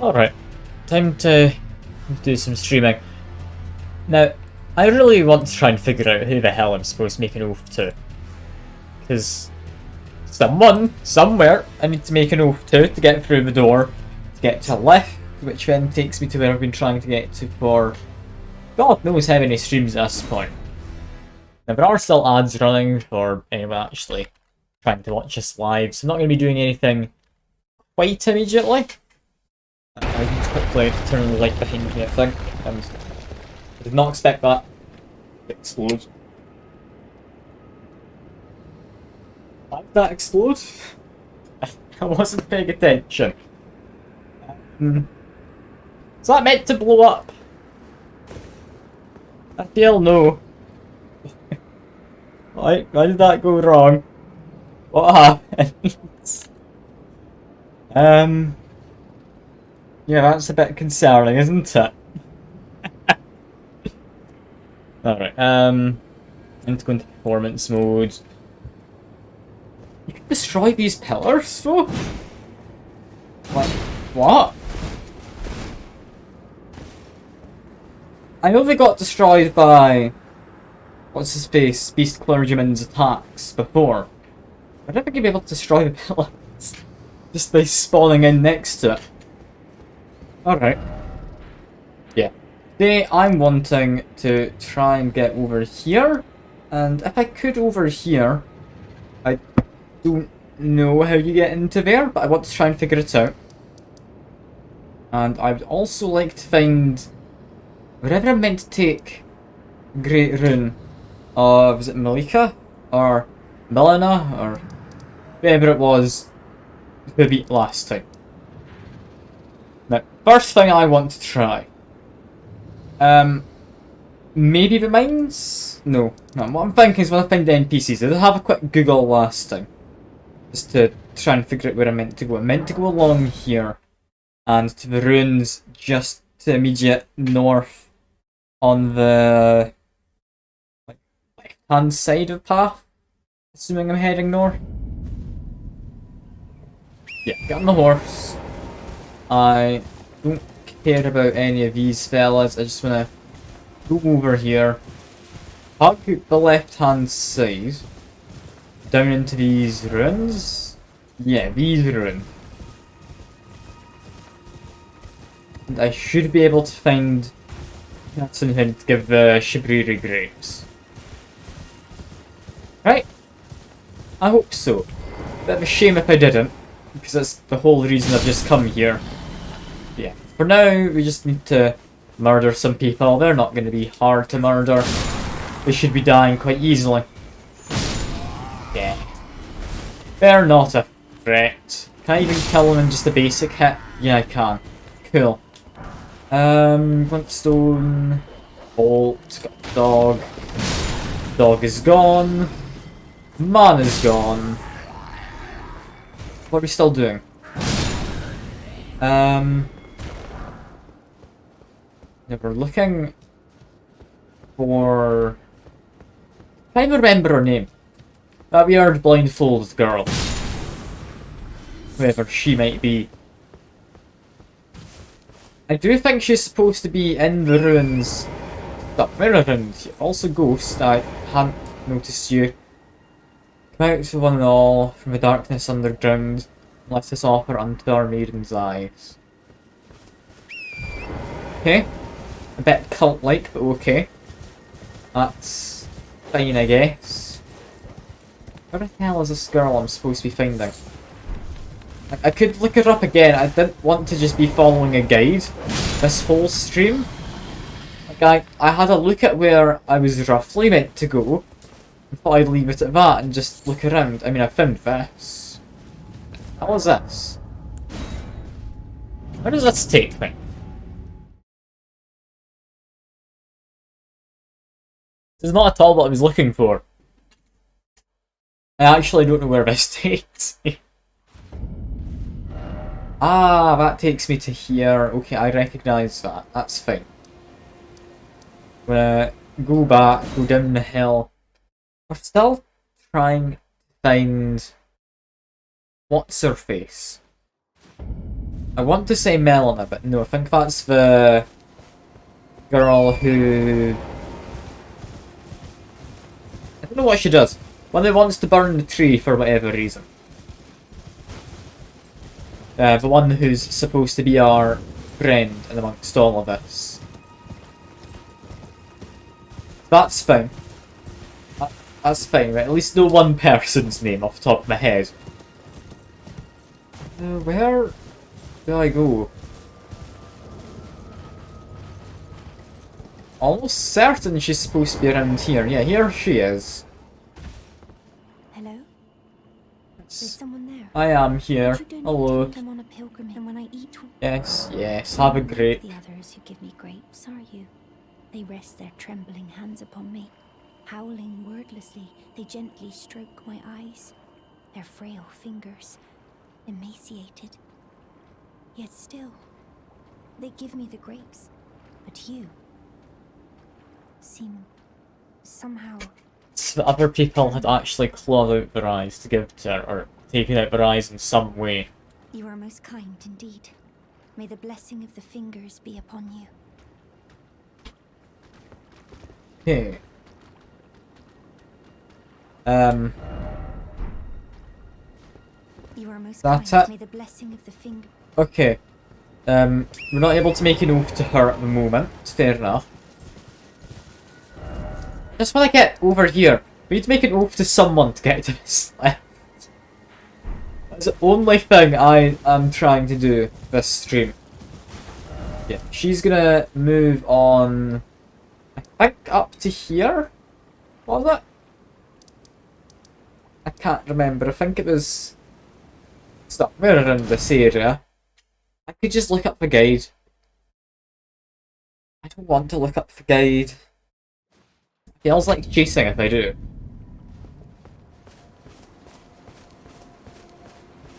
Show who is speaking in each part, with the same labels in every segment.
Speaker 1: Alright, time to do some streaming. Now, I really want to try and figure out who the hell I'm supposed to make an oath to. Because someone, somewhere, I need to make an oath to get through the door, to get to a lift, which then takes me to where I've been trying to get to for God knows how many streams at this point. Now, there are still ads running for anyone actually trying to watch this live, so I'm not going to be doing anything quite immediately. I need to quickly turn on the light behind me, I think. I did not expect that to explode. Why did that explode? I wasn't paying attention. Is that meant to blow up? I feel no. Why did that go wrong? What happened? Yeah, that's a bit concerning, isn't it? Alright, I need to go into performance mode. You can destroy these pillars, though? Like, what? I know they got destroyed by... what's his face? Beast Clergyman's attacks before. I don't think you'd be able to destroy the pillars just by spawning in next to it. Alright. Yeah. Today I'm wanting to try and get over here. And if I could over here, I don't know how you get into there, but I want to try and figure it out. And I would also like to find wherever I'm meant to take Great Rune of, was it Malika? Or Melina? Or whoever it was who beat last time. Now, first thing I want to try. Maybe the mines? No. What I'm thinking is when I find the NPCs, I did have a quick Google last time. Just to try and figure out where I'm meant to go. I'm meant to go along here. And to the ruins just to immediate north on the left-hand side of the path. Assuming I'm heading north. Yeah, get on the horse. I don't care about any of these fellas. I just want to go over here, hug the left-hand side, down into these ruins. Yeah, these ruins. And I should be able to find something to give the Shibriri grapes. Right? I hope so. Bit of a shame if I didn't, because that's the whole reason I've just come here. Yeah. For now, we just need to murder some people. They're not going to be hard to murder. They should be dying quite easily. Yeah. They're not a threat. Can I even kill them in just a basic hit? Yeah, I can. Cool. Glintstone. Bolt. Got a dog. Dog is gone. Man is gone. What are we still doing? Yeah, we're looking for... I can't even remember her name. That weird blindfolded girl. Whoever she might be. I do think she's supposed to be in the ruins. Stop, mirror ruins. You're also ghost. I hadn't noticed you. Come out to one and all from the darkness underground. Let us offer unto our maiden's eyes. Okay. A bit cult-like, but okay. That's fine, I guess. Where the hell is this girl I'm supposed to be finding? I could look her up again. I didn't want to just be following a guide this whole stream. Like, I had a look at where I was roughly meant to go. I thought I'd leave it at that and just look around. I mean, I found this. How was this? Where does this take me? This is not at all what I was looking for. I actually don't know where this takes me. Ah, that takes me to here. Okay, I recognise that. That's fine. I'm gonna go back, go down the hill. We're still trying to find... what's her face? I want to say Melina, but no, I think that's the girl who... I don't know what she does. One that wants to burn the tree for whatever reason. The one who's supposed to be our friend in amongst all of this. That's fine. That's fine, right? At least know one person's name off the top of my head. Where do I go? Almost certain she's supposed to be around here. Yeah, here she is.
Speaker 2: Hello? There's someone there.
Speaker 1: I am here. Hello.
Speaker 2: I'm on a pilgrimage, and when I eat...
Speaker 1: Yes, yes, have a grape.
Speaker 2: The others who give me grapes, are you? They rest their trembling hands upon me. Howling wordlessly, they gently stroke my eyes. Their frail fingers, emaciated. Yet still, they give me the grapes. But you seem somehow...
Speaker 1: So other people had actually clawed out their eyes to give to her, or taken out their eyes in some way.
Speaker 2: You are most kind indeed. May the blessing of the fingers be upon you.
Speaker 1: Okay.
Speaker 2: You are most
Speaker 1: That's
Speaker 2: kind.
Speaker 1: it.
Speaker 2: May the blessing of the finger...
Speaker 1: Okay. We're not able to make an oath to her at the moment. Fair enough. Just want to get over here. We need to make an oath to someone to get to this left. That's the only thing I am trying to do this stream. Yeah, she's gonna move on, I think up to here? Was it? I can't remember. I think it was somewhere around this area. I could just look up the guide. I don't want to look up the guide. Feels like chasing if I do.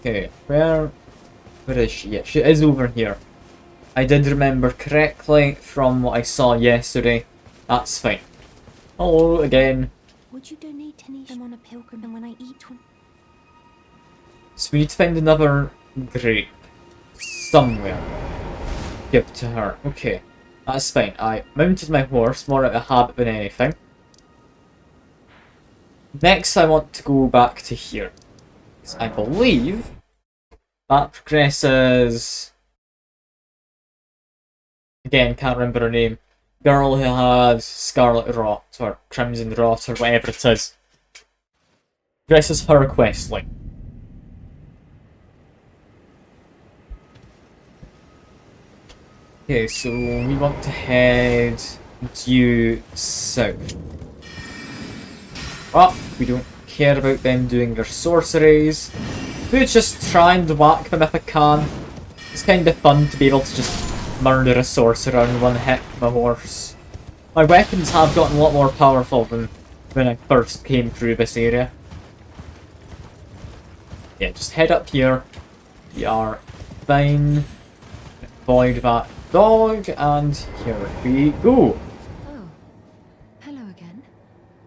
Speaker 1: Okay, where is she? Yeah, she is over here. I did remember correctly from what I saw yesterday. That's fine. Hello again.
Speaker 2: Would you donate any? I'm on a pilgrim, and when I eat one...
Speaker 1: So we need to find another grape. Somewhere. Give to her. Okay. That's fine. I mounted my horse, more out of habit than anything. Next I want to go back to here. I believe that progresses... Again, can't remember her name. Girl who has Scarlet Rot, or Crimson Rot, or whatever it is. Progresses her quest line. Okay, so we want to head due south. Oh, we don't care about them doing their sorceries. Could just try and whack them if I can. It's kind of fun to be able to just murder a sorcerer in one hit with my horse. My weapons have gotten a lot more powerful than when I first came through this area. Yeah, just head up here. We are fine. Avoid that dog, and here we go.
Speaker 2: Oh, hello again.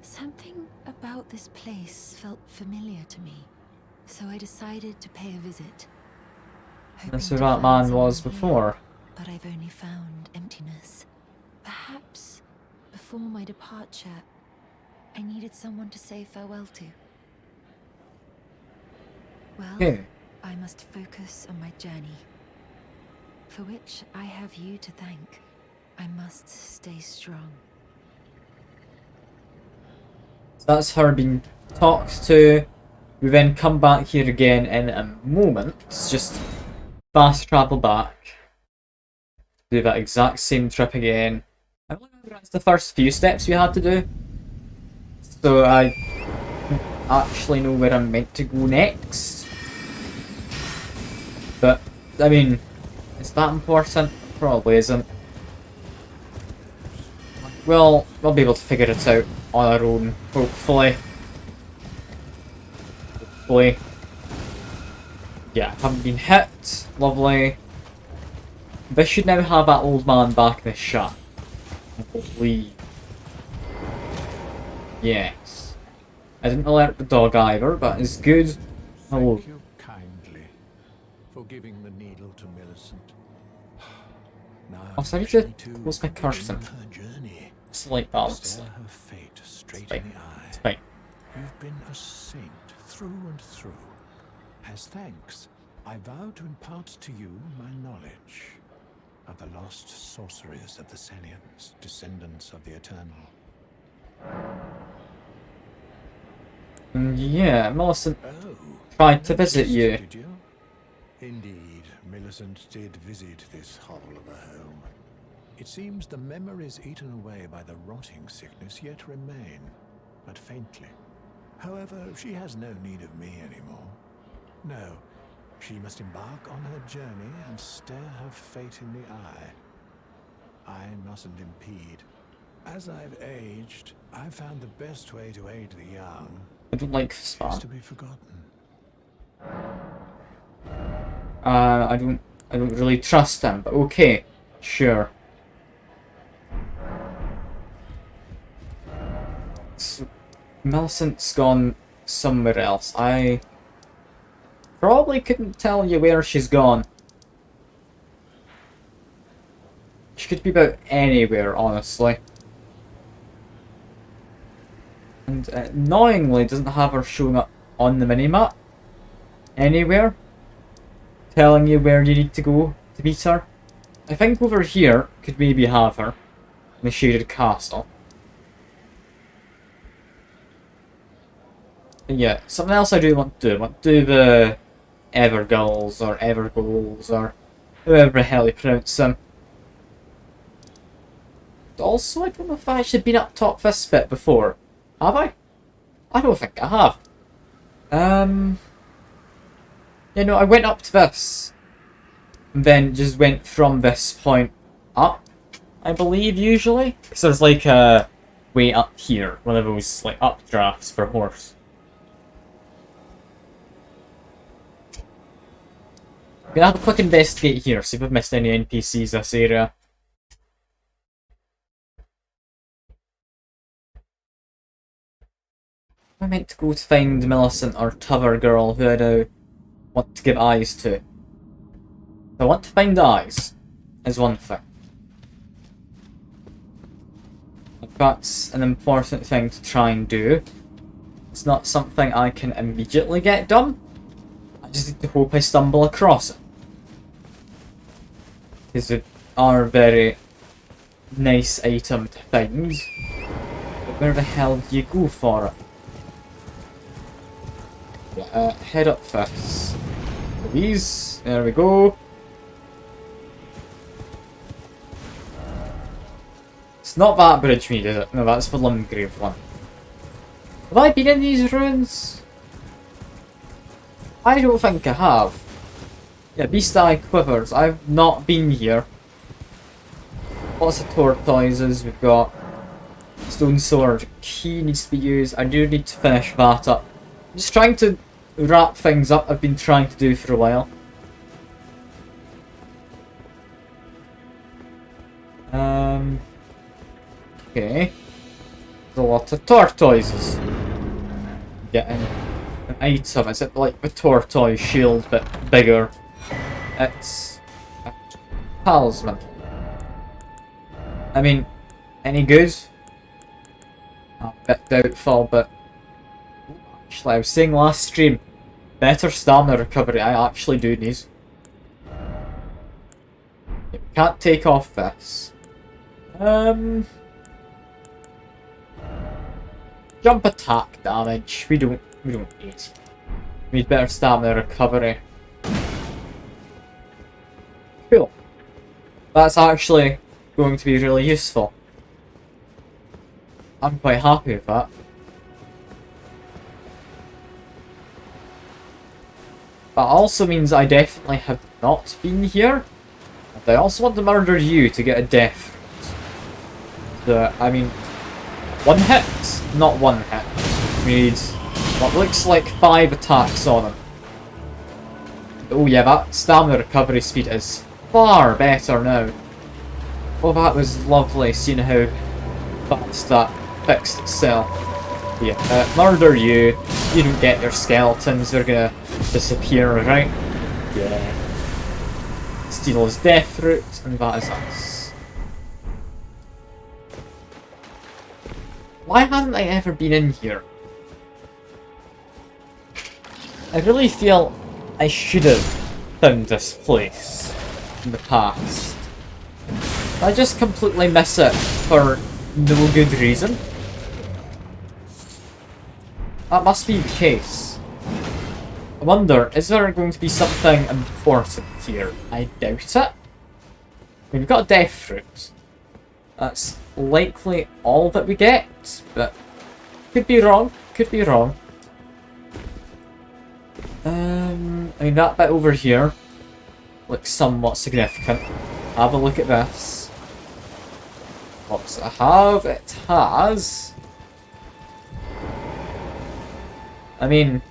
Speaker 2: Something about this place felt familiar to me, so I decided to pay a visit.
Speaker 1: That's
Speaker 2: Hoping
Speaker 1: who
Speaker 2: to
Speaker 1: that
Speaker 2: find
Speaker 1: man was
Speaker 2: someone here,
Speaker 1: before.
Speaker 2: but I've only found emptiness. Perhaps before my departure, I needed someone to say farewell to. Well,
Speaker 1: Okay.
Speaker 2: I must focus on my journey, for which I have you to thank. I must stay strong.
Speaker 1: That's her being talked to. We then come back here again in a moment. Just fast travel back. Do that exact same trip again. I don't remember that's the first few steps we had to do. So I don't actually know where I'm meant to go next. But, I mean, is that important? Probably isn't. Well, we'll be able to figure it out on our own, hopefully. Hopefully. Yeah, haven't been hit. Lovely. This should now have that old man back in his shop. I believe. Yes. I didn't alert the dog either, but it's good. Hello.
Speaker 3: Thank you kindly for giving the needle to Millicent. Now
Speaker 1: Also, I need
Speaker 3: she
Speaker 1: to
Speaker 3: too
Speaker 1: close my
Speaker 3: will
Speaker 1: cursor.
Speaker 3: begin her journey.
Speaker 1: Slight balance.
Speaker 3: Stare her fate straight
Speaker 1: Fine.
Speaker 3: in the eye.
Speaker 1: It's fine.
Speaker 3: You've been a saint through and through. As thanks, I vow to impart to you my knowledge of the lost sorceries of the Salians, descendants of the Eternal.
Speaker 1: Yeah, Millicent
Speaker 3: Oh,
Speaker 1: tried to visit
Speaker 3: noticed,
Speaker 1: you.
Speaker 3: Did you? Indeed, Millicent did visit this hovel of a home. It seems the memories eaten away by the rotting sickness yet remain, but faintly. However, she has no need of me anymore. No, she must embark on her journey and stare her fate in the eye. I mustn't impede. As I've aged, I've found the best way to aid the young
Speaker 1: I don't like
Speaker 3: is
Speaker 1: Span.
Speaker 3: to be forgotten.
Speaker 1: I don't really trust him, but okay, sure. So, Millicent's gone somewhere else. I probably couldn't tell you where she's gone. She could be about anywhere, honestly. And annoyingly, doesn't have her showing up on the minimap anywhere, telling you where you need to go to meet her. I think over here could maybe have her in the shaded castle. But yeah, something else I do want to do. I want to do the Evergulls or Evergoals or however the hell you pronounce them. Also, I don't know if I actually been up top this bit before. Have I? I don't think I have. You know, I went up to this. And then just went from this point up, I believe, usually. Because there's like a way up here. One of those like updrafts for horse. I'm gonna have a quick investigate here, see if I've missed any NPCs this area. I meant to go to find Millicent or T'other girl who I now want to give eyes to. I want to find eyes, is one thing. That's an important thing to try and do. It's not something I can immediately get done. I just need to hope I stumble across it. Because they are a very nice item to find. But where the hell do you go for it? Head up first. Please. There we go. It's not that bridge mead, is it? No, that's the Lumgrave one. Have I been in these ruins? I don't think I have. Yeah, Beast Eye Quivers. I've not been here. Lots of tortoises. We've got Stone Sword. Key needs to be used. I do need to finish that up. I'm just trying to wrap things up I've been trying to do for a while. Okay. There's a lot of tortoises. Getting an item. Is it like the tortoise shield but bigger? It's a talisman. I mean, any good? A bit doubtful, but actually, I was saying last stream, better stamina recovery I actually do need. We can't take off this. Jump attack damage. We don't need. We need better stamina recovery. Cool. That's actually going to be really useful. I'm quite happy with that. That also means I definitely have not been here. And I also want to murder you to get a death. So, I mean, one hit? Not one hit. We need what looks like 5 attacks on him. Oh yeah, that stamina recovery speed is far better now. Oh, that was lovely, seeing how fast that fixed itself. Yeah, murder you. You don't get your skeletons, they're gonna disappear, right? Yeah. steal his death fruit, and that is us. Why haven't I ever been in here? I really feel I should have found this place in the past. I just completely miss it for no good reason. That must be the case. I wonder, is there going to be something important here? I doubt it. I mean, we've got a death fruit. That's likely all that we get, but could be wrong, could be wrong. I mean, that bit over here looks somewhat significant. Have a look at this. What does it have? It has... I mean...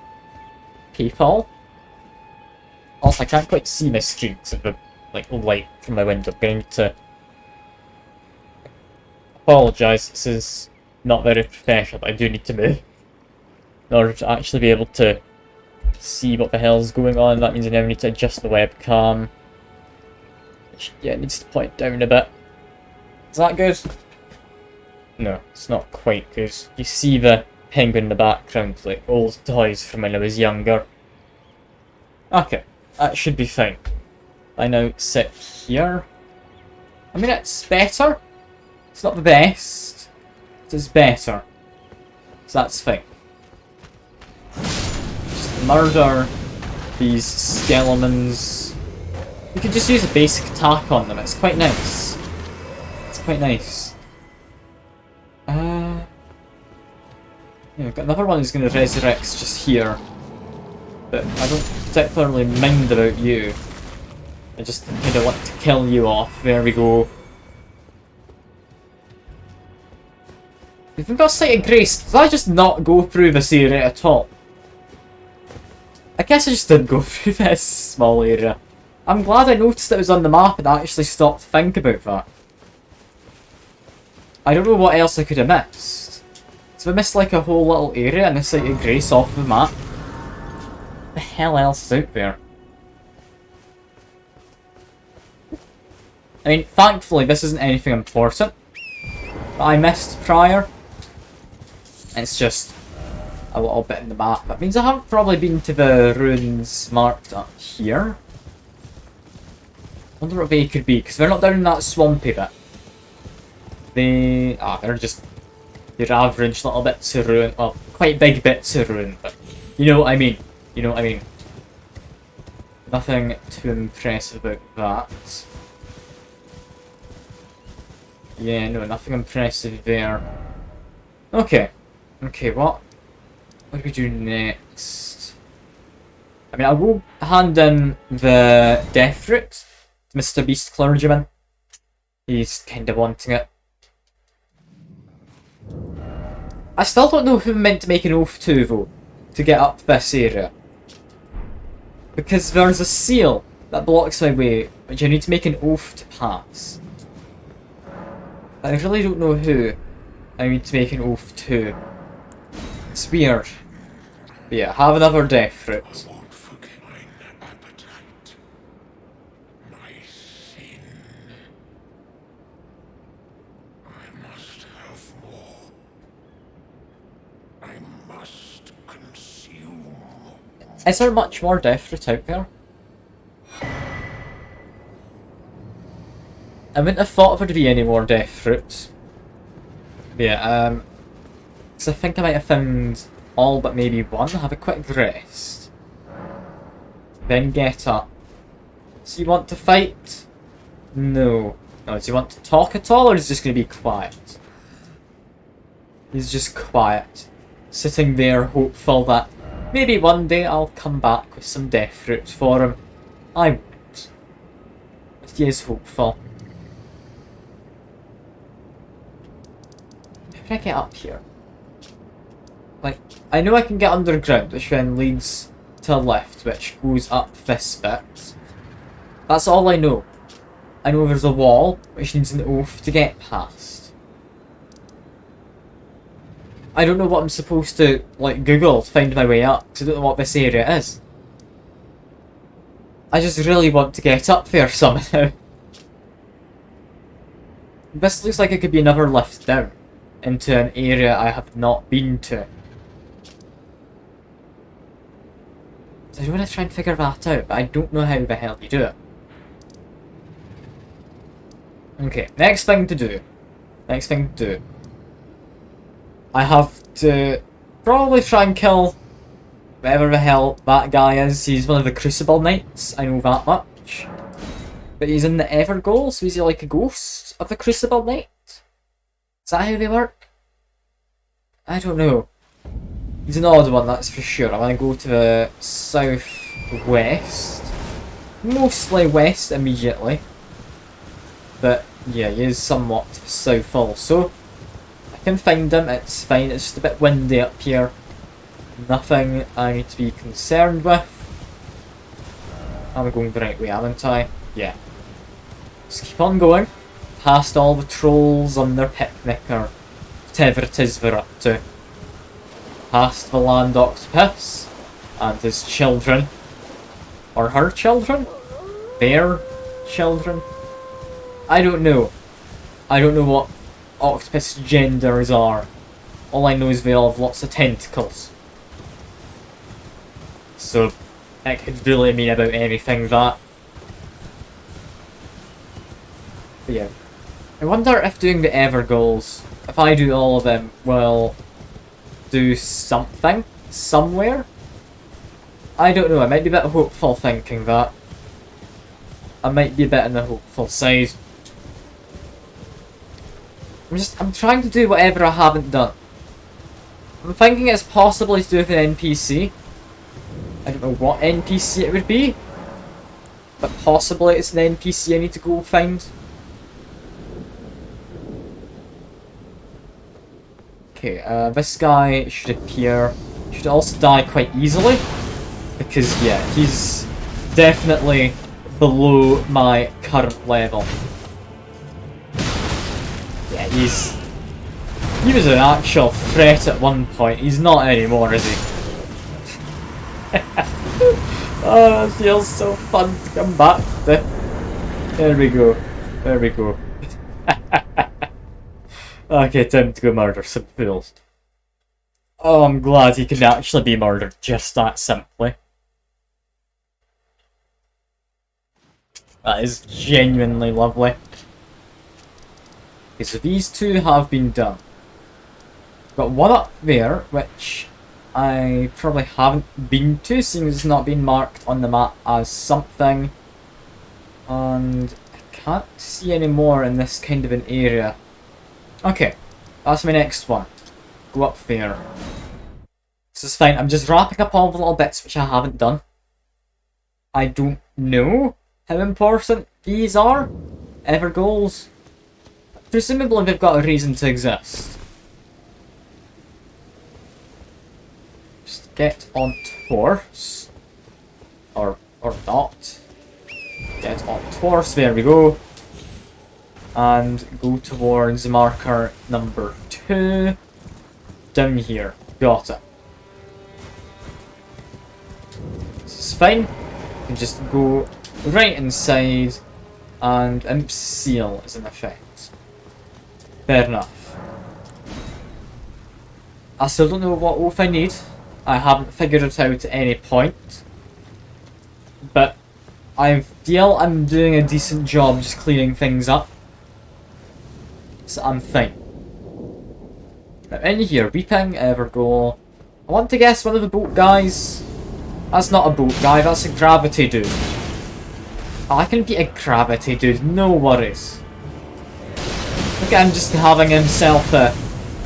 Speaker 1: people. Also, I can't quite see my screen because of the light from my window. I'm going to apologise. This is not very professional, but I do need to move in order to actually be able to see what the hell's going on. That means I now need to adjust the webcam. Which, yeah, it needs to point down a bit. Is that good? No, it's not quite good. You see the penguin in the background, like old toys from when I was younger. Okay, that should be fine. I now sit here. I mean, it's better. It's not the best. It is better. So that's fine. Just murder these skeletons. You can just use a basic attack on them. It's quite nice. It's quite nice. Yeah, I've got another one who's going to resurrect just here. But I don't particularly mind about you. I just kind of want to kill you off. There we go. We've got Sight of Grace. Did I just not go through this area at all? I guess I just didn't go through this small area. I'm glad I noticed it was on the map and I actually stopped to think about that. I don't know what else I could have missed. So I missed like a whole little area and the Sight of Grace off the map. What the hell else is out there? I mean, thankfully this isn't anything important that I missed prior. It's just a little bit in the map. That means I haven't probably been to the ruins marked up here. I wonder what they could be, because they're not down in that swampy bit. They're just your average little bits of ruin. Well, quite big bits of ruin, but you know what I mean. You know what I mean. Nothing too impressive about that. Yeah, no, nothing impressive there. Okay. Okay, what do we do next? I mean, I'll go hand in the death fruit to Mr. Beast Clergyman. He's kind of wanting it. I still don't know who I'm meant to make an oath to, though, to get up this area. Because there's a seal that blocks my way, which I need to make an oath to pass. I really don't know who I need to make an oath to. It's weird. But yeah, have another death fruit.
Speaker 3: I won't forget mine appetite. My sin. I must have more. I must consume.
Speaker 1: Is there much more death fruit out there? I wouldn't have thought there'd be any more death fruit. Yeah, because I think I might have found all but maybe one. Have a quick rest. Then get up. So you want to fight? No. No, does he want to talk at all, or is he just going to be quiet? He's just quiet. Sitting there hopeful that maybe one day I'll come back with some death fruits for him. I won't. But he is hopeful. How can I get up here? Like, I know I can get underground, which then leads to a lift, which goes up this bit. That's all I know. I know there's a wall, which needs an oath to get past. I don't know what I'm supposed to, like, Google to find my way up, because I don't know what this area is. I just really want to get up there somehow. This looks like it could be another lift down into an area I have not been to. So I want to try and figure that out, but I don't know how the hell you do it. Okay, next thing to do. Next thing to do. I have to probably try and kill whatever the hell that guy is. He's one of the Crucible Knights, I know that much. But he's in the Evergoal, so is he like a ghost of the Crucible Knight? Is that how they work? I don't know. He's an odd one, that's for sure. I'm going to go to the southwest. Mostly west immediately. But yeah, he is somewhat south also. I can find him, it's fine. It's just a bit windy up here. Nothing I need to be concerned with. I'm going the right way, haven't I? Yeah. Just keep on going. Past all the trolls on their picnic or whatever it is they're up to. Past the land octopus and his children. Or her children? Their children? I don't know. I don't know what octopus genders are. All I know is they all have lots of tentacles. So, it could really mean about anything that. But yeah. I wonder if doing the Evergoals, if I do all of them, will do something somewhere? I don't know, I might be a bit hopeful thinking that. I might be a bit on the hopeful side. I'm trying to do whatever I haven't done. I'm thinking it's possibly to do with an NPC. I don't know what NPC it would be, but possibly it's an NPC I need to go find. Okay, this guy should appear. Should also die quite easily, because yeah, he's definitely below my current level. Yeah, he was an actual threat at one point. He's not anymore, is he? Oh, it feels so fun to come back to. There we go. There we go. Okay, time to go murder some fools. Oh, I'm glad he can actually be murdered just that simply. That is genuinely lovely. Okay, so these two have been done. Got one up there, which I probably haven't been to, seeing as it's not been marked on the map as something. And I can't see any more in this kind of an area. Okay, that's my next one. Go up there. This is fine, I'm just wrapping up all the little bits which I haven't done. I don't know how important these are. Evergoals. Presumably they've got a reason to exist. Just get on horse. Or not. Get on horse, there we go. And go towards marker number 2. Down here. Got it. This is fine. You can just go right inside and Imp Seal is in effect. Fair enough. I still don't know what oath I need. I haven't figured it out at any point. But I feel I'm doing a decent job just cleaning things up. So I'm fine. Now in here, Weeping Evergoal. I want to guess one of the boat guys. That's not a boat guy, that's a gravity dude. Oh, I can beat a gravity dude, no worries. Look at him just having himself a...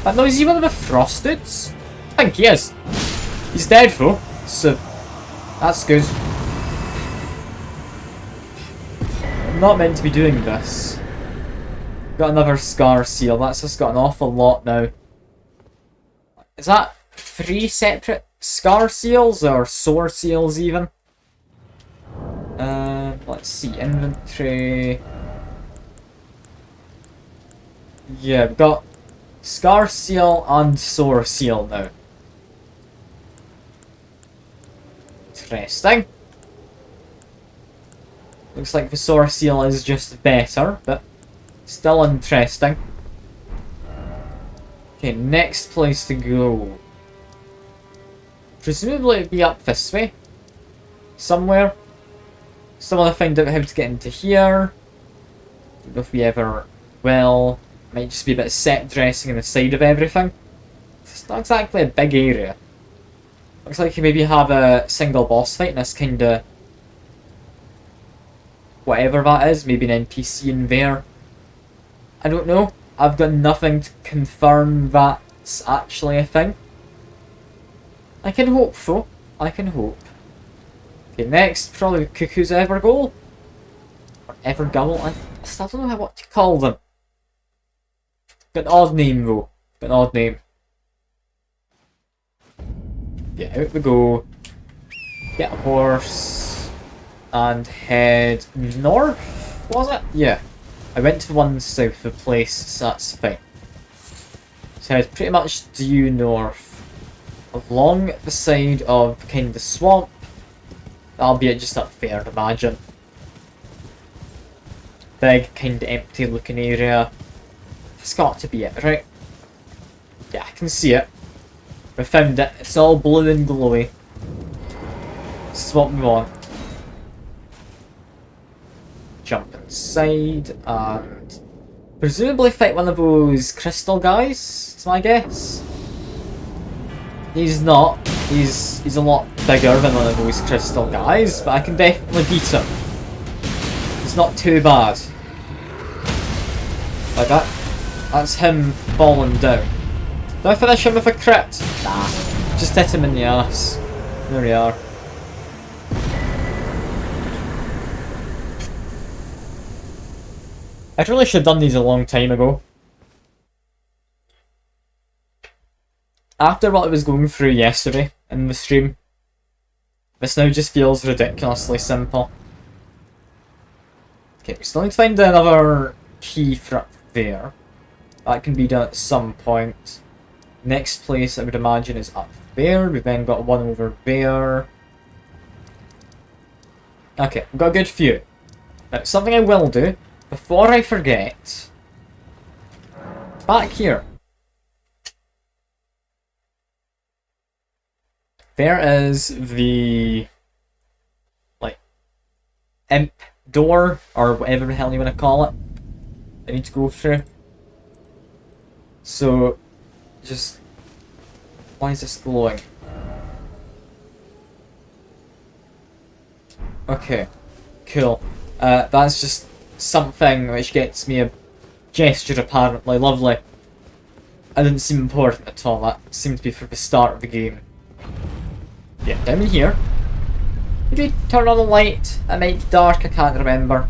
Speaker 1: But no, is he one of the frost dudes? I think he is. He's dead though, so that's good. I'm not meant to be doing this. Got another Scar Seal, that's just got an awful lot now. Is that 3 separate Scar Seals or Sore Seals even? Let's see, inventory. Yeah, we've got Scar Seal and Sore Seal now. Interesting. Looks like the source seal is just better, but still interesting. Okay, next place to go. Presumably it'd be up this way. Somewhere. Still want to find out how to get into here. Don't know if we ever will. Might just be a bit of set dressing on the side of everything. It's not exactly a big area. Looks like you maybe have a single boss fight in this kind of... whatever that is. Maybe an NPC in there. I don't know. I've got nothing to confirm that's actually a thing. I can hope though. I can hope. Okay, next, probably Cuckoo's Evergoal. Or Evergoal. I still don't know what to call them. Got an odd name though. Got an odd name. Yeah, out we go. Get a horse. And head north, was it? Yeah. I went to the one south of the place, so that's fine. So head pretty much due north. Along the side of kind of the swamp. Albeit just up there, I'd imagine. Big, kind of empty looking area. It's got to be it, right? Yeah, I can see it. We found it. It's all blue and glowy. This is what we want. Jump inside and presumably fight one of those crystal guys, is my guess. He's not. He's a lot bigger than one of those crystal guys, but I can definitely beat him. It's not too bad. Like that. That's him falling down. Do I finish him with a crit? Nah. Just hit him in the ass. There we are. I really should have done these a long time ago. After what I was going through yesterday in the stream, this now just feels ridiculously simple. Okay, we still need to find another key for up there. That can be done at some point. Next place I would imagine is up there. We've then got one over there. Okay, we've got a good few. Now, something I will do, before I forget, back here. There is the, like, imp door, or whatever the hell you want to call it. I need to go through. So, just, why is this glowing? Okay, cool. That's just something which gets me a gesture apparently. Lovely. It didn't seem important at all. That seemed to be for the start of the game. Yeah, down in here. Did we turn on the light? It might be dark, I can't remember.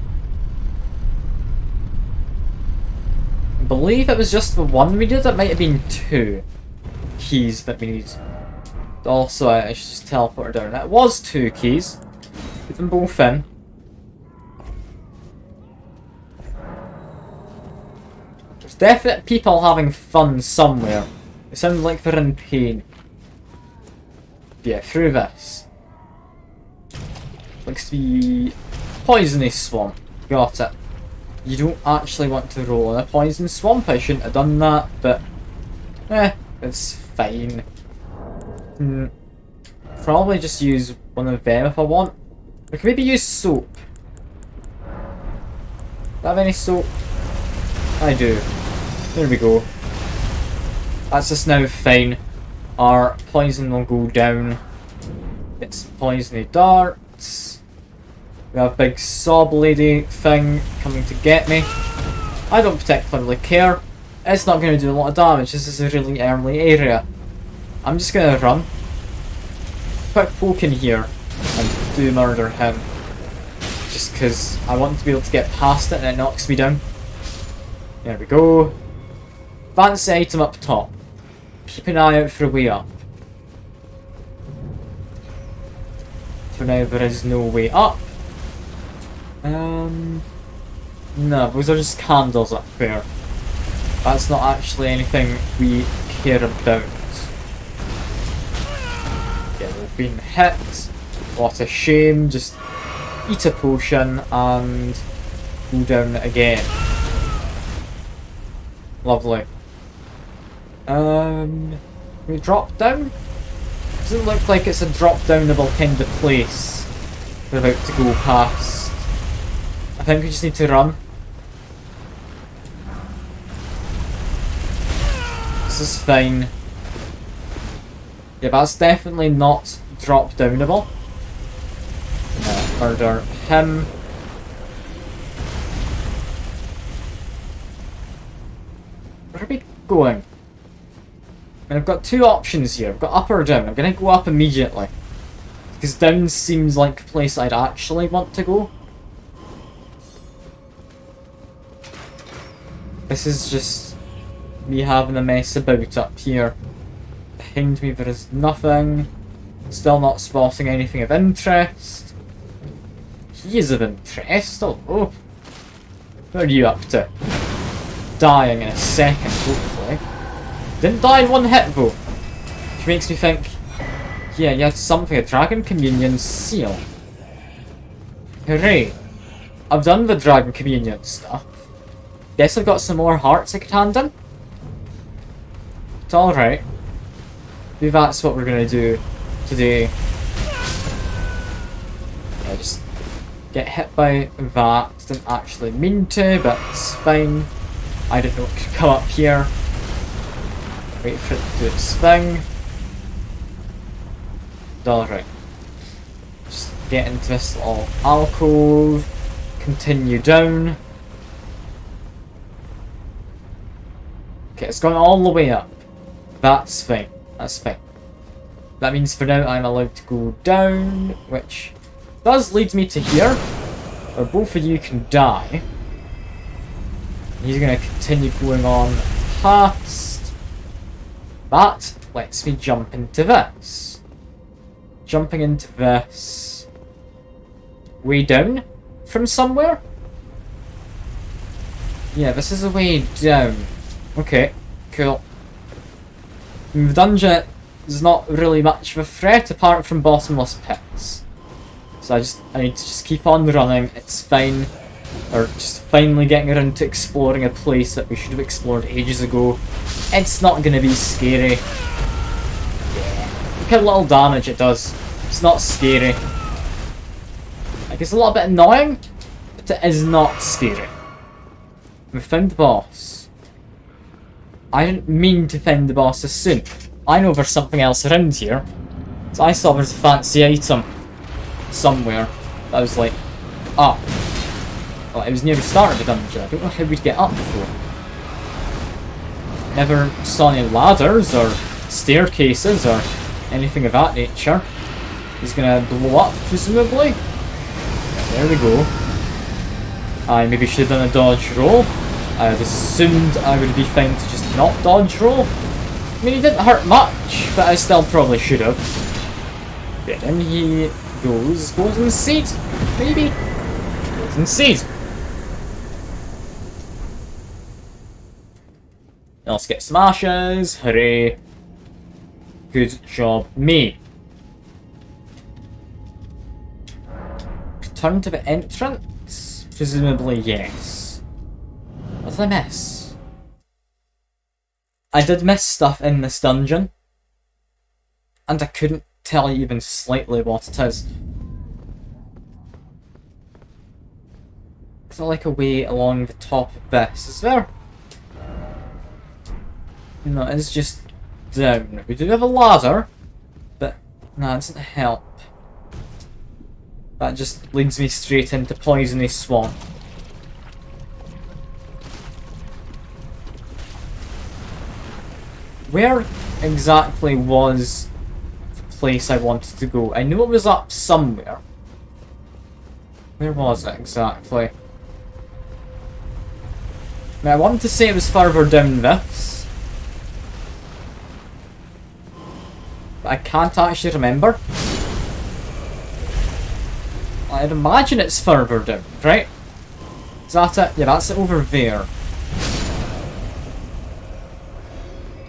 Speaker 1: I believe it was just the one we did. It might have been two keys that we need. Also, I should just teleport down. It was two keys. Put them both in. There's definite people having fun somewhere. It sounds like they're in pain. Yeah, through this. Looks to be poisonous swamp. Got it. You don't actually want to roll in a poison swamp. I shouldn't have done that, but it's fine. Probably just use one of them if I want. I could maybe use soap. Do I have any soap? I do. There we go. That's just now fine. Our poison will go down. It's poisony darts. We have big sob lady thing coming to get me. I don't particularly care. It's not going to do a lot of damage. This is a really early area. I'm just going to run. Quick poke in here and do murder him. Just because I want to be able to get past it and it knocks me down. There we go. Fancy item up top. Keep an eye out for a way up. For now there is no way up. No, those are just candles up there. That's not actually anything we care about. Yeah, we've been hit. What a shame, just eat a potion, and go down again. Lovely. Can we drop down? Doesn't look like it's a drop-downable kind of place we're about to go past. I think we just need to run. This is fine. Yeah, that's definitely not drop-downable. Murder him. Where are we going? I mean, I've got two options here. I've got up or down. I'm gonna go up immediately. Because down seems like a place I'd actually want to go. This is just me having a mess about up here. Behind me there is nothing. Still not spotting anything of interest. He is of interest. Oh. What are you up to? Dying in a second, hopefully. Didn't die in one hit though. Which makes me think, yeah, you had something, a Dragon Communion seal. Hooray. I've done the Dragon Communion stuff. Guess I've got some more hearts I could hand in. It's alright. Maybe that's what we're gonna do today. Yeah, just get hit by that. Didn't actually mean to, but it's fine. I didn't know it could come up here. Wait for it to do its thing. Alright. Just get into this little alcove. Continue down. Okay, it's gone all the way up. That's fine. That's fine. That means for now I'm allowed to go down, which does lead me to here, where both of you can die. He's going to continue going on past. That lets me jump into this. Jumping into this. Way down from somewhere? Yeah, this is a way down. Okay, cool. The dungeon is not really much of a threat apart from bottomless pits. So I need to just keep on running, it's fine. Or just finally getting around to exploring a place that we should have explored ages ago. It's not going to be scary. Look how little damage it does. It's not scary. Like, it's a little bit annoying, but it is not scary. We found the boss. I didn't mean to find the boss as soon. I know there's something else around here. So I saw there's a fancy item somewhere that I was like, ah. Well, it was near the start of the dungeon. I don't know how we'd get up before. Never saw any ladders or staircases or anything of that nature. He's gonna blow up, presumably. There we go. I maybe should have done a dodge roll. I had assumed I would be fine to just not dodge roll. I mean, he didn't hurt much, but I still probably should have. Then he goes Golden Seed, maybe? Golden Seed. Let's get some ashes. Hooray. Good job, me. Return to the entrance? Presumably, yes. What did I miss? I did miss stuff in this dungeon. And I couldn't tell you even slightly what it is. Is there like a way along the top of this? Is there? No, it's just down. We do have a ladder, but no, it doesn't help. That just leads me straight into Poisonous Swamp. Where exactly was the place I wanted to go? I knew it was up somewhere. Where was it exactly? Now, I wanted to say it was further down this. But I can't actually remember. I'd imagine it's further down, right? Is that it? Yeah, that's it over there.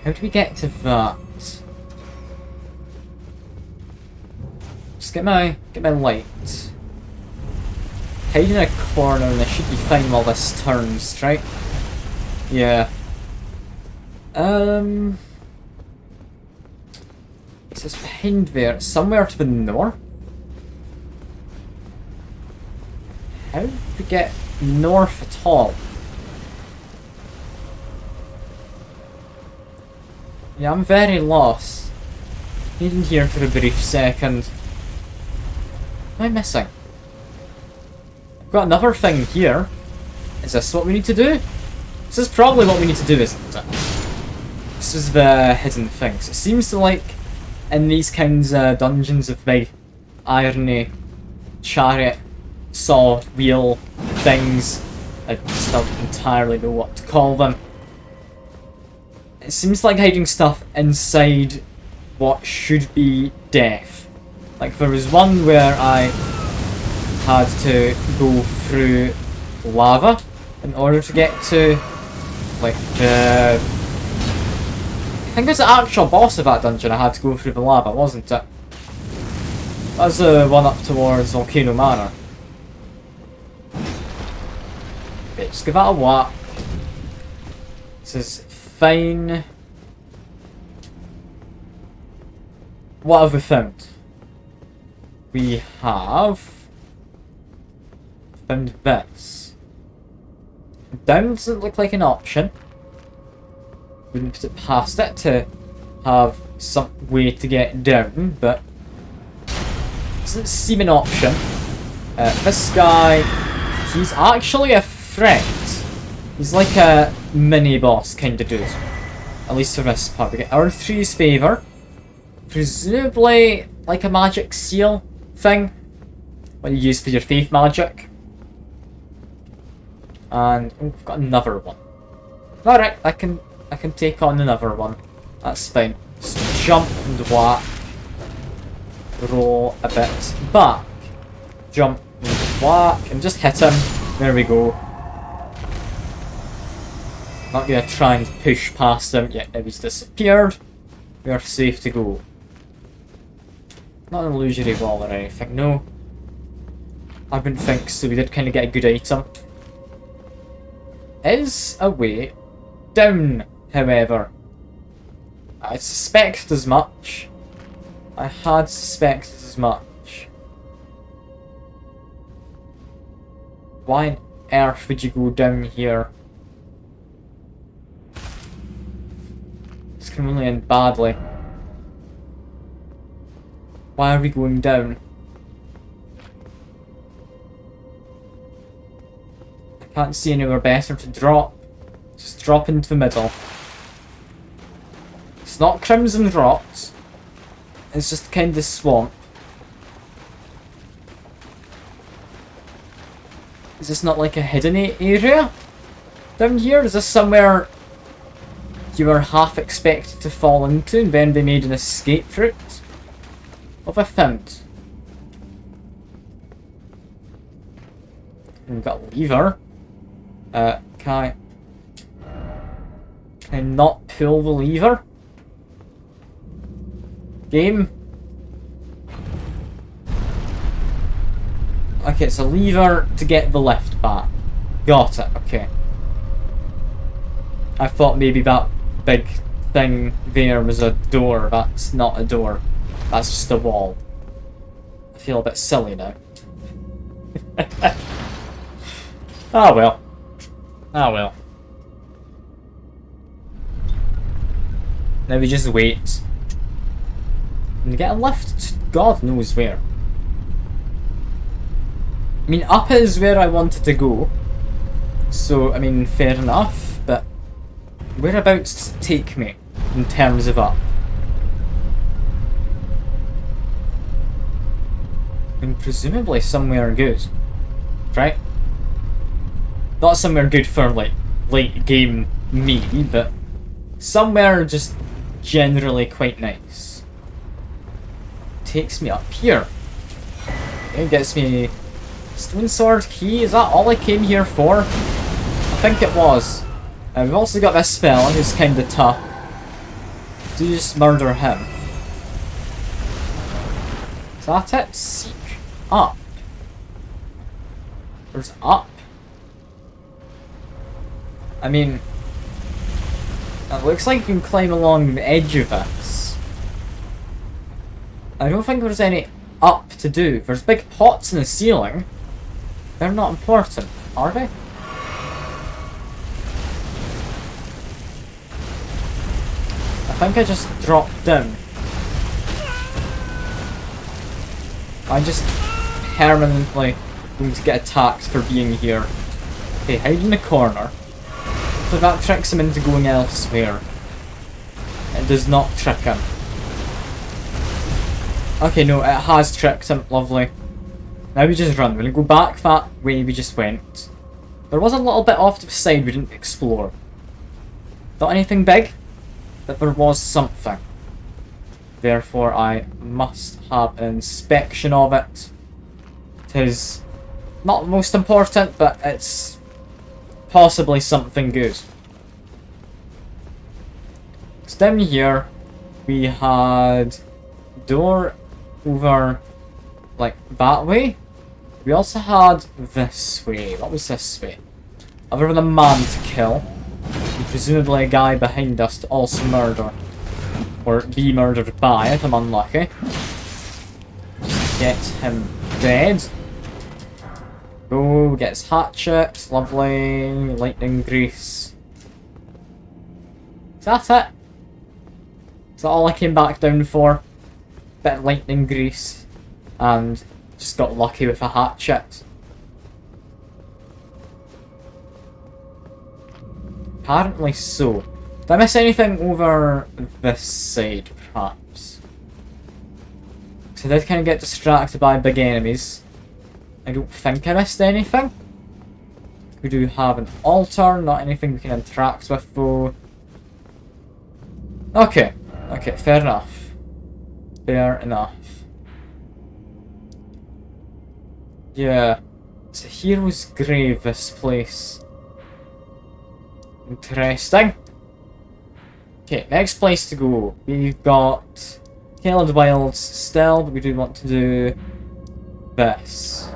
Speaker 1: How do we get to that? Just get my light. Hide in a corner and I should be fine while this turns, right? Yeah. It's just behind there, somewhere to the north. How do we get north at all? Yeah, I'm very lost. Hidden here for a brief second. What am I missing? I've got another thing here. Is this what we need to do? This is probably what we need to do, isn't it? This is the hidden things. It seems to like in these kinds of dungeons of big irony, chariot, saw, wheel things. I just don't entirely know what to call them. It seems like hiding stuff inside what should be death. Like there was one where I had to go through lava in order to get to like the... I think it was the actual boss of that dungeon I had to go through the lava, wasn't it? That was the one up towards Volcano Manor. Okay, just give that a whack. This is fine. What have we found? We have found this. Down doesn't look like an option. Wouldn't put it past it to have some way to get down, but doesn't seem an option. This guy, he's actually a threat. He's like a mini-boss kind of dude. At least for this part. We get R3's favour. Presumably like a magic seal thing. What you use for your faith magic. And oh, we've got another one. Alright, I can take on another one. That's fine. So jump and whack. Roll a bit back. Jump and whack. And just hit him. There we go. Not gonna try and push past him. Yeah, he's disappeared. We are safe to go. Not an illusory wall or anything, no. I wouldn't think so. We did kind of get a good item. Is a way down, however. I suspected as much. I had suspected as much. Why on earth would you go down here? This can only end badly. Why are we going down? I can't see anywhere better to drop. Just drop into the middle. It's not Crimson Rocks. It's just kind of swamp. Is this not like a hidden area? Down here? Is this somewhere you were half expected to fall into and then they made an escape route? What have I found? We've got a lever. Can I not pull the lever? Game? Okay, it's a lever to get the lift back. Got it, okay. I thought maybe that big thing there was a door. That's not a door. That's just a wall. I feel a bit silly now. Ah well. Ah well. Now we just wait. And get a lift, God knows where. I mean, up is where I wanted to go. So, I mean, fair enough, but whereabouts does it take me in terms of up? I mean, presumably somewhere good, right? Not somewhere good for, like, late game me, but somewhere just generally quite nice. Takes me up here. It gets me Stone Sword Key. Is that all I came here for? I think it was. We've also got this fella who's kinda tough. Do you just murder him? Is that it? Seek up. There's up. I mean, it looks like you can climb along the edge of this. I don't think there's any up to do. There's big pots in the ceiling. They're not important, are they? I think I just dropped down. I just permanently going to get attacked for being here. Okay, hide in the corner. So that tricks him into going elsewhere. It does not trick him. Okay, no, it has tricked him. Lovely. Now we just run. We're gonna go back that way we just went. There was a little bit off to the side we didn't explore. Not anything big, but there was something. Therefore, I must have an inspection of it. It is not the most important, but it's possibly something good. So down here, we had door over, like, that way. We also had this way. What was this way? Other than a man to kill, and presumably a guy behind us to also murder. Or be murdered by, if I'm unlucky. Just get him dead. Go, get his hatchet. Lovely. Lightning grease. Is that it? Is that all I came back down for? Bit of lightning grease. And just got lucky with a hatchet. Apparently so. Did I miss anything over this side, perhaps? So I did kind of get distracted by big enemies. I don't think I missed anything. We do have an altar, not anything we can interact with though. Okay, okay, fair enough. Fair enough. Yeah, it's a hero's grave, this place. Interesting. Okay, next place to go. We've got Tale of the Wilds still, but we do want to do this.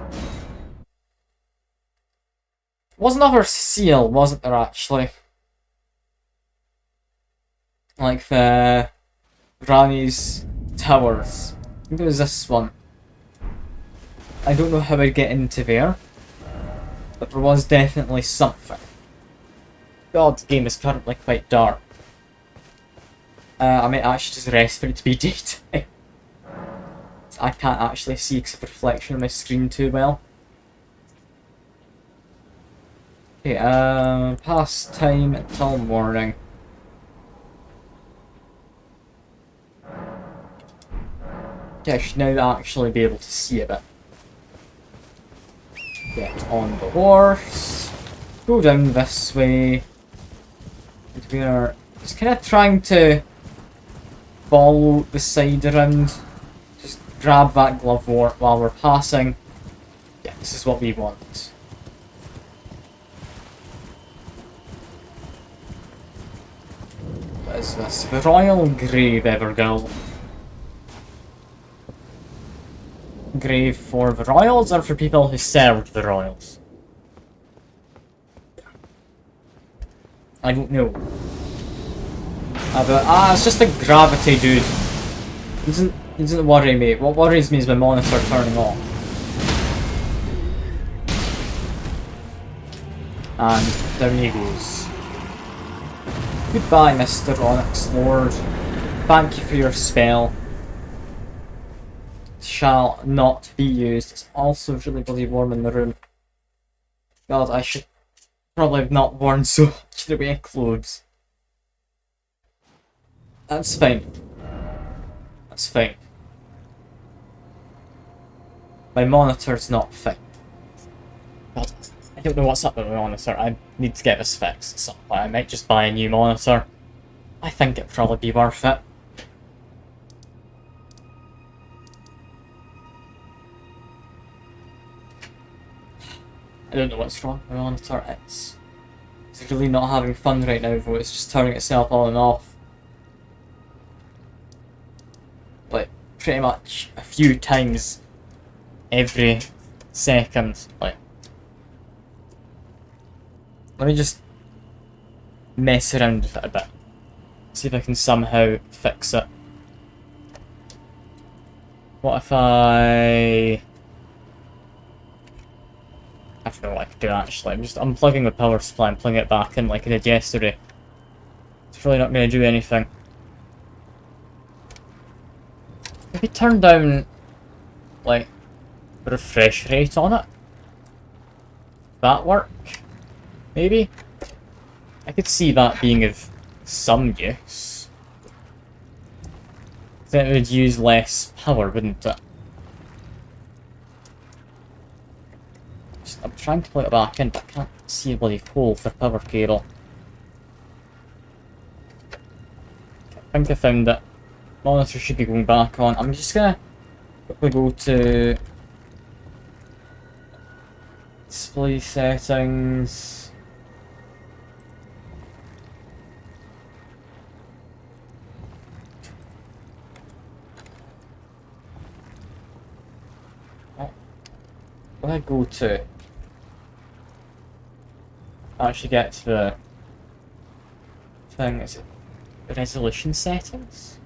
Speaker 1: Was another seal, wasn't there, actually? Like the Rani's Towers. I think it was this one. I don't know how I'd get into there, but there was definitely something. God, the game is currently quite dark. I might actually just rest for it to be daytime. I can't actually see because of the reflection on my screen too well. Okay, past time until morning. Okay, I should now actually be able to see a bit. Get on the horse. Go down this way. And we are just kind of trying to follow the side around. Just grab that glove wart while we're passing. Yeah, this is what we want. What is this? The Royal Grave, Evergirl. Grave for the royals or for people who served the royals? I don't know. But, it's just a gravity, dude. It doesn't worry me. What worries me is my monitor turning off. And down he goes. Goodbye, Mr. Onyx Lord. Thank you for your spell. Shall not be used. It's also really bloody warm in the room. God, I should probably have not worn so much in the way of clothes. That's fine. That's fine. My monitor's not fine. God, I don't know what's up with my monitor. I need to get this fixed at some point. I might just buy a new monitor. I think it'd probably be worth it. I don't know what's wrong with my monitor. It's really not having fun right now, though. It's just turning itself on and off. Like, pretty much a few times every second. Like, Let me just mess around with it a bit. See if I can somehow fix it. What if I don't know what I could do actually. I'm just unplugging the power supply and plugging it back in like I did yesterday. It's really not going to do anything. Maybe turn down like the refresh rate on it. That work? Maybe? I could see that being of some use. Then it would use less power, wouldn't it? I'm trying to plug it back in, but I can't see a bloody hole for power cable. I think I found it. Monitor should be going back on. I'm just gonna quickly go to display settings. What do I go to? Actually get to the thing. Is it resolution settings?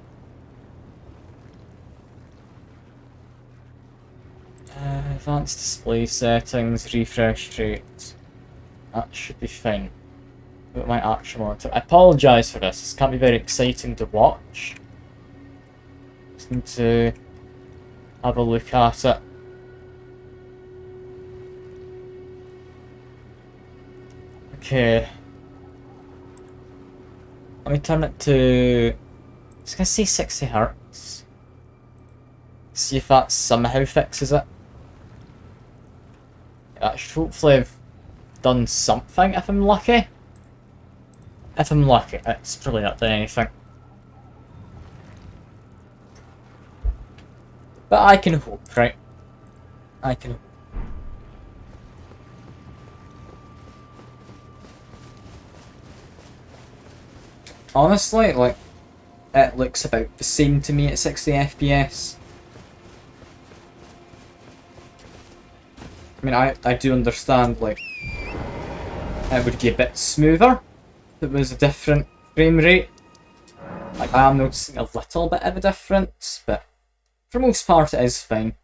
Speaker 1: Advanced display settings, refresh rate. That should be fine. With my actual monitor. I apologise for this. This can't be very exciting to watch. Just need to have a look at it. Okay. Let me turn it to... I was gonna say 60 Hz. See if that somehow fixes it. That should hopefully have done something if I'm lucky. If I'm lucky, it's probably not done anything. But I can hope, right? I can hope. Honestly, like, it looks about the same to me at 60 FPS. I mean, I do understand, like, it would be a bit smoother if it was a different frame rate. Like, I am noticing a little bit of a difference, but for the most part it is fine.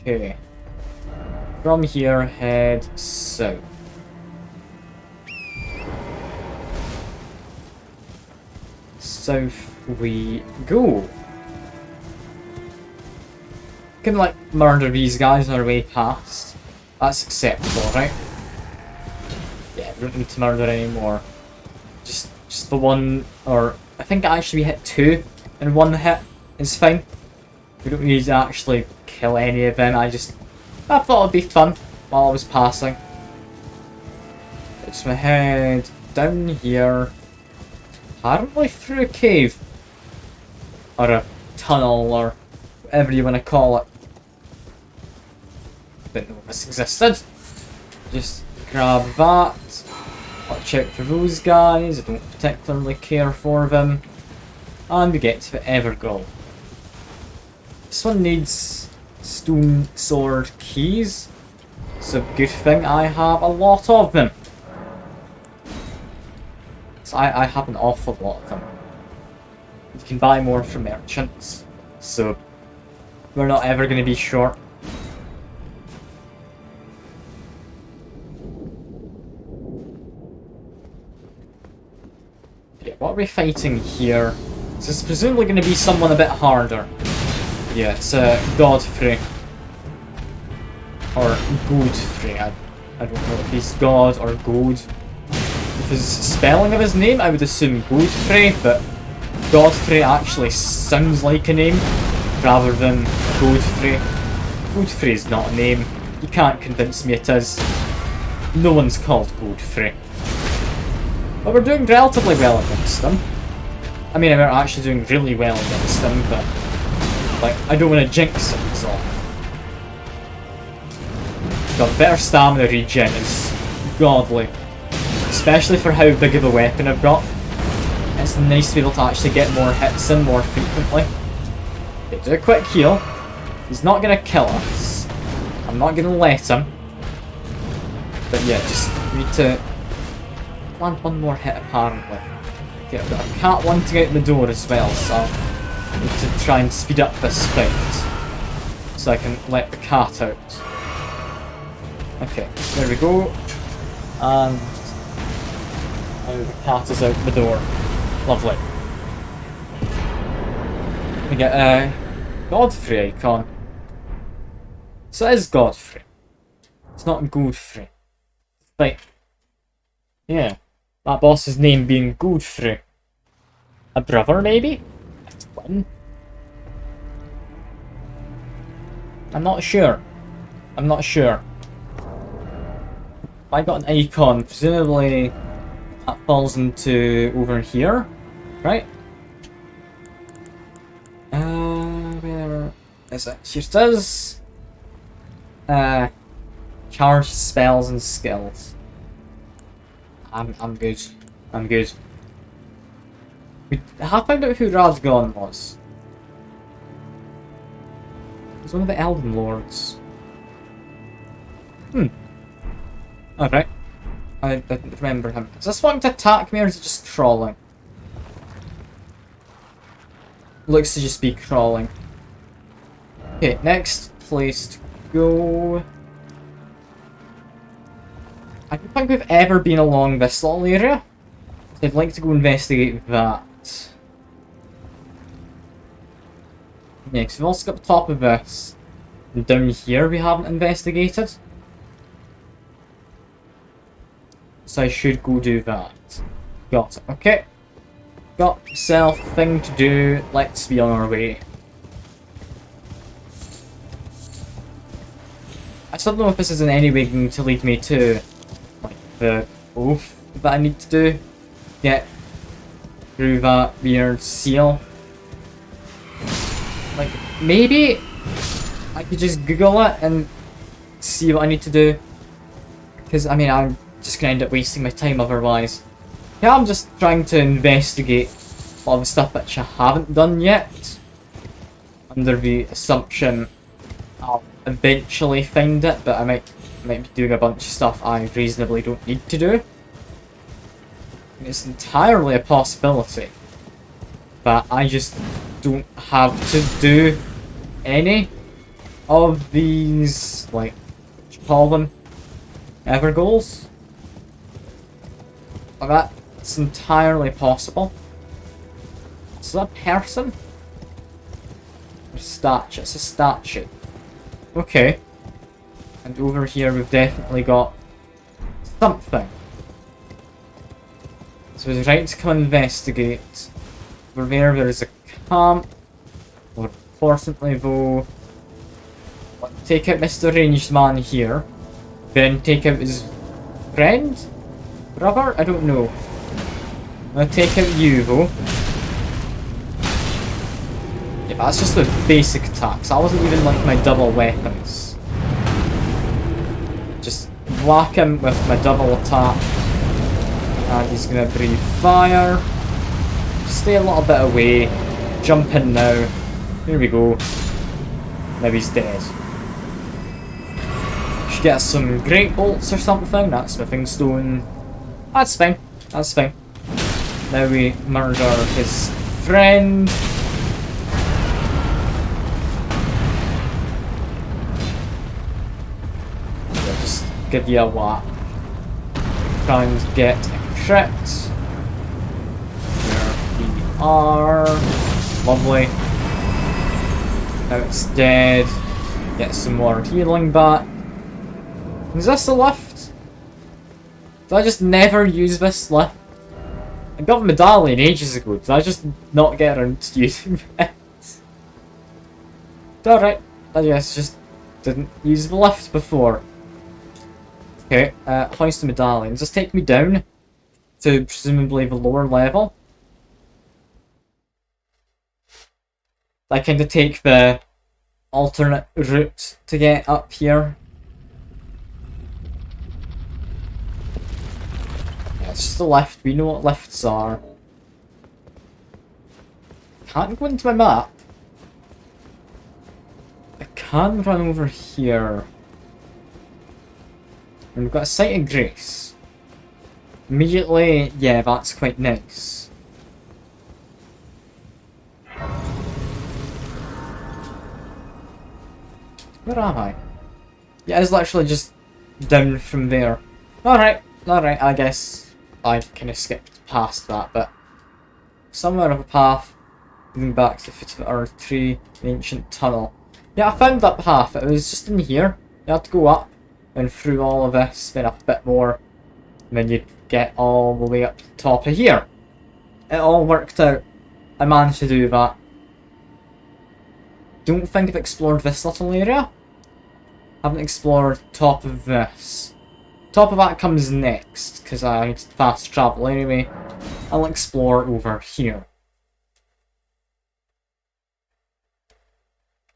Speaker 1: Okay. From here, head south. South we go. Can like murder these guys on our way past. That's acceptable, right? Yeah, we don't need to murder anymore. Just the one, or I think actually we hit 2 in 1 hit is fine. We don't need to actually kill any of them. I thought it'd be fun while I was passing. It's my head down here. Apparently through a cave. Or a tunnel, or whatever you want to call it. Didn't know this existed. Just grab that. Watch out for those guys. I don't particularly care for them. And we get to the Evergoal. This one needs stone sword keys. It's a good thing I have a lot of them. So I have an awful lot of them. You can buy more from merchants, so we're not ever going to be short. Yeah, what are we fighting here? This is presumably going to be someone a bit harder. Yeah, it's Godfrey. Or Godfrey. I don't know if he's God or God. If his spelling of his name, I would assume Godfrey, but Godfrey actually sounds like a name rather than Godfrey. Godfrey is not a name. You can't convince me it is. No one's called Godfrey. But we're doing relatively well against them. I mean, we're actually doing really well against them, but like, I don't want to jinx it, so. Got better stamina regen is godly. Especially for how big of a weapon I've got. It's nice to be able to actually get more hits in more frequently. Okay, do a quick heal. He's not gonna kill us. I'm not gonna let him. But yeah, just need to land one more hit apparently. Okay, I've got a cat wanting out the door as well, so I need to try and speed up this fight. So I can let the cat out. Okay, there we go. And now the cat is out the door. Lovely. We get a Godfrey icon. So it is Godfrey. It's not Godfrey. Like, yeah, that boss's name being Godfrey. A brother, maybe? A twin? I'm not sure. I'm not sure. I got an icon, presumably that falls into over here, right? Where is it? Here it is. Charge spells and skills. I'm good. I'm good. We have found out who Radgon was. He's one of the Elden Lords. Alright. I didn't remember him. Is this wanting to attack me or is it just crawling? Looks to just be crawling. Okay, next place to go. I don't think we've ever been along this little area. So I'd like to go investigate that. Yeah, because we've also got the top of this. And down here we haven't investigated. So I should go do that. Got it. Okay. Got myself a thing to do. Let's be on our way. I still don't know if this is in any way going to lead me to like the oath that I need to do. Get through that weird seal. Like, maybe I could just Google it and see what I need to do. Because, I mean, I'm just going to end up wasting my time otherwise. Yeah, I'm just trying to investigate all the stuff which I haven't done yet. Under the assumption I'll eventually find it, but I might be doing a bunch of stuff I reasonably don't need to do. It's entirely a possibility. But I just don't have to do any of these, like, what do you call them? Ever goals? Well, that's entirely possible. Is that a person? Or statue? It's a statue. Okay. And over here we've definitely got something. So it's right to come investigate. Over there is a camp. More importantly though, take out Mr. Ranged Man here. Then take out his friend? Brother? I don't know. I'm gonna take out you though. Yeah, that's just the basic attacks. That wasn't even like my double weapons. Just whack him with my double attack. And he's gonna breathe fire. Stay a little bit away. Jump in now. Here we go. Now he's dead. Should get some great bolts or something. That's smithing stone. That's fine. That's fine. Now we murder his friend. I'll just give you a whack. Try and get a crit. There we are. Lovely. Now it's dead. Get some more healing back. Is this a lift? Did I just never use this lift? I got a medallion ages ago. Did I just not get around to using this? Alright. I guess just didn't use the lift before. Okay, hoist the medallion. Does this take me down to presumably the lower level? I kind of take the alternate route to get up here. Yeah, it's just a lift. We know what lifts are. Can't go into my map. I can run over here. And we've got a Sight of Grace. Immediately, yeah, that's quite nice. Where am I? Yeah, it's literally just down from there. Alright, I guess I kind of skipped past that, but somewhere of a path leading back to the foot of the Earth Tree, the ancient tunnel. Yeah, I found that path. It was just in here. You had to go up and through all of this, then up a bit more, and then you'd get all the way up to the top of here. It all worked out. I managed to do that. Don't think I've explored this little area. Haven't explored top of this. Top of that comes next, because I need to fast travel anyway. I'll explore over here.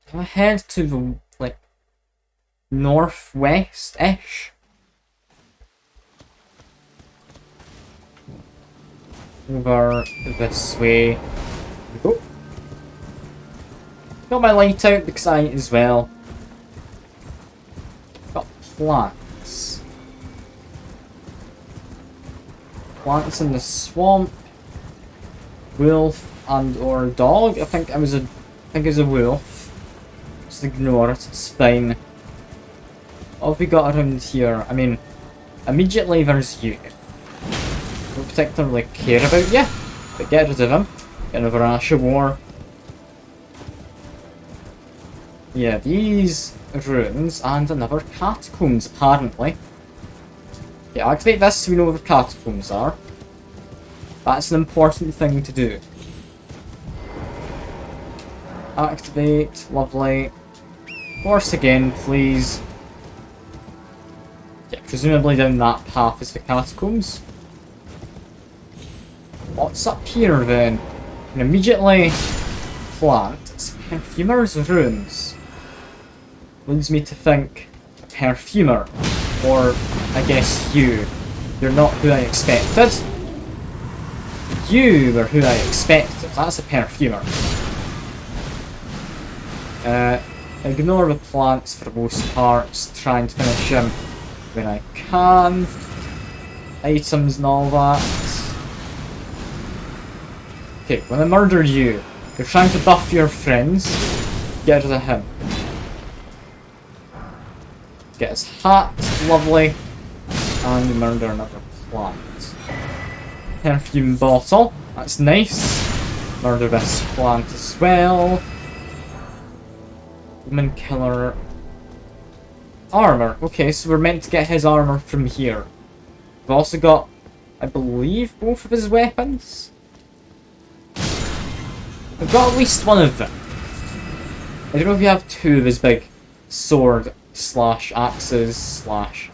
Speaker 1: Can I head to the, like, northwest-ish? Over this way. There we go. Got my light out because I ate as well. Got plants. Plants in the swamp. Wolf and or dog. I think it was a wolf. Just ignore it, it's fine. What have we got around here? I mean, immediately there's you. Don't particularly care about you, but get rid of him. Get another Ash of War. Yeah, these ruins and another catacombs, apparently. Yeah, activate this so we know where the catacombs are. That's an important thing to do. Activate, lovely. Horse again, please. Yeah, presumably down that path is the catacombs. What's up here then? And immediately plant. It's Perfumer's Ruins. Leads me to think a perfumer. Or I guess you. You're not who I expected. You were who I expected. That's a perfumer. Ignore the plants for the most parts. Try and finish them when I can. Items and all that. Okay, when I murder you, you're trying to buff your friends. Get rid of him. Get his hat, lovely. And we murder another plant. Perfume bottle, that's nice. Murder this plant as well. Woman killer. Armor. Okay, so we're meant to get his armor from here. We've also got, I believe, both of his weapons. We've got at least one of them. I don't know if you have two of his big sword slash axes slash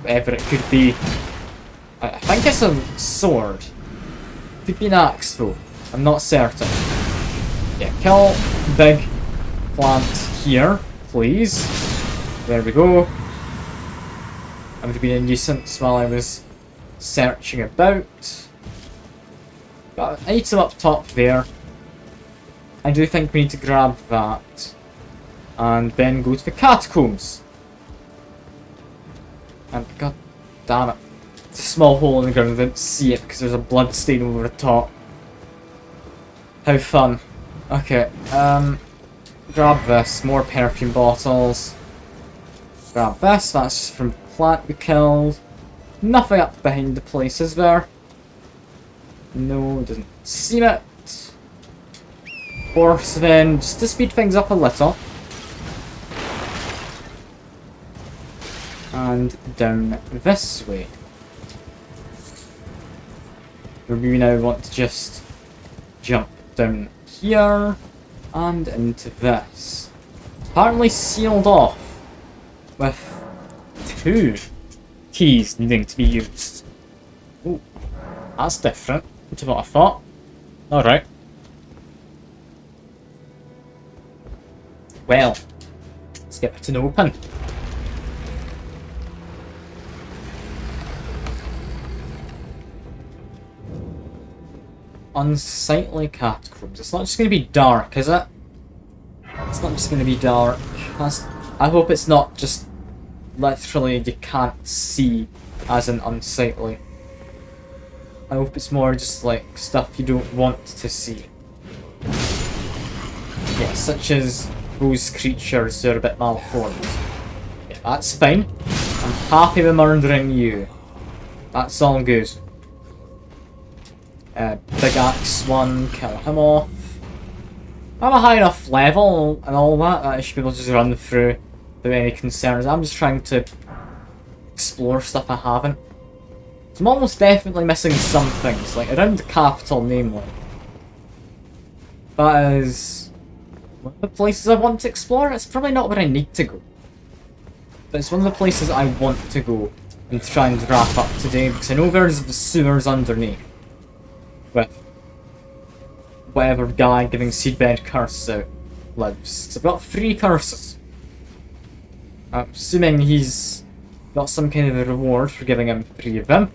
Speaker 1: whatever it could be. I think it's a sword. Could be an axe though. I'm not certain. Yeah, kill big plant here, please. There we go. I would have been a nuisance while I was searching about. Got an item up top there. I do think we need to grab that. And then go to the catacombs. And god damn it. It's a small hole in the ground, I didn't see it because there's a blood stain over the top. How fun. Okay, grab this, more perfume bottles. Grab this, that's just from the plant we killed. Nothing up behind the place, is there? No, doesn't seem it. Horse then, just to speed things up a little. And down this way. We now want to just jump down here and into this. Apparently sealed off with 2 keys needing to be used. Ooh, that's different to what I thought. Alright. Well, let's get it to open. Unsightly catacombs. It's not just going to be dark, is it? It's not just gonna be dark. I hope it's not just literally you can't see as in unsightly. I hope it's more just like stuff you don't want to see. Yeah, such as those creatures who are a bit malformed. Yeah, that's fine. I'm happy with murdering you. That's all good. Big axe one, kill him off. I'm a high enough level and all that I should be able to just run through without any concerns. I'm just trying to explore stuff I haven't. So I'm almost definitely missing some things, like around the capital namely. That is one of the places I want to explore. It's probably not where I need to go. But it's one of the places I want to go and try and wrap up today, because I know there's the sewers underneath. With whatever guy giving seedbed curses out lives. So I've got 3 curses. I'm assuming he's got some kind of a reward for giving him 3 of them.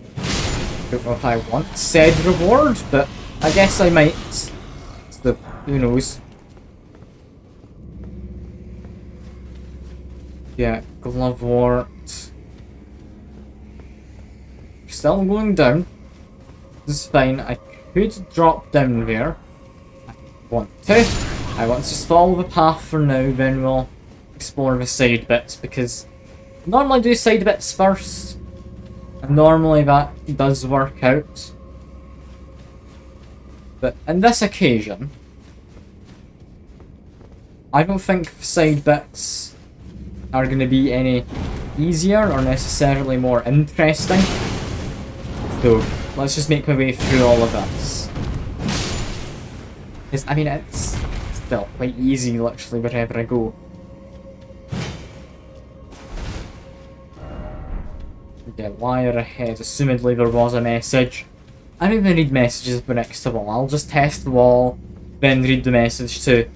Speaker 1: Don't know if I want said reward, but I guess I might. So, who knows? Yeah, Glovewort. Still going down. This is fine. I could drop down there. I want to. I want to just follow the path for now, then we'll explore the side bits, because I normally do side bits first. And normally that does work out. But on this occasion, I don't think side bits are going to be any easier or necessarily more interesting. So let's just make my way through all of this. Because, I mean, it's still quite easy literally wherever I go. Yeah, wire ahead. Assumedly there was a message. I don't even read messages for next to wall. I'll just test the wall, then read the message to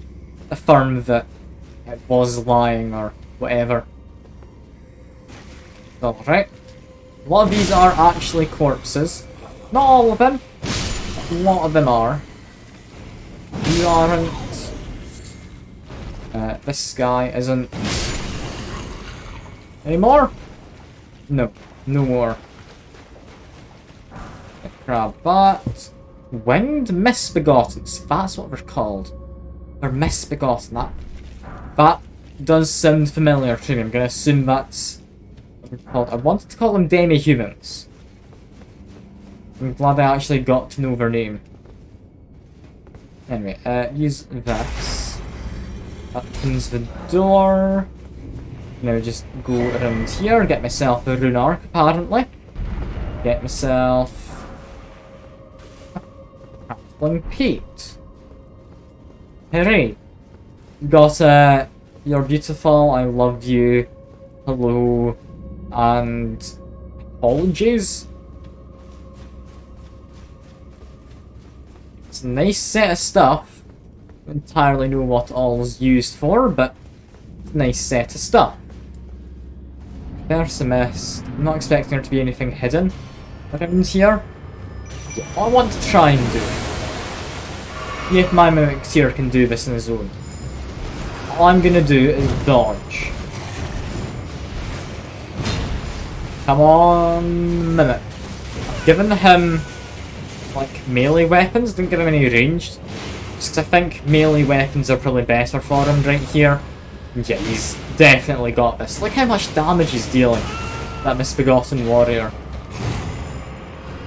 Speaker 1: affirm that it was lying or whatever. Alright. A lot of these are actually corpses. Not all of them. A lot of them are. You aren't. This guy isn't. Any more? No. No more. Crab bat. Winged misbegottens. That's what they're called. They're misbegotten. That does sound familiar to me. I'm going to assume that's what they're called. I wanted to call them demi-humans. I'm glad I actually got to know their name. Anyway, use this. That opens the door. Now just go around here, get myself a rune arc apparently. Get myself Grappling Pete. Hooray! Got you're beautiful, I love you, hello, and apologies. It's a nice set of stuff. I don't entirely know what all is used for, but it's a nice set of stuff. There's a mist. I'm not expecting there to be anything hidden around here. Yeah, I want to try and do it. See if my Mimicteer can do this on his own. All I'm gonna do is dodge. Come on, Mimic. I've given him like melee weapons, didn't give him any ranged. Just 'cause I think melee weapons are probably better for him right here. Yeah, he's definitely got this. Look how much damage he's dealing. That misbegotten warrior.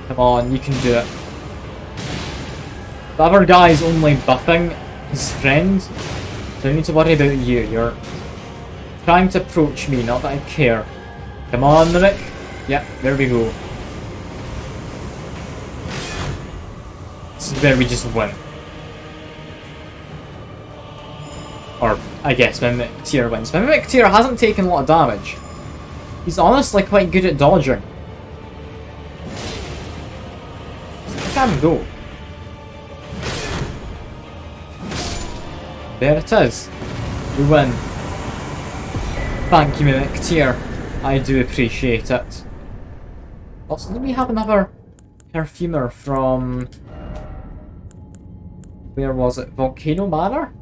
Speaker 1: Come on, you can do it. The other guy's only buffing his friend. Don't need to worry about you. You're trying to approach me, not that I care. Come on, Mimic. Yep, there we go. This is where we just win. Or, I guess, my Mimicteer wins. My Mimicteer hasn't taken a lot of damage. He's honestly quite good at dodging. I can go. There it is. We win. Thank you, Mimicteer. I do appreciate it. Also, did we have another perfumer from... Where was it? Volcano Manor?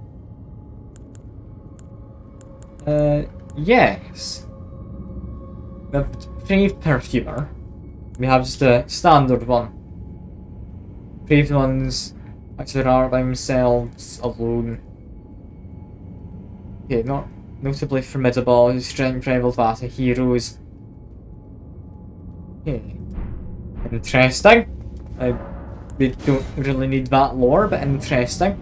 Speaker 1: Yes. We have Depraved Perfumer. We have just a standard one. Depraved ones actually are by themselves alone. Okay, not notably formidable, strength rivaled Vata heroes. Okay. Interesting. We don't really need that lore, but interesting.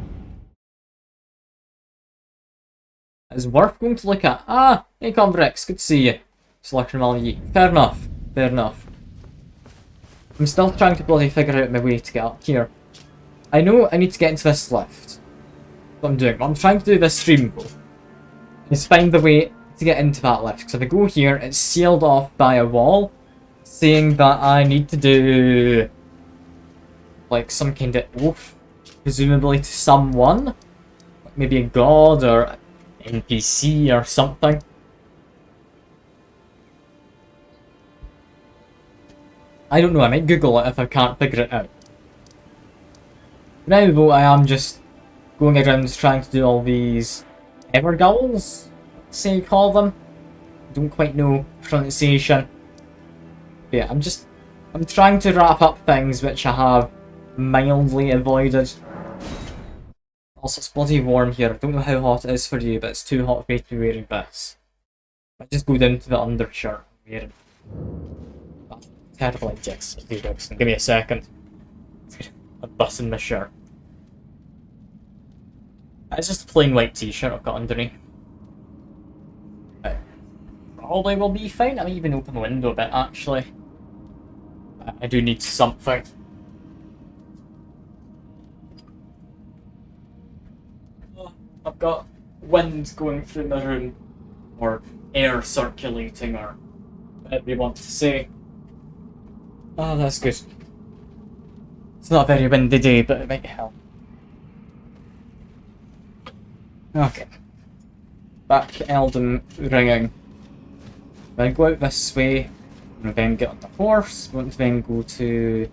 Speaker 1: It's worth going to look at. Ah, hey Convrix, good to see you. Selection value. Fair enough. Fair enough. I'm still trying to bloody figure out my way to get up here. I know I need to get into this lift. What I'm doing. What I'm trying to do this stream goal is find the way to get into that lift. Because if I go here, it's sealed off by a wall saying that I need to do like some kind of oath, presumably to someone. Like maybe a god or NPC or something. I don't know, I might Google it if I can't figure it out. Now though, I am just going around trying to do all these evergulls, say you call them. Don't quite know pronunciation. But yeah, I'm trying to wrap up things which I have mildly avoided. Also, it's bloody warm here. I don't know how hot it is for you, but it's too hot for me to be wearing this. I just go down to the undershirt and wear it. That's terrible idea. Give me a second. I'm busting my shirt. It's just a plain white t-shirt I've got underneath. But probably will be fine. I might even open the window a bit, actually. I do need something. I've got wind going through my room, or air circulating, or whatever you want to say. Oh, that's good. It's not a very windy day, but it might help. Okay. Back to Elden Ringing. When I go out this way, I'm gonna then get on the horse, want to then go to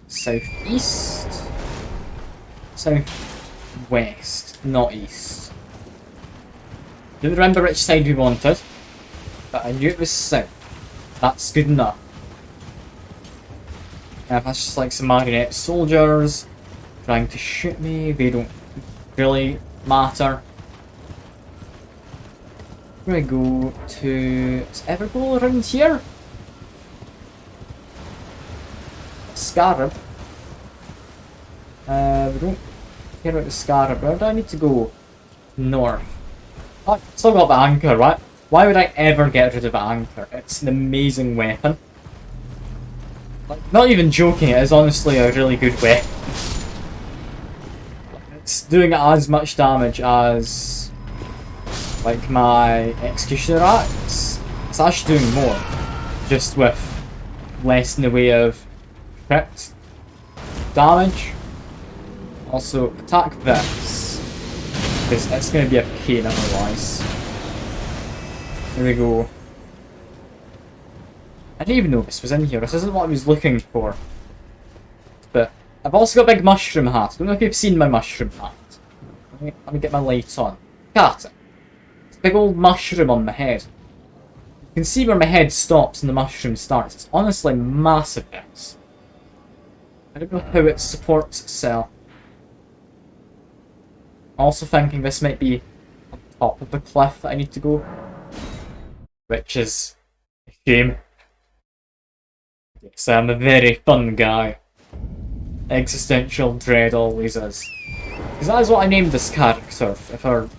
Speaker 1: southeast, southwest, not east. Don't remember which side we wanted, but I knew it was south. That's good enough. That's just like some marionette soldiers trying to shoot me. They don't really matter. We're gonna go to... Is Evergoal around here? Scarab. We don't care about the Scarab. Where do I need to go? North. Oh, still got the anchor, right? Why would I ever get rid of the anchor? It's an amazing weapon. Like, not even joking, it is honestly a really good weapon. It's doing as much damage as like my Executioner Axe. It's actually doing more, just with less in the way of crit damage. Also, attack this, because it's going to be a pain otherwise. There we go. I didn't even know this was in here. This isn't what I was looking for. But I've also got a big mushroom hat. I don't know if you've seen my mushroom hat. Let me get my lights on. Got it. It's a big old mushroom on my head. You can see where my head stops and the mushroom starts. It's honestly massive. This. I don't know how it supports itself. Also thinking this might be on top of the cliff that I need to go. Which is a shame. Yes, I'm a very fun guy. Existential dread always is. Because that is what I named this character, for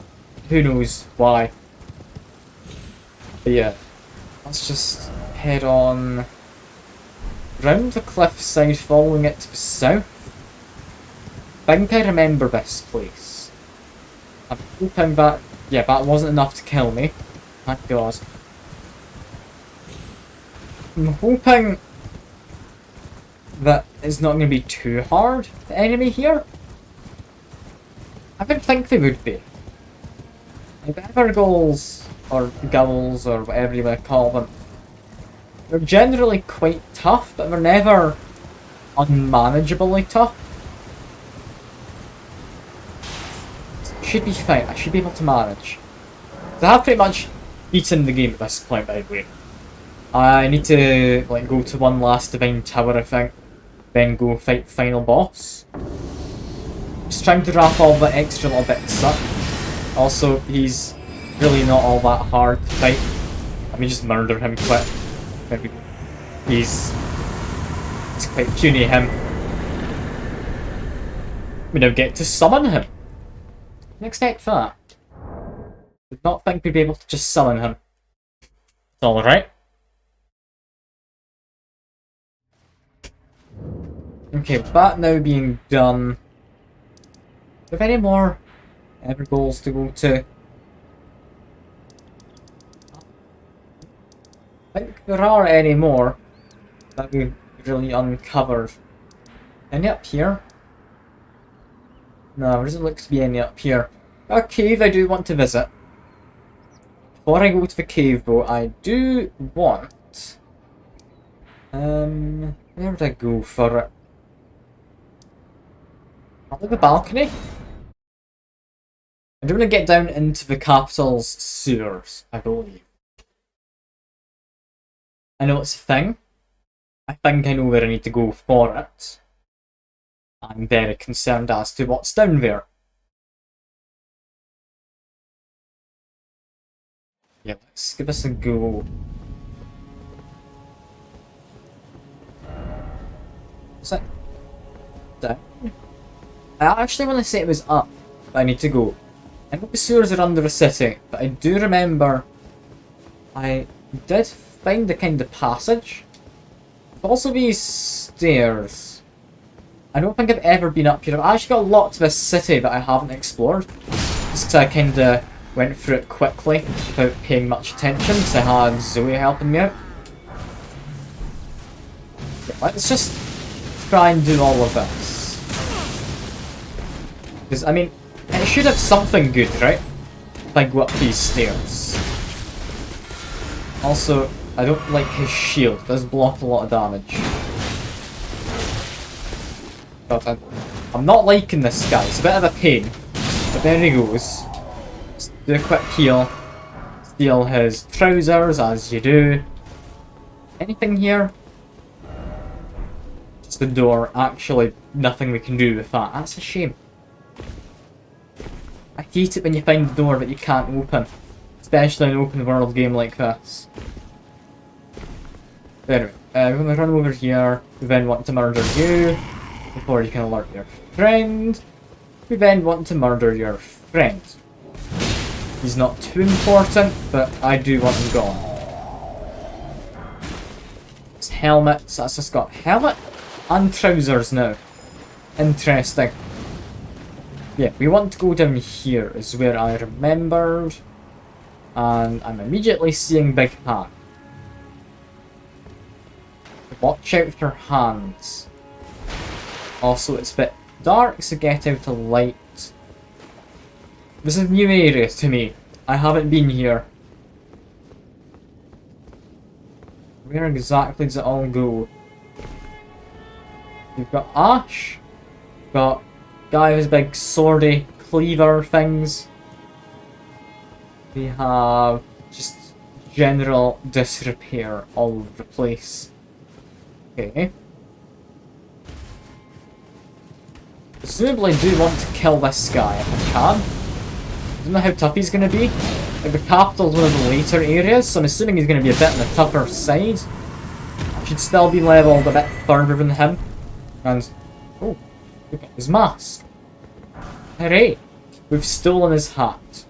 Speaker 1: who knows why. But yeah, let's just head on round the cliffside, following it to the south. I think I remember this place. I'm hoping that, yeah, that wasn't enough to kill me. Thank God. I'm hoping that it's not going to be too hard, the enemy here. I don't think they would be. Like, Evergulls, or Gulls, or whatever you want to call them, they're generally quite tough, but they're never unmanageably tough. Should be fine, I should be able to manage. I have pretty much beaten the game at this point, by the way. I need to like go to one last divine tower, I think, then go fight the final boss. Just trying to wrap all the extra little bits up. Also, he's really not all that hard to fight. Let me just murder him quick. Maybe he's quite puny, him. We now get to summon him. Didn't expect that. Did not think we'd be able to just summon him. It's alright. Okay, with that now being done, do we have any more ever goals to go to? I think there are any more that we've really uncovered. Any up here? No, there doesn't look to be any up here. A cave I do want to visit. Before I go to the cave though, I do want... where would I go for it? Probably the balcony? I do want to get down into the capital's sewers, I believe. I know it's a thing. I think I know where I need to go for it. I'm very concerned as to what's down there. Yeah, let's give this a go. Is it down? I actually want to say it was up, but I need to go. I know the sewers are under the city, but I do remember I did find a kind of passage. There's also these stairs. I don't think I've ever been up here. I've actually got a lot to this city that I haven't explored. Just because I kind of went through it quickly without paying much attention because I had Zoe helping me out. Yeah, let's just try and do all of this. Because, I mean, it should have something good, right? If I go up these stairs. Also, I don't like his shield. It does block a lot of damage. But I'm not liking this guy. It's a bit of a pain. But there he goes. Just do a quick heal. Steal his trousers, as you do. Anything here? Just the door. Actually, nothing we can do with that. That's a shame. I hate it when you find a door that you can't open. Especially in an open world game like this. Anyway, we're going to run over here. We then want to murder you. Before you can alert your friend. We then want to murder your friend. He's not too important, but I do want him gone. It's helmets. That's just got helmet and trousers now. Interesting. Yeah, we want to go down here is where I remembered. And I'm immediately seeing Big Hand. Watch out for hands. Also, it's a bit dark, so get out of light. This is a new area to me. I haven't been here. Where exactly does it all go? We've got Ash. We've got guy with big swordy cleaver things. We have just general disrepair all over the place. Okay. Presumably do want to kill this guy if I can. I don't know how tough he's going to be. Like, the capital's one of the later areas, so I'm assuming he's going to be a bit on the tougher side. I should still be leveled a bit further than him. And, oh, look at his mask. Hooray! We've stolen his hat.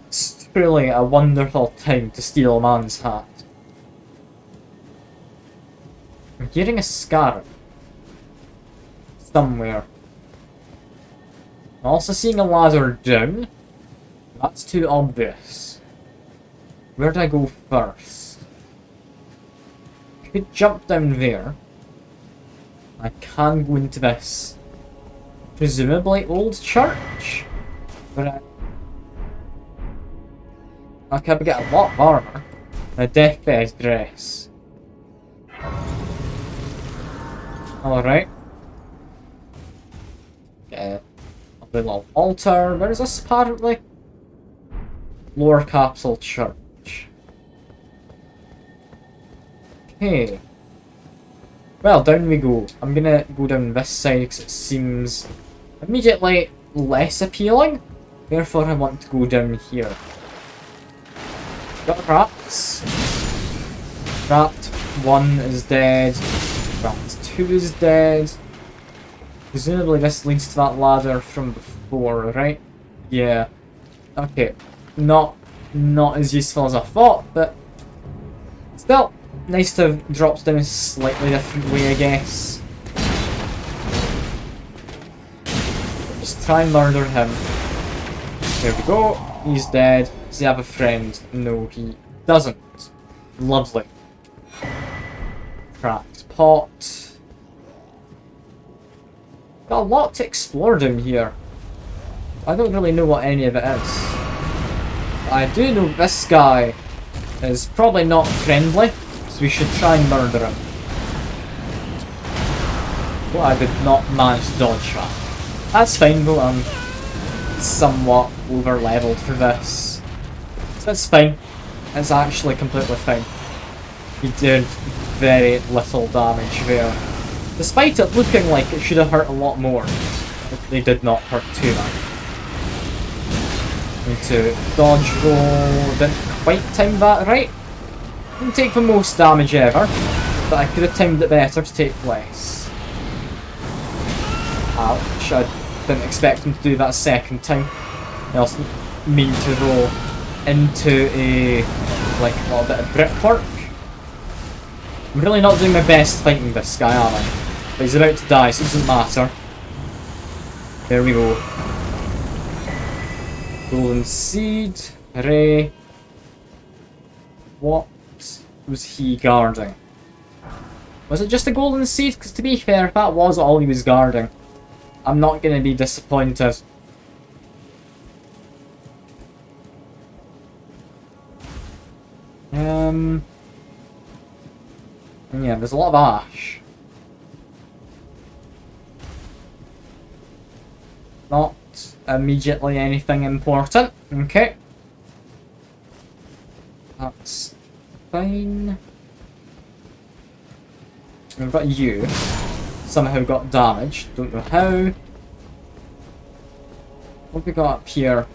Speaker 1: It's truly a wonderful time to steal a man's hat. I'm hearing a scarab. Somewhere. I'm also seeing a ladder down. That's too obvious. Where do I go first? Could jump down there. I can go into this presumably old church. But I could get a lot of armor. A deathbed dress. Alright. Get a little altar. Where is this apparently? Lower Capital Church. Okay. Well, down we go. I'm gonna go down this side because it seems immediately less appealing. Therefore, I want to go down here. Got rats. Rat 1 is dead. Rat 2 is dead. Presumably this leads to that ladder from before, right? Yeah. Okay. Not as useful as I thought, but still nice to have dropped down a slightly different way, I guess. Just try and murder him. There we go. He's dead. Does he have a friend? No, he doesn't. Lovely. Cracked pot. Got a lot to explore down here. I don't really know what any of it is. I do know this guy is probably not friendly, so we should try and murder him. Well, I did not manage to dodge that. That's fine though, I'm somewhat over leveled for this. So that's fine. It's actually completely fine. He did very little damage there. Despite it looking like it should have hurt a lot more, they did not hurt too much. Need to dodge roll, didn't quite time that right. Didn't take the most damage ever, but I could have timed it better to take less. Ouch, I didn't expect him to do that a second time. I also mean to roll into a little bit of brickwork. I'm really not doing my best fighting this guy, am I? But he's about to die, so it doesn't matter. There we go. Golden seed, hooray. What was he guarding? Was it just a golden seed? Because to be fair, if that was all he was guarding, I'm not going to be disappointed. Yeah, there's a lot of ash. Not immediately anything important. Okay. That's fine. We've got you. Somehow got damaged. Don't know how. What have we got up here?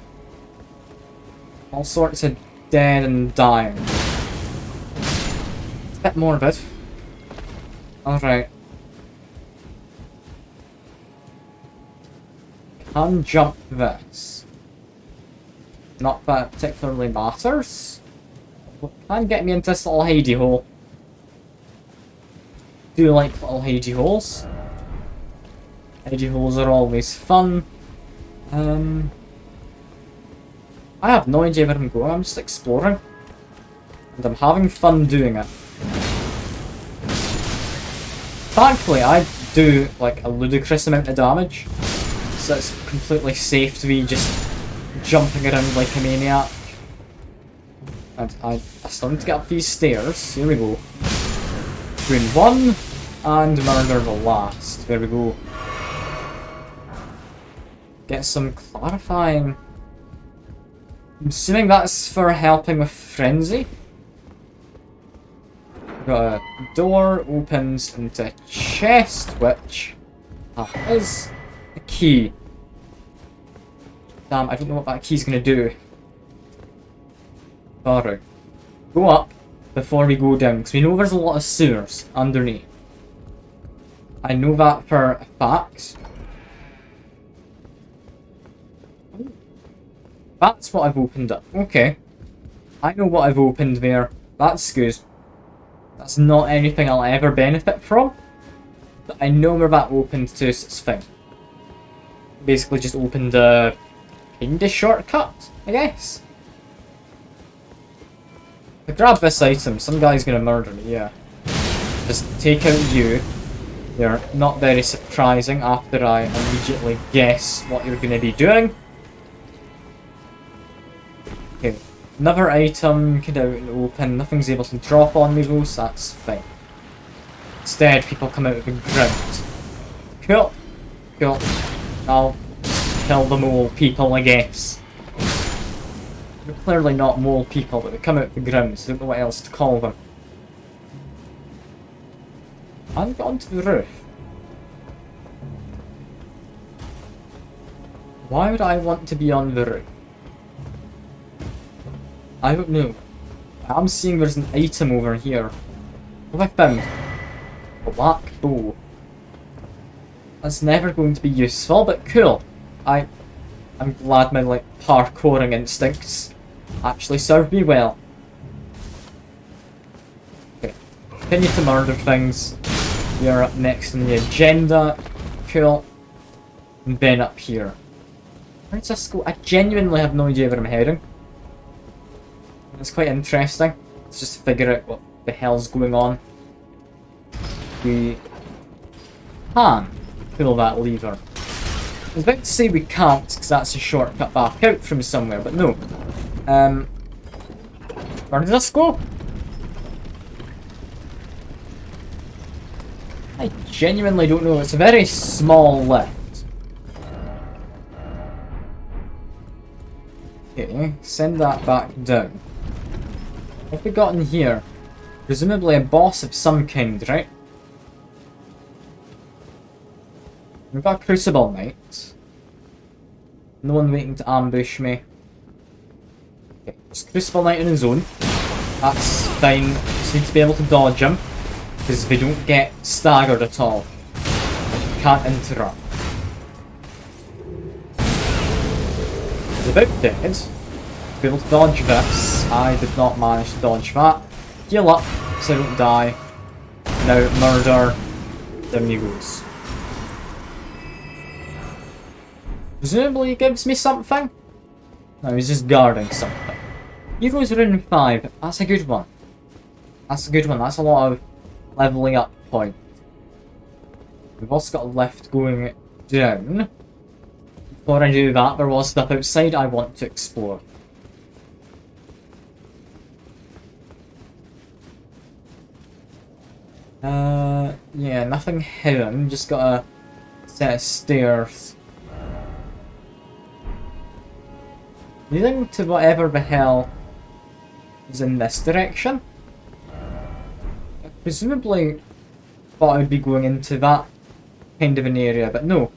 Speaker 1: All sorts of dead and dying. It's a bit morbid. Alright. Can jump this. Not that it particularly matters. But can get me into this little hidey hole. Do like little hidey holes. Hidey holes are always fun. I have no idea where I'm going, I'm just exploring. And I'm having fun doing it. Thankfully, I do like a ludicrous amount of damage. So it's completely safe to be just jumping around like a maniac. And I still need to get up these stairs. Here we go. Doing one, and murder the last. There we go. Get some clarifying. I'm assuming that's for helping with frenzy. Got a door opens into a chest, which is a key. Damn, I don't know what that key's gonna do. Alright. Go up before we go down, because we know there's a lot of sewers underneath. I know that for a fact. That's what I've opened up. Okay. I know what I've opened there. That's good. That's not anything I'll ever benefit from. But I know where that opened to, so it's fine. Basically just opened a kinda shortcut, I guess. If I grab this item, some guy's gonna murder me, yeah. Just take out you. You're not very surprising after I immediately guess what you're gonna be doing. Okay, another item, get out and open, nothing's able to drop on me though, so that's fine. Instead, people come out of the ground. Cool. Cool. I'll kill them all, people, I guess. They're clearly not mole people, but they come out of the ground, so I don't know what else to call them. And get onto the roof. Why would I want to be on the roof? I don't know. I'm seeing there's an item over here. What have I found? A black bow. That's never going to be useful, but cool. I'm glad my like parkouring instincts actually served me well. Okay, continue to murder things. We are up next on the agenda. Cool. And then up here. Where does this go? I genuinely have no idea where I'm heading. It's quite interesting. Let's just figure out what the hell's going on. We can pull that lever. I was about to say we can't, because that's a shortcut back out from somewhere, but no. Where does this go? I genuinely don't know. It's a very small lift. Okay, send that back down. What have we got in here? Presumably a boss of some kind, right? We've got a Crucible Knight. No one waiting to ambush me. Okay, just Crucible Knight on his own. That's fine. Just need to be able to dodge him. Because they don't get staggered at all. Can't interrupt. He's about dead. To be able to dodge this. I did not manage to dodge that. Heal up so I don't die. Now murder. Down he goes. Presumably he gives me something? No, he's just guarding something. Heroes Rune 5. That's a good one. That's a good one. That's a lot of leveling up points. We've also got a lift going down. Before I do that, there was stuff outside I want to explore. Yeah, nothing hidden. Just got a set of stairs. Leading to whatever the hell is in this direction. I presumably thought I would be going into that kind of an area, but no.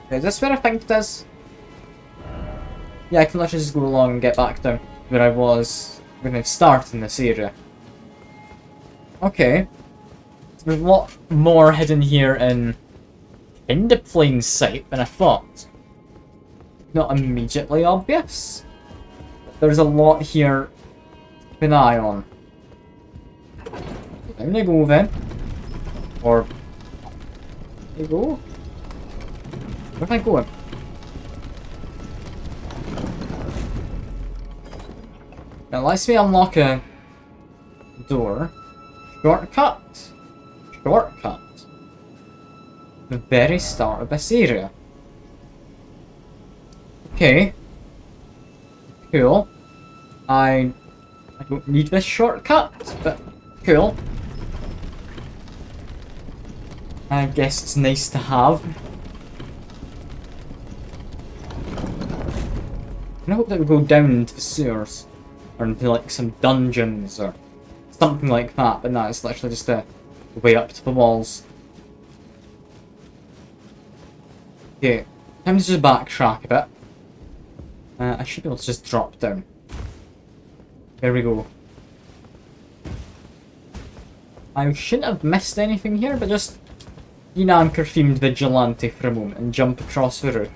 Speaker 1: Is this where I think it is? Yeah, I can literally just go along and get back down where I was when I started in this area. Okay. There's a lot more hidden here in the plain sight than I thought. Not immediately obvious. But there's a lot here to keep an eye on. Down they go then. Or... There you go. Where am I going? Now lets me unlock a door. Shortcut. Shortcut. The very start of this area. Okay. Cool. I don't need this shortcut, but cool. I guess it's nice to have. I hope that we go down into the sewers. Or into like some dungeons or something like that, but no, it's literally just a way up to the walls. Okay, time to just backtrack a bit. I should be able to just drop down. There we go. I shouldn't have missed anything here, but just Anchor themed vigilante for a moment and jump across the roof.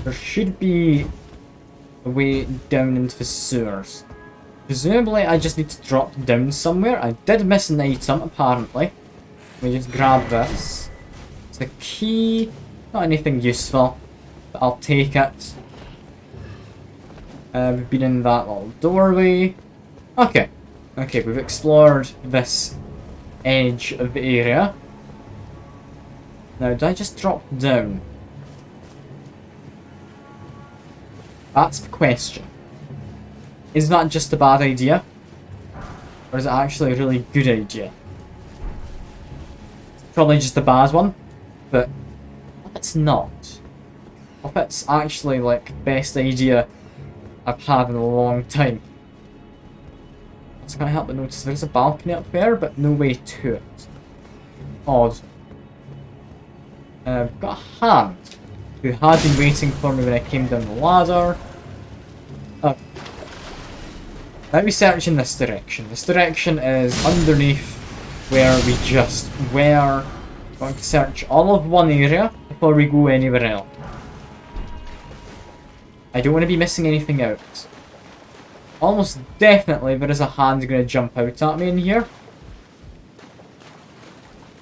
Speaker 1: There should be a way down into the sewers. Presumably I just need to drop down somewhere. I did miss an item apparently. Let me just grab this. It's a key. Not anything useful, but I'll take it. We've been in that little doorway. Okay. Okay, we've explored this edge of the area. Now, did I just drop down? That's the question. Is that just a bad idea? Or is it actually a really good idea? It's probably just a bad one, but if it's not? What if it's actually, like, best idea I've had in a long time? I can't help but notice there's a balcony up there, but no way to it. Odd. I've got a hand who had been waiting for me when I came down the ladder. Oh. Let me search in this direction. This direction is underneath where we just were. I'm going to search all of one area before we go anywhere else. I don't want to be missing anything out. Almost definitely there is a hand going to jump out at me in here.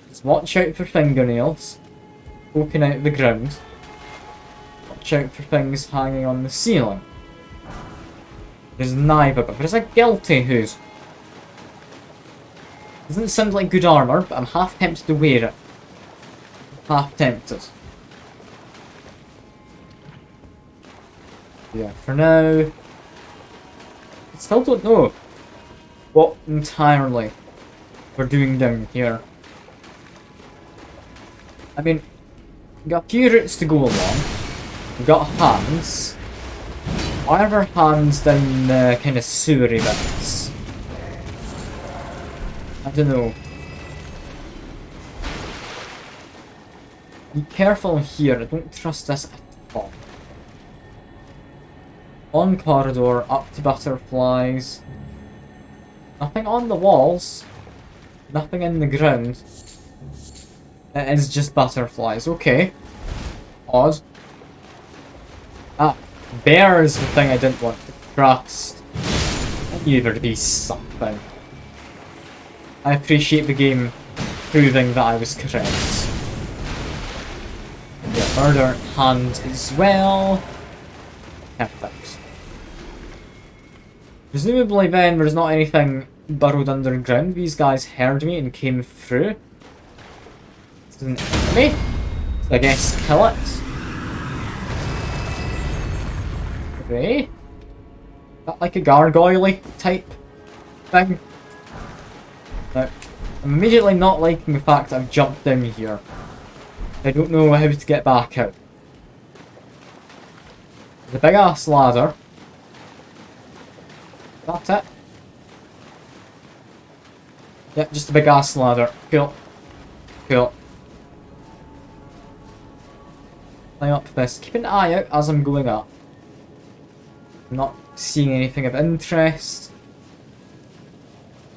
Speaker 1: Just watch out for fingernails poking out of the ground. Watch out for things hanging on the ceiling. There's neither, but there's a guilty who's... Doesn't sound like good armour, but I'm half tempted to wear it. Half tempted. Yeah, for now... I still don't know what entirely we're doing down here. I mean, we've got a few routes to go along. We've got hands. Why are there hands down the kind of sewery bits? I don't know. Be careful here, I don't trust this at all. On corridor, up to butterflies. Nothing on the walls. Nothing in the ground. It is just butterflies, okay. Odd. Ah, bear is the thing I didn't want to trust. I knew there'd be something. I appreciate the game proving that I was correct. Yeah, murder hand as well. Perfect. Presumably then there's not anything burrowed underground. These guys heard me and came through. This is an enemy, so I guess kill it. Okay. That like a gargoyle type thing. Now, I'm immediately not liking the fact that I've jumped down here. I don't know how to get back out. There's a big ass ladder. That's it. Yep, just a big ass ladder. Cool. Cool. Climb up this. Keep an eye out as I'm going up. I'm not seeing anything of interest.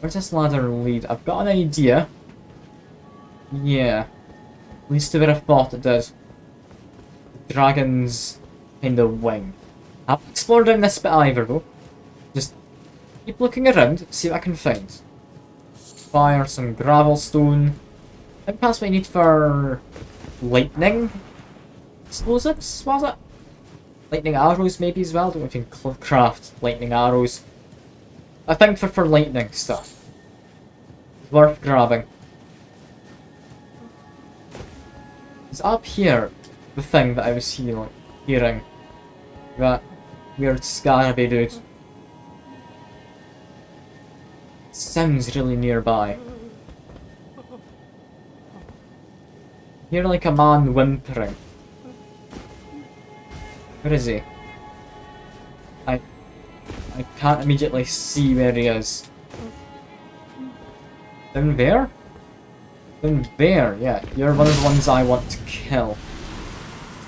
Speaker 1: Where's this ladder lead? I've got an idea. Yeah. Leads to where I thought it did. The dragon's kind of wing. I haven't explored down this bit either though. Just keep looking around, see what I can find. Fire, some gravel stone. I think that's what I need for lightning explosives, was it? Lightning arrows maybe as well. I don't know if you can craft lightning arrows. I think for lightning stuff. It's worth grabbing. It's up here, the thing that I was hearing. That weird scaraby dude. Sounds really nearby. Hear like a man whimpering. Where is he? I can't immediately see where he is. Down there? Down there, yeah. You're one of the ones I want to kill.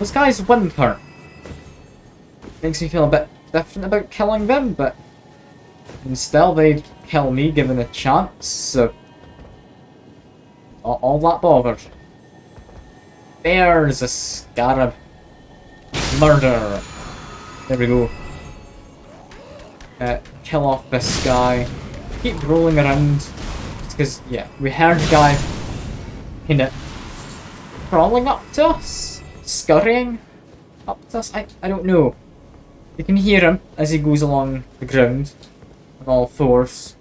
Speaker 1: This guy's whimper makes me feel a bit different about killing them, but still they'd kill me given a chance, so all that bothered. There's a scarab. Murder. There we go. Kill off this guy. Keep rolling around. Because, yeah, we heard the guy kind of crawling up to us. Scurrying up to us. I don't know. You can hear him as he goes along the ground on all fours.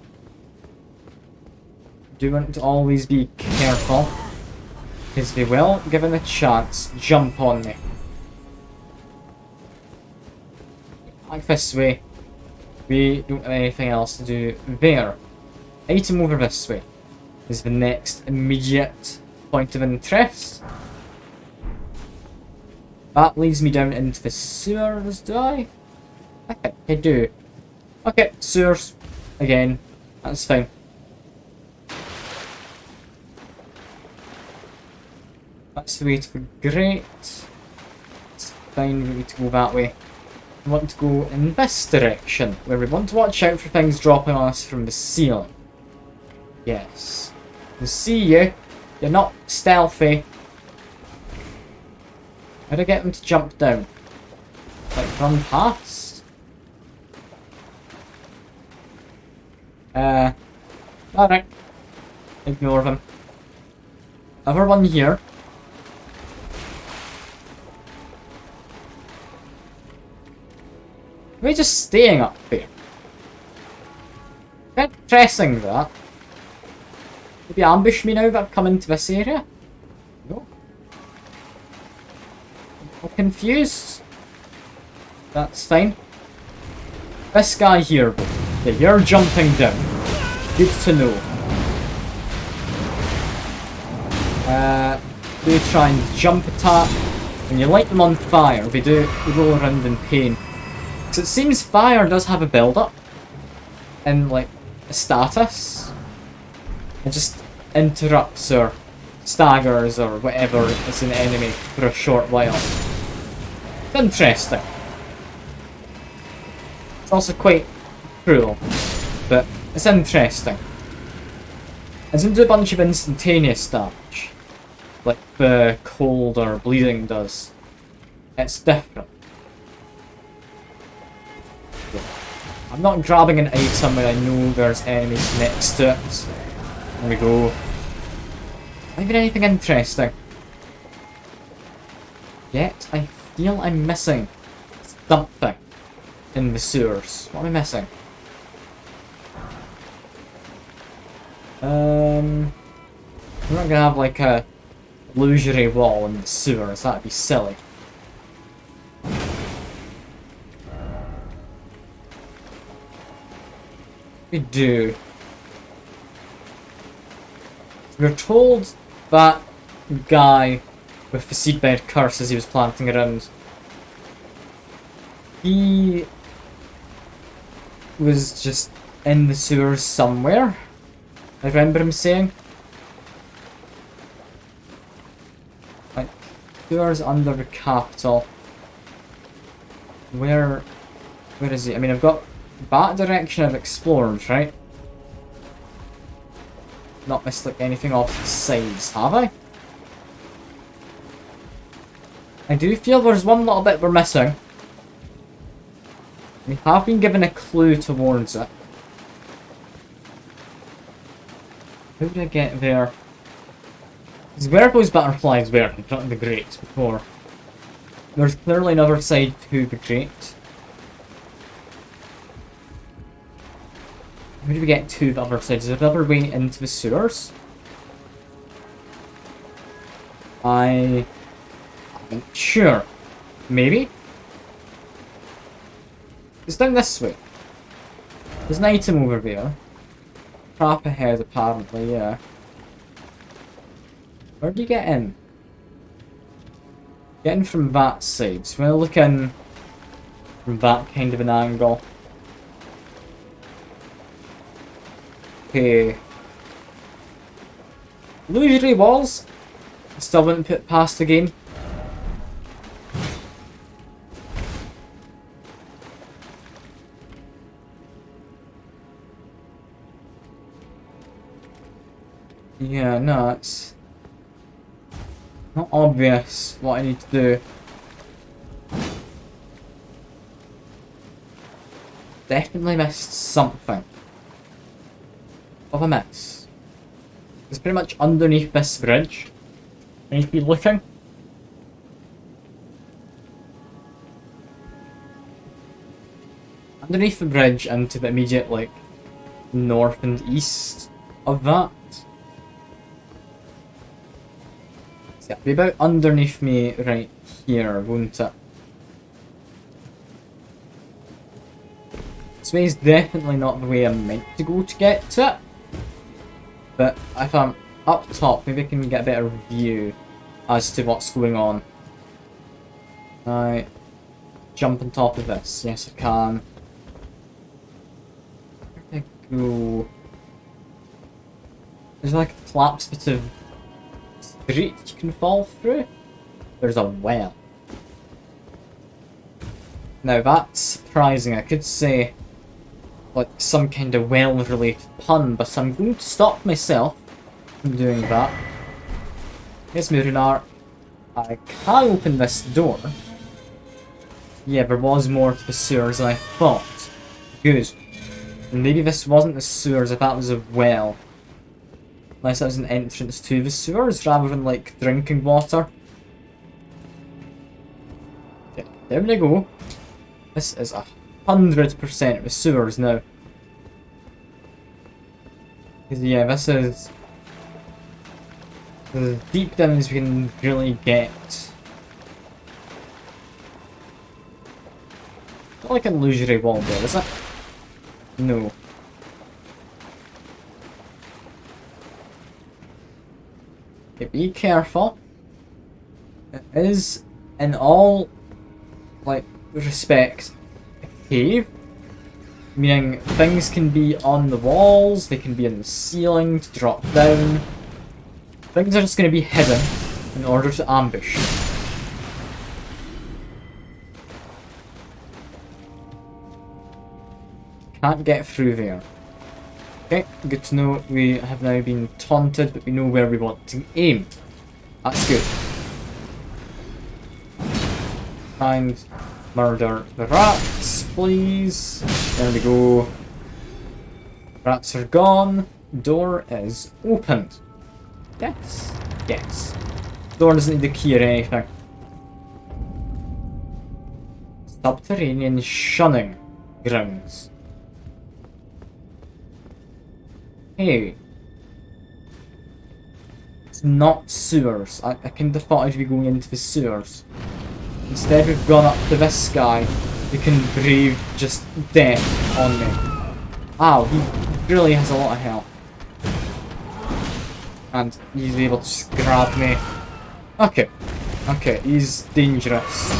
Speaker 1: Do want to always be careful. Because they will, given a chance, jump on me. Like this way. We don't have anything else to do there. Item over this way is the next immediate point of interest. That leads me down into the sewers, do I? I think I do. Okay, sewers. Again. That's fine. That's the way to the grate. It's fine, we need to go that way. We want to go in this direction, where we want to watch out for things dropping on us from the ceiling. Yes. I see you. You're not stealthy. How do I get them to jump down? Like, run past? Alright. Ignore them. Other one here. We're just staying up there. Not pressing that. Maybe ambush me now that I've come into this area? No. I'm confused. That's fine. This guy here, yeah, you're jumping down. Good to know. They try and jump attack. When you light them on fire, they roll around in pain. So it seems fire does have a build-up. And, like, a status. It just interrupts or staggers or whatever is an enemy for a short while. It's interesting. It's also quite cruel, but it's interesting. It doesn't do a bunch of instantaneous damage, like the cold or bleeding does. It's different. I'm not grabbing an item when I know there's enemies next to it. There we go. Not even anything interesting. Yet I feel I'm missing something in the sewers. What am I missing? I'm not gonna have like a illusory wall in the sewers. That'd be silly. We do. We're told that guy with the seedbed curses he was planting around, he was just in the sewers somewhere. I remember him saying. Like, sewers under the capital. Where is he? I mean, I've got that direction I've explored, right? Not missed like anything off the sides, have I? I do feel there's one little bit we're missing. We have been given a clue towards it. How did I get there? Because where those butterflies were in front of the grate before. There's clearly another side to the grate. How do we get to the other side? Is there another way into the sewers? I'm sure. Maybe? It's down this way. There's an item over there. Trap ahead, apparently, yeah. Where do you get in? Get in from that side. So we'll look in from that kind of an angle. Okay. Illusory walls. Still wouldn't put past the game. Yeah, no, it's not obvious what I need to do. Definitely missed something. Of a miss. It's pretty much underneath this bridge. I need to be looking. Underneath the bridge and to the immediate, like, north and east of that. So yeah, be about underneath me right here, won't it? This way is definitely not the way I'm meant to go to get to it. But if I'm up top, maybe I can get a better view as to what's going on. I jump on top of this? Yes, I can. Where do I go? There's like a collapsed bit of street you can fall through. There's a well. Now that's surprising. I could say like some kind of well-related pun, but I'm going to stop myself from doing that. Here's my rune arc. I can open this door. Yeah, there was more to the sewers than I thought. Good. Maybe this wasn't the sewers, if that was a well. Unless that was an entrance to the sewers rather than like drinking water. Yeah, there we go. This is 100% the sewers now. Because yeah, this is as deep down as we can really get. Not like an illusory wall there, is it? No. Okay, be careful. It is, in all, like, respect, a cave. Meaning, things can be on the walls, they can be in the ceiling to drop down. Things are just going to be hidden in order to ambush. Can't get through there. Okay, good to know we have now been taunted, but we know where we want to aim. That's good. And murder the rats, please. There we go. Rats are gone. Door is opened. Yes. Yes. Door doesn't need a key or anything. Subterranean shunning grounds. Hey. It's not sewers. I kinda thought I'd be going into the sewers. Instead we've gone up to this guy who can breathe just death on me. Ow, he really has a lot of health. And he's able to just grab me. Okay. Okay, he's dangerous.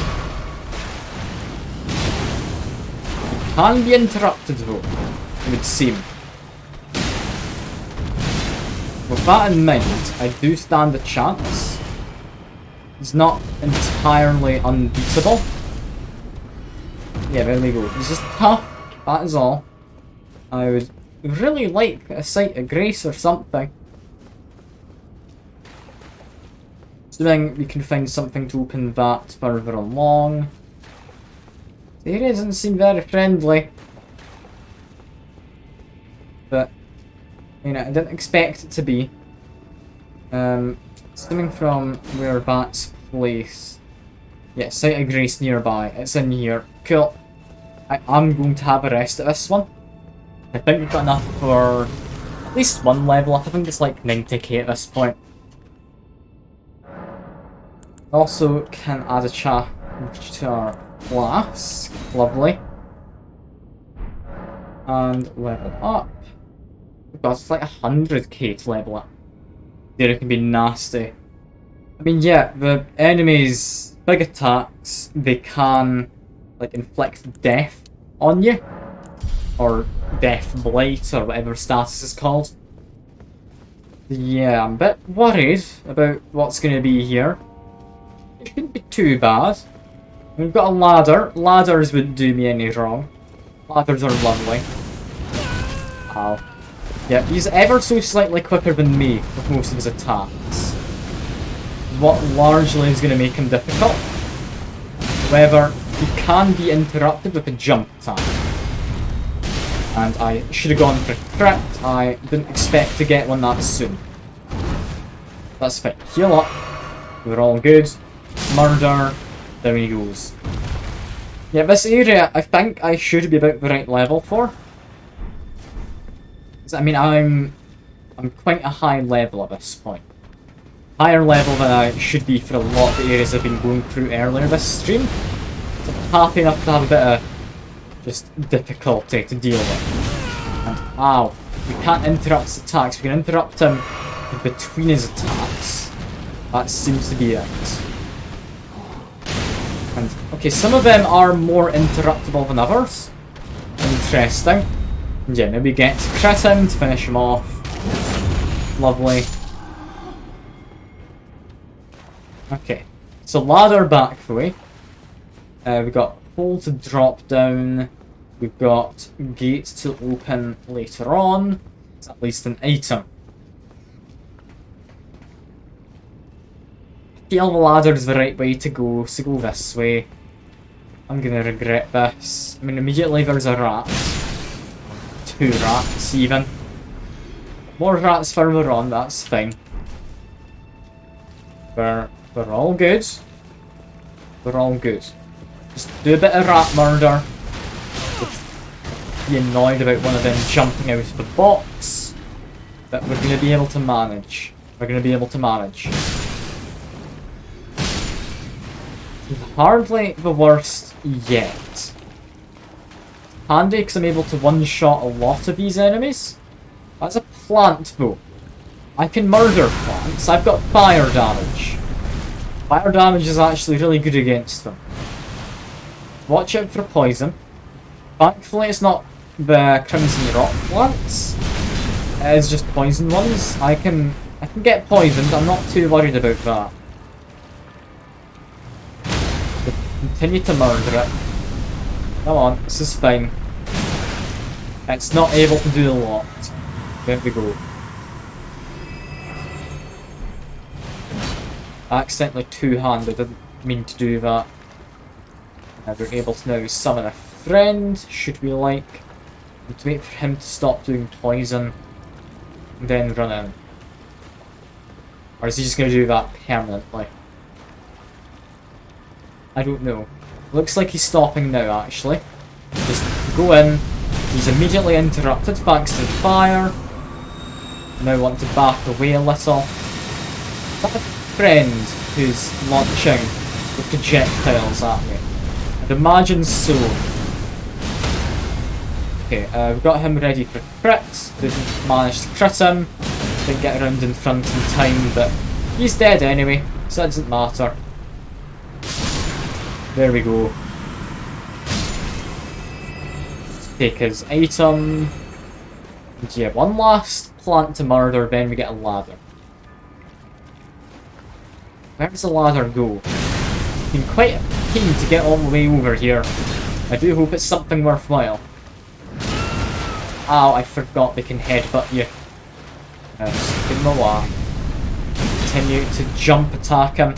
Speaker 1: He can be interrupted though, it would seem. With that in mind, I do stand a chance. He's not entirely unbeatable. Yeah, there we go. He's just tough, that is all. I would really like a sight of grace or something. Assuming we can find something to open that further along. The area doesn't seem very friendly. But, you know, I didn't expect it to be. Assuming from where that's placed. Yeah, Site of Grace nearby. It's in here. Cool. I am going to have a rest at this one. I think we've got enough for at least one level up. I think it's like 90k at this point. Also can add a charge to our flask. Lovely. And level up. God, it's like 100k to level up. There it can be nasty. I mean, yeah, the enemies' big attacks, they can like inflict death on you. Or death blight, or whatever status is called. Yeah, I'm a bit worried about what's going to be here. It shouldn't be too bad. We've got a ladder. Ladders wouldn't do me any wrong. Ladders are lovely. Ow. Yeah, he's ever so slightly quicker than me with most of his attacks. What largely is going to make him difficult. However, he can be interrupted with a jump attack. And I should have gone for a crit. I didn't expect to get one that soon. That's fine. Heal up. We're all good. Murder. There he goes. Yeah, this area I think I should be about the right level for. I mean, I'm quite a high level at this point. Higher level than I should be for a lot of the areas I've been going through earlier this stream. So I'm happy enough to have a bit of just difficulty to deal with. And ow, we can't interrupt his attacks. We can interrupt him between his attacks. That seems to be it. And Okay, some of them are more interruptible than others. Interesting. Yeah, maybe get to crit him to finish him off. Lovely. Okay, so ladder back the way. We've got hole to drop down. We've got gate to open later on. It's at least an item. I feel the ladder is the right way to go, so go this way. I'm gonna regret this. I mean, immediately there's a rat. 2 rats, even. More rats further on, that's fine. We're all good. We're all good. Just do a bit of rat murder. Just be annoyed about one of them jumping out of the box. But we're gonna be able to manage. We're gonna be able to manage. Hardly the worst yet. Handy because I'm able to one-shot a lot of these enemies. That's a plant though. I can murder plants. I've got fire damage. Fire damage is actually really good against them. Watch out for poison. Thankfully it's not the Crimson Rock plants. It is just poison ones. I can get poisoned. I'm not too worried about that. Continue to murder it. Come on, this is fine. It's not able to do a lot. There we go. I accidentally two-handed, didn't mean to do that. We're able to now summon a friend, should we like. Need to wait for him to stop doing poison, and then run in. Or is he just going to do that permanently? I don't know. Looks like he's stopping now, actually. Just go in. He's immediately interrupted thanks to the fire. Now want to back away a little. Is that a friend who's launching with projectiles at me? I'd imagine so. Okay, we've got him ready for crit. Didn't manage to crit him. Didn't get around in front in time, but he's dead anyway, so that doesn't matter. There we go. Let's take his item. And yeah, one last plant to murder, then we get a ladder. Where does the ladder go? I've been quite keen to get all the way over here. I do hope it's something worthwhile. Ow, I forgot they can headbutt you. Just give him a whack. Continue to jump attack him.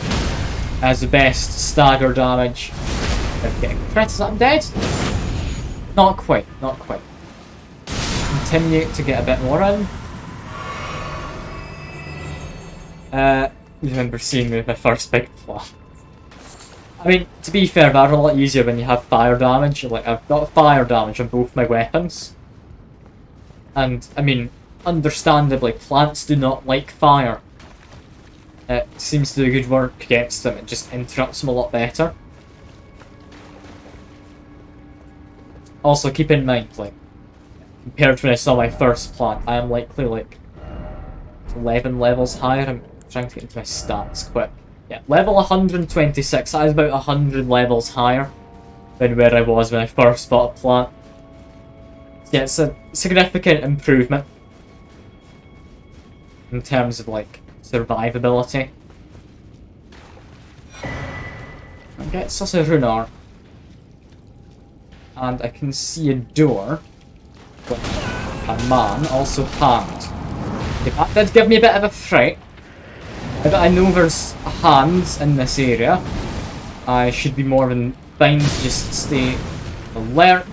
Speaker 1: As the best stagger damage. Getting crit, is that I'm dead? Not quite, not quite. Continue to get a bit more in. Remember seeing me with my first big plant. I mean, to be fair, that's a lot easier when you have fire damage. Like, I've got fire damage on both my weapons. And, I mean, understandably, plants do not like fire. It seems to do good work against them, it just interrupts them a lot better. Also, keep in mind, like, compared to when I saw my first plant, I am likely, like, 11 levels higher. I'm trying to get into my stats quick. Yeah, level 126, that is about 100 levels higher than where I was when I first bought a plant. Yeah, it's a significant improvement in terms of, like, survivability. It gets us a runar. And I can see a door. But a man also panned. Okay, that did give me a bit of a fright. I know there's hands in this area. I should be more than fine to just stay alert.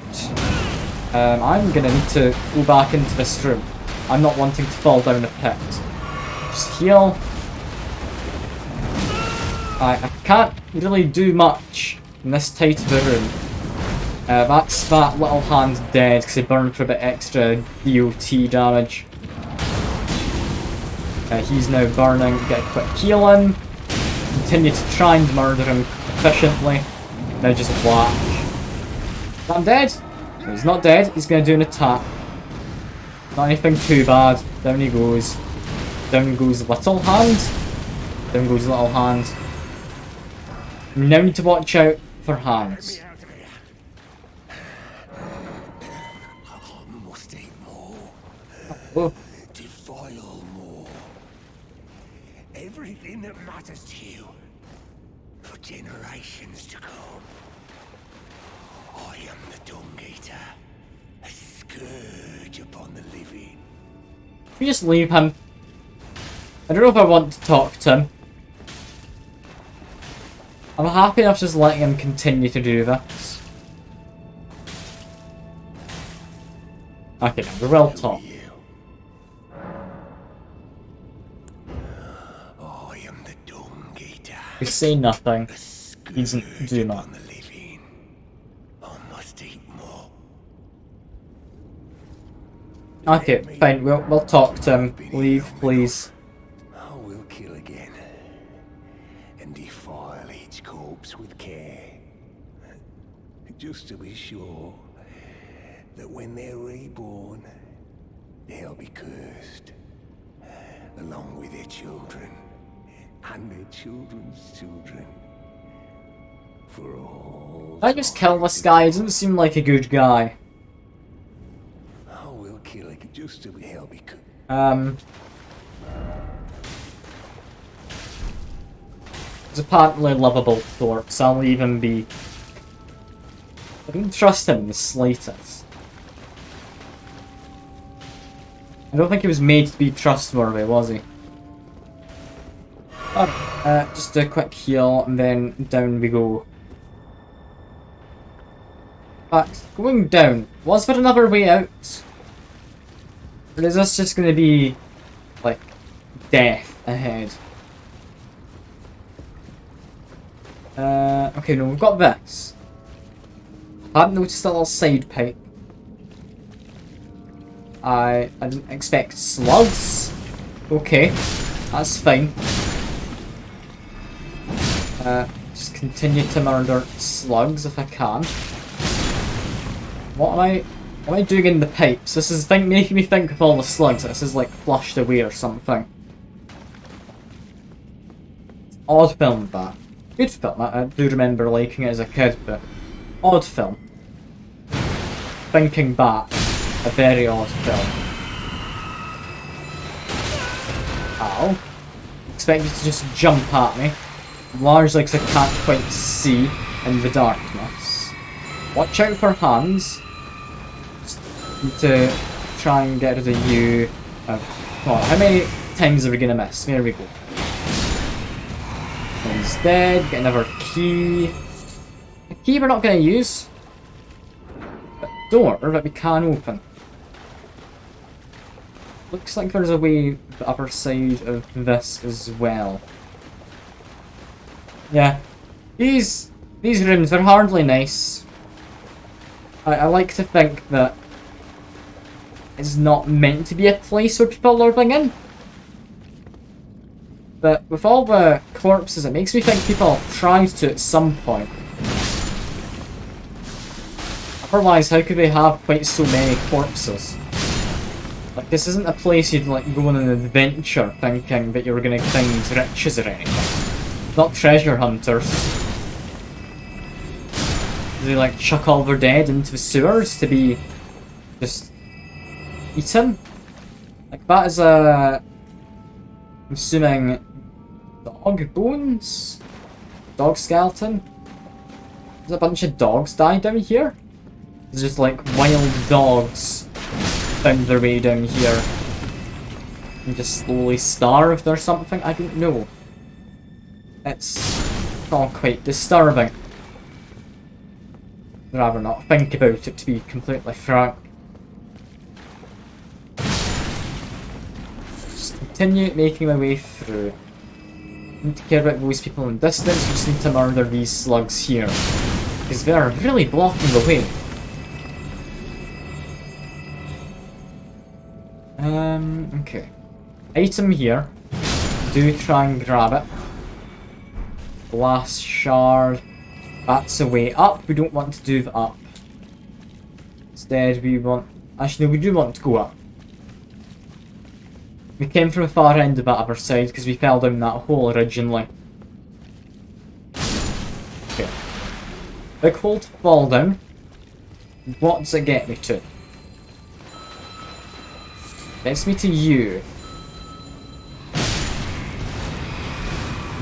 Speaker 1: I'm gonna need to go back into this room. I'm not wanting to fall down a pit. Just heal. I can't really do much in this tight of a room. That's that little hand dead because he burned for a bit extra DOT damage. He's now burning, get a quick heal in. Continue to try and murder him efficiently. Now just whack. I'm dead. He's not dead, he's going to do an attack. Not anything too bad. Down he goes. Down goes little hand. Down goes little hand. We now need to watch out for hands.
Speaker 3: Let me out of here. I must eat more.
Speaker 1: Whoa.
Speaker 3: Defile more. Everything that matters to you for generations to come. I am the Dung Eater, a scourge upon the living.
Speaker 1: We just leave him. I don't know if I want to talk to him. I'm happy enough just letting him continue to do this. Okay, now we will talk.
Speaker 3: I am the Dung Eater.
Speaker 1: We say nothing.
Speaker 3: A
Speaker 1: He doesn't
Speaker 3: scourge
Speaker 1: do
Speaker 3: upon
Speaker 1: that.
Speaker 3: the living. I must eat more.
Speaker 1: Okay, fine. We'll talk to him. Leave, please.
Speaker 3: I will kill again and defile each corpse with care, just to be sure that when they're reborn, they'll be cursed, along with their children and their children's children. For all
Speaker 1: I just kill this guy. He doesn't seem like a good guy.
Speaker 3: I will kill again, just to be hell be cursed.
Speaker 1: He's apparently lovable corpse. I'll leave him be. I don't trust him in the slightest. I don't think he was made to be trustworthy, was he? Oh, just a quick heal, and then down we go. But going down, was there another way out? Or is this just going to be, like, death ahead? Okay, no, we've got this. I hadn't noticed a little side pipe. I didn't expect slugs. Okay, that's fine. Just continue to murder slugs if I can. What am I doing in the pipes? This is making me think of all the slugs. This is like flushed away or something. Odd film, that. Good film. I do remember liking it as a kid, but odd film. Thinking back, a very odd film. Ow. Expect you to just jump at me. Largely because I can't quite see in the darkness. Watch out for hands. Just need to try and get rid of you. Come on, how many times are we gonna miss? Here we go. He's dead. Get another key. A key we're not gonna use. A door that we can open. Looks like there's a way the other side of this as well. Yeah. These rooms are hardly nice. I like to think that it's not meant to be a place where people are living in. But with all the corpses, it makes me think people tried to at some point. Otherwise, how could they have quite so many corpses? Like, this isn't a place you'd like go on an adventure thinking that you were gonna find riches or anything. Not treasure hunters. Do they like chuck all their dead into the sewers to be just eaten? Like, that is a... I'm assuming dog bones? Dog skeleton? There's a bunch of dogs died down here? There's just like wild dogs found their way down here and just slowly starved or something? I don't know. It's all quite disturbing. I'd rather not think about it, to be completely frank. Just continue making my way through. Don't care about those people in the distance, we just need to murder these slugs here. Because they are really blocking the way. Okay. Item here. Do try and grab it. Glass shard. That's the way up. We don't want to do the up. Instead, we want... Actually, no, we do want to go up. We came from the far end of that other side because we fell down that hole originally. Okay. Big hole to fall down. What does it get me to? Gets me to you.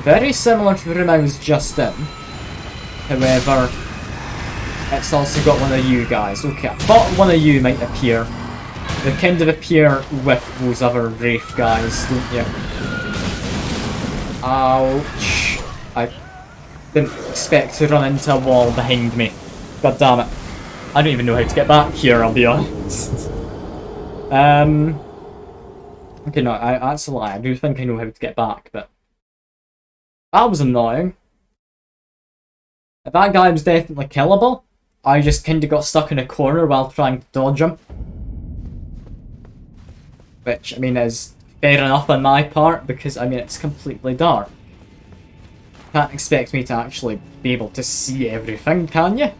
Speaker 1: Very similar to the room I was just in. However, it's also got one of you guys. Okay, I thought one of you might appear. They kind of appear with those other Wraith guys, don't you? Ouch. I didn't expect to run into a wall behind me. God damn it. I don't even know how to get back here, I'll be honest. Okay, no, that's a lie. I do think I know how to get back, but... that was annoying. That guy was definitely killable. I just kinda got stuck in a corner while trying to dodge him. Which, I mean, is fair enough on my part, because, I mean, it's completely dark. Can't expect me to actually be able to see everything, can you?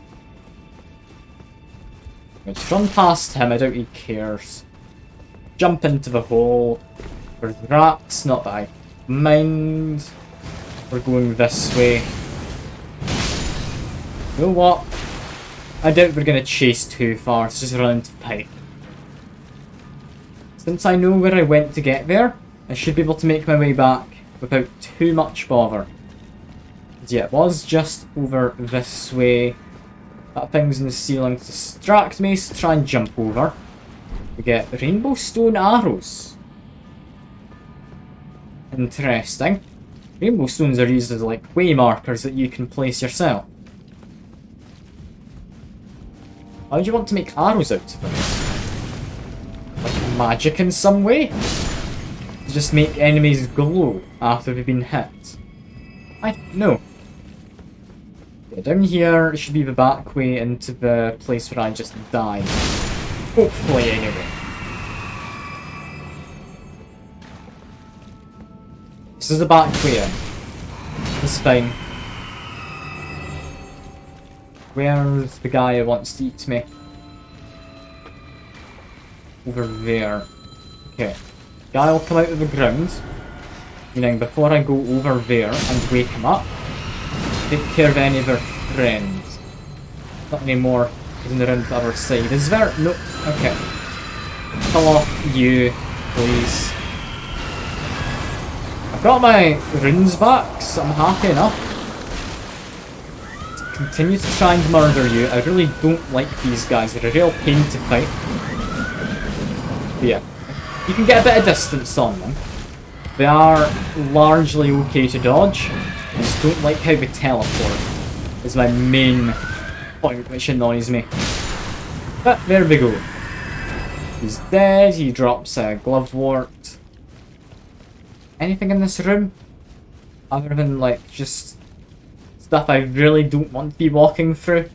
Speaker 1: Let's run past him, I doubt he cares. Jump into the hole. There's rats, not that I mind. We're going this way. You know what? I doubt we're gonna chase too far, so just run into the pipe. Since I know where I went to get there, I should be able to make my way back without too much bother. Yeah, it was just over this way. That thing's in the ceiling to distract me, so try and jump over. We get rainbow stone arrows. Interesting. Rainbow stones are used as like way markers that you can place yourself. How do you want to make arrows out of them? Like magic in some way? To just make enemies glow after they've been hit? I don't know. Yeah, down here should be the back way into the place where I just died. Hopefully, anyway. This is the back way in. It's fine. Where's the guy who wants to eat me? Over there. Okay. Guy will come out of the ground. Meaning before I go over there and wake him up, take care of any of their friends. Not anymore. Isn't around the other side. Is there? No. Okay. Kill off you, please. I've got my runes back, so I'm happy enough. To continue to try and murder you. I really don't like these guys. They're a real pain to fight. But yeah. You can get a bit of distance on them. They are largely okay to dodge. I just don't like how they teleport. Is my main point, which annoys me. But there we go. He's dead. He drops a glovewort. Anything in this room? Other than like just stuff I really don't want to be walking through.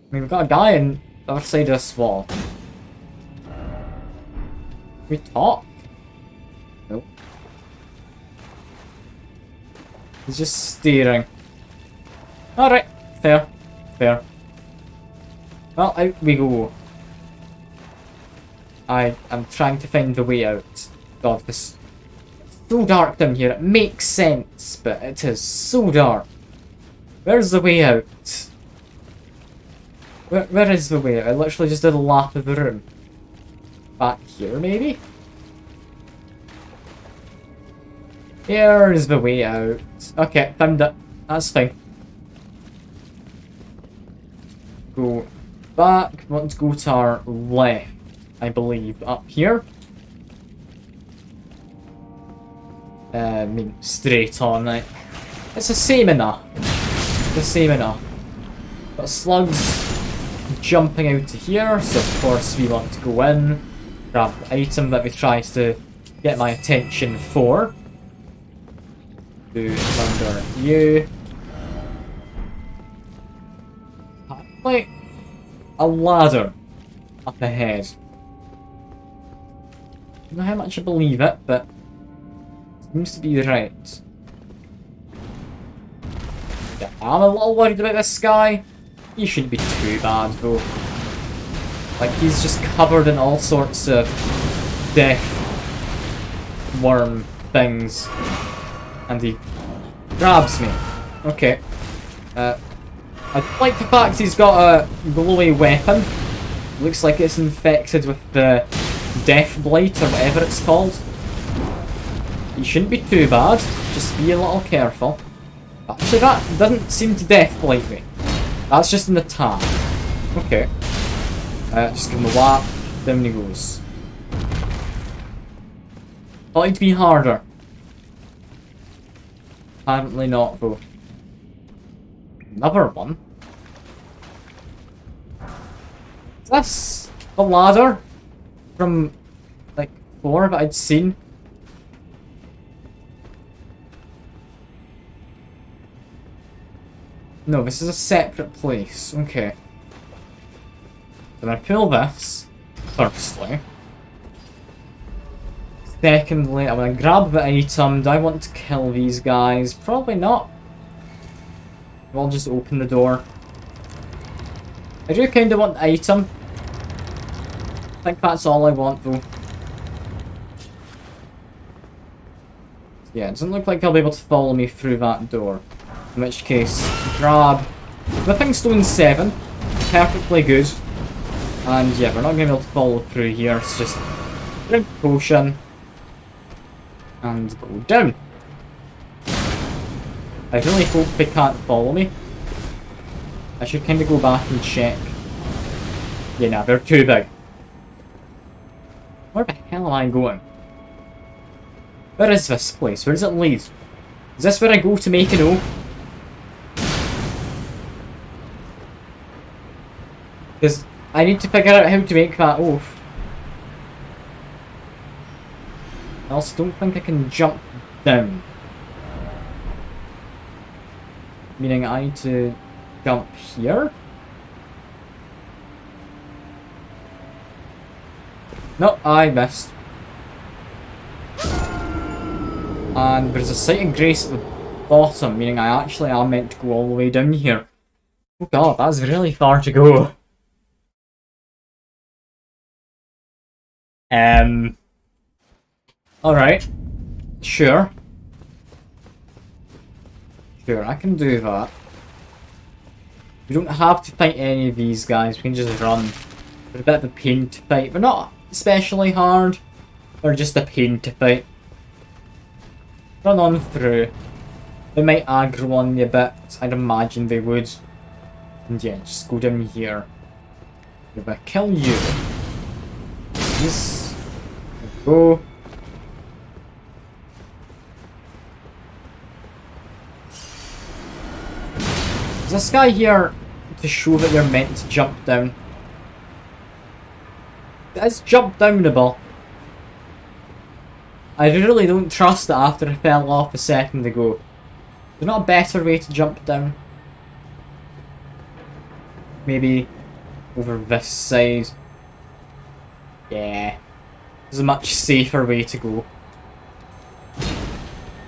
Speaker 1: I mean, we've got a guy on the other side of this wall. We talk? Nope. He's just staring. Alright, fair. Fair. Well, out we go. I'm trying to find the way out. God, this is so dark down here. It makes sense, but it is so dark. Where's the way out? Where is the way out? I literally just did a lap of the room. Back here, maybe? Here's the way out. Okay, found it. That's fine. Go back. Want to go to our left, I believe. Up here. I mean, straight on. Like, it's the same enough. The same enough. Got slugs jumping out of here, so of course we want to go in. Grab the item that we tried to get my attention for. Do murder you. Like a ladder up ahead. I don't know how much I believe it, but it seems to be right. Yeah, I'm a little worried about this guy. He shouldn't be too bad though. Like, he's just covered in all sorts of death worm things. And he grabs me. Okay. I like the fact he's got a glowy weapon. Looks like it's infected with the death blight or whatever it's called. He shouldn't be too bad. Just be a little careful. Actually, that doesn't seem to death blight me. That's just an attack. Okay. Just give him a whap. Down he goes. Thought it'd be harder. Apparently not, though. Another one. Is this a ladder from like 4 that I'd seen? No, this is a separate place. Okay. Then I pull this, firstly. Secondly, I'm gonna grab the item. Do I want to kill these guys? Probably not. I'll just open the door. I do kinda want the item. I think that's all I want though. Yeah, it doesn't look like I'll be able to follow me through that door. In which case, grab Whipping Stone 7. Perfectly good. And yeah, we're not going to be able to follow through here. It's just drink potion. And go down. I really hope they can't follow me. I should kind of go back and check. Yeah, nah, they're too big. Where the hell am I going? Where is this place? Where does it lead? Is this where I go to make an O? Because I need to figure out how to make that oath. I also don't think I can jump down. Meaning I need to jump here? No, I missed. And there's a sight of grace at the bottom, meaning I actually am meant to go all the way down here. Oh god, that's really far to go. Alright. Sure. Sure, I can do that. We don't have to fight any of these guys, we can just run. They're a bit of a pain to fight. They're not especially hard. They're just a pain to fight. Run on through. They might aggro on you a bit. I'd imagine they would. And yeah, just go down here. If I kill you. Please. Go. Is this guy here to show that you're meant to jump down? It's jump downable. I really don't trust it after I fell off a second ago. There's not a better way to jump down. Maybe over this side. Yeah. There's a much safer way to go.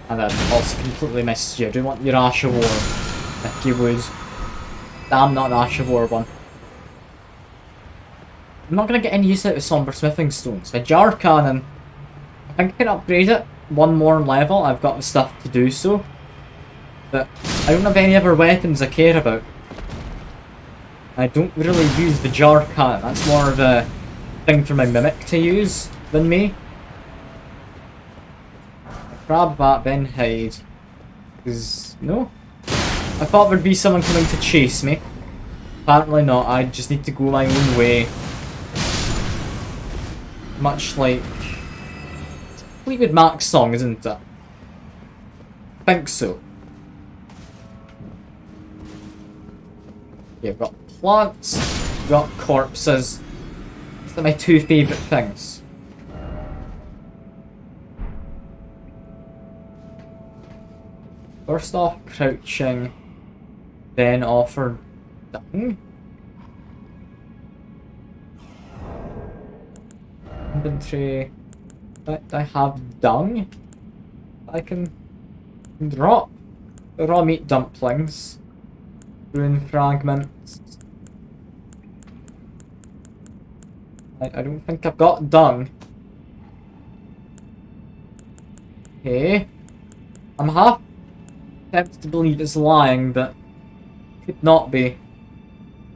Speaker 1: And I also completely missed you. I do want your Ash of War. If you would. Damn, not an Ash of War one. I'm not going to get any use out of Somber Smithing Stones. The Jar Cannon, I think I can upgrade it one more level. I've got the stuff to do so. But I don't have any other weapons I care about. I don't really use the Jar Cannon. That's more of a thing for my Mimic to use than me. Grab that, then hide. Because, no. I thought there'd be someone coming to chase me. Apparently not, I just need to go my own way. Much like... It's a Fleetwood Mac song, isn't it? I think so. Yeah, we've got plants, we've got corpses. These are my two favourite things. First off, crouching, then offer dung. Inventory. Do I have dung? I can drop. Raw meat dumplings. Rune fragments. I don't think I've got dung. Okay. I'm half tempted to believe it's lying, but could not be.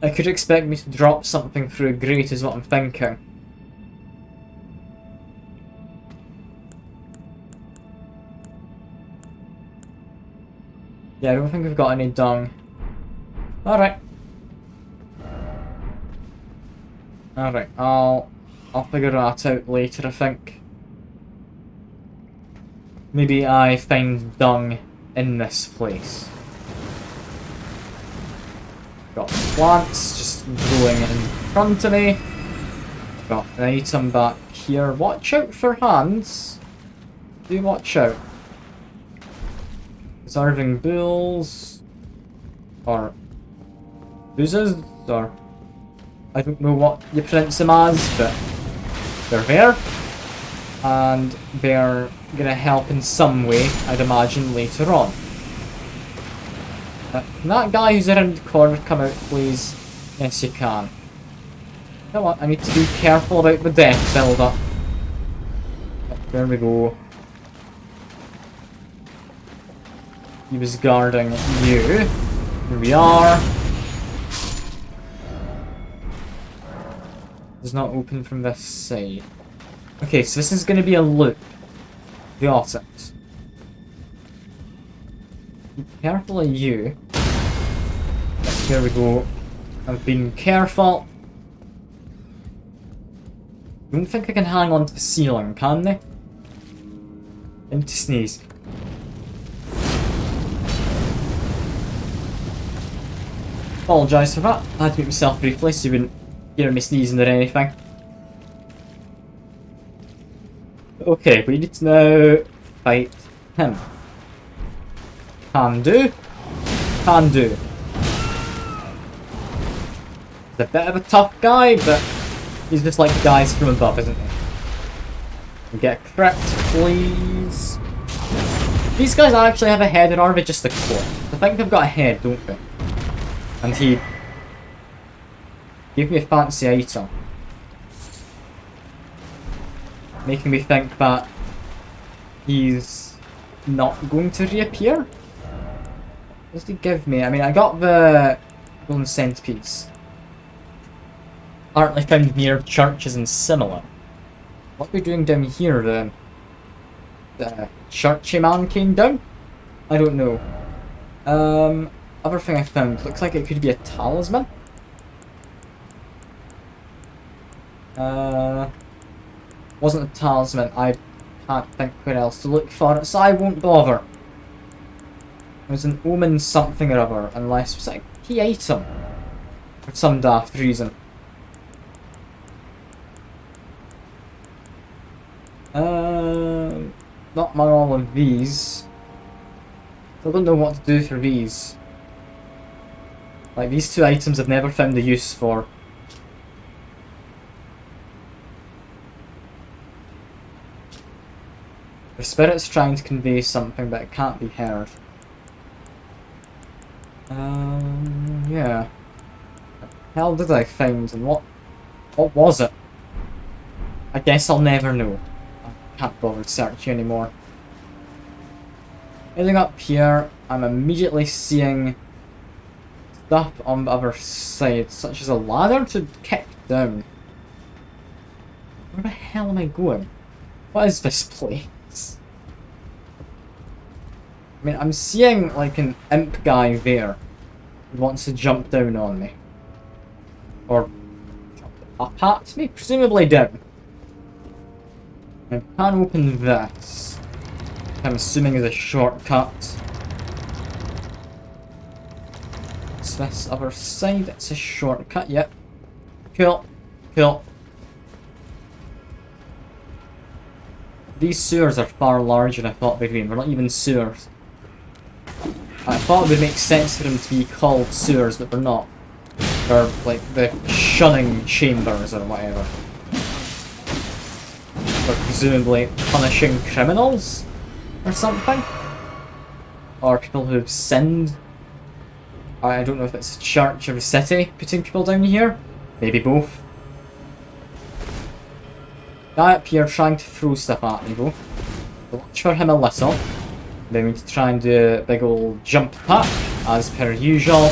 Speaker 1: I could expect me to drop something through a grate is what I'm thinking. Yeah, I don't think I've got any dung. Alright. Alright, I'll figure that out later, I think. Maybe I find dung in this place. Got plants just growing in front of me. Got an item back here. Watch out for hands. Do watch out. Preserving bulls. Or boozes. Or I don't know what you pronounce them as, but they're there. And they're gonna help in some way, I'd imagine, later on. Can that guy who's around the corner come out, please? Yes, you can. You know what? I need to be careful about the death build-up. There we go. He was guarding you. Here we are. It's not open from this side. Okay, so this is going to be a loop. Got it. Be careful of you. Here we go. I've been careful. Don't think I can hang on to the ceiling, can they? I need to sneeze. Apologise for that. I had to mute myself briefly so you wouldn't hear me sneezing or anything. Okay, we need to now fight him. Can do. Can do. He's a bit of a tough guy, but he's just like guys from above, isn't he? Get a crit, please. These guys actually have a head, or are they just a core? I think they've got a head, don't they? And he gave me a fancy item. Making me think that he's not going to reappear? What does he give me? I mean, I got the golden centipedes. Apparently found near churches and similar. What are we doing down here then? The churchy man came down? I don't know. Other thing I found, looks like it could be a talisman. Wasn't a talisman, I can't think where else to look for it, so I won't bother. It was an omen something or other, unless it was like a key item. For some daft reason. Not my all of these. I don't know what to do for these. Like, these two items I've never found a use for. The spirit's trying to convey something, but it can't be heard. Yeah. What the hell did I find, and what was it? I guess I'll never know. I can't bother searching anymore. Heading up here, I'm immediately seeing stuff on the other side, such as a ladder to kick down. Where the hell am I going? What is this place? I mean, I'm seeing like an imp guy there who wants to jump down on me. Or jump up at me, presumably down. I can open this. I'm assuming is a shortcut. It's this other side, it's a shortcut, yep. Cool, cool. These sewers are far larger than I thought they'd be. They're not even sewers. I thought it would make sense for them to be called sewers, but they're not. They're like the shunning chambers or whatever. They're presumably punishing criminals or something. Or people who've sinned. I don't know if it's a church or a city putting people down here. Maybe both. Guy up here trying to throw stuff at me though. Watch for him a little. Then we need to try and do a big old jump attack, as per usual.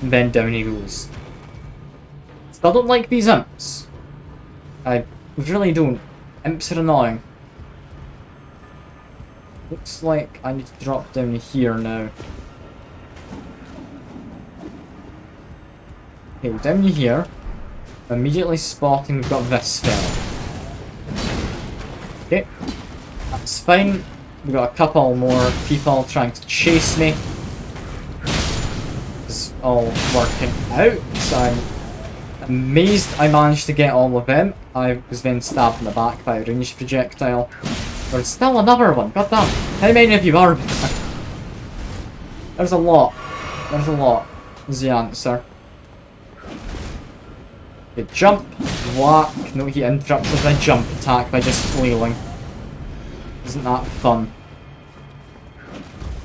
Speaker 1: And then down he goes. Still don't like these imps. I really don't. Imps are annoying. Looks like I need to drop down here now. Okay, down here. Immediately spotting we've got this fella. Okay. That's fine. We've got a couple more people trying to chase me. It's all working out, so I'm amazed I managed to get all of them. I was then stabbed in the back by a ranged projectile. There's still another one, goddamn. How many of you are there? There's a lot. There's a lot, is the answer. Okay, jump, whack. No, he interrupts with a jump attack by just flailing. Isn't that fun?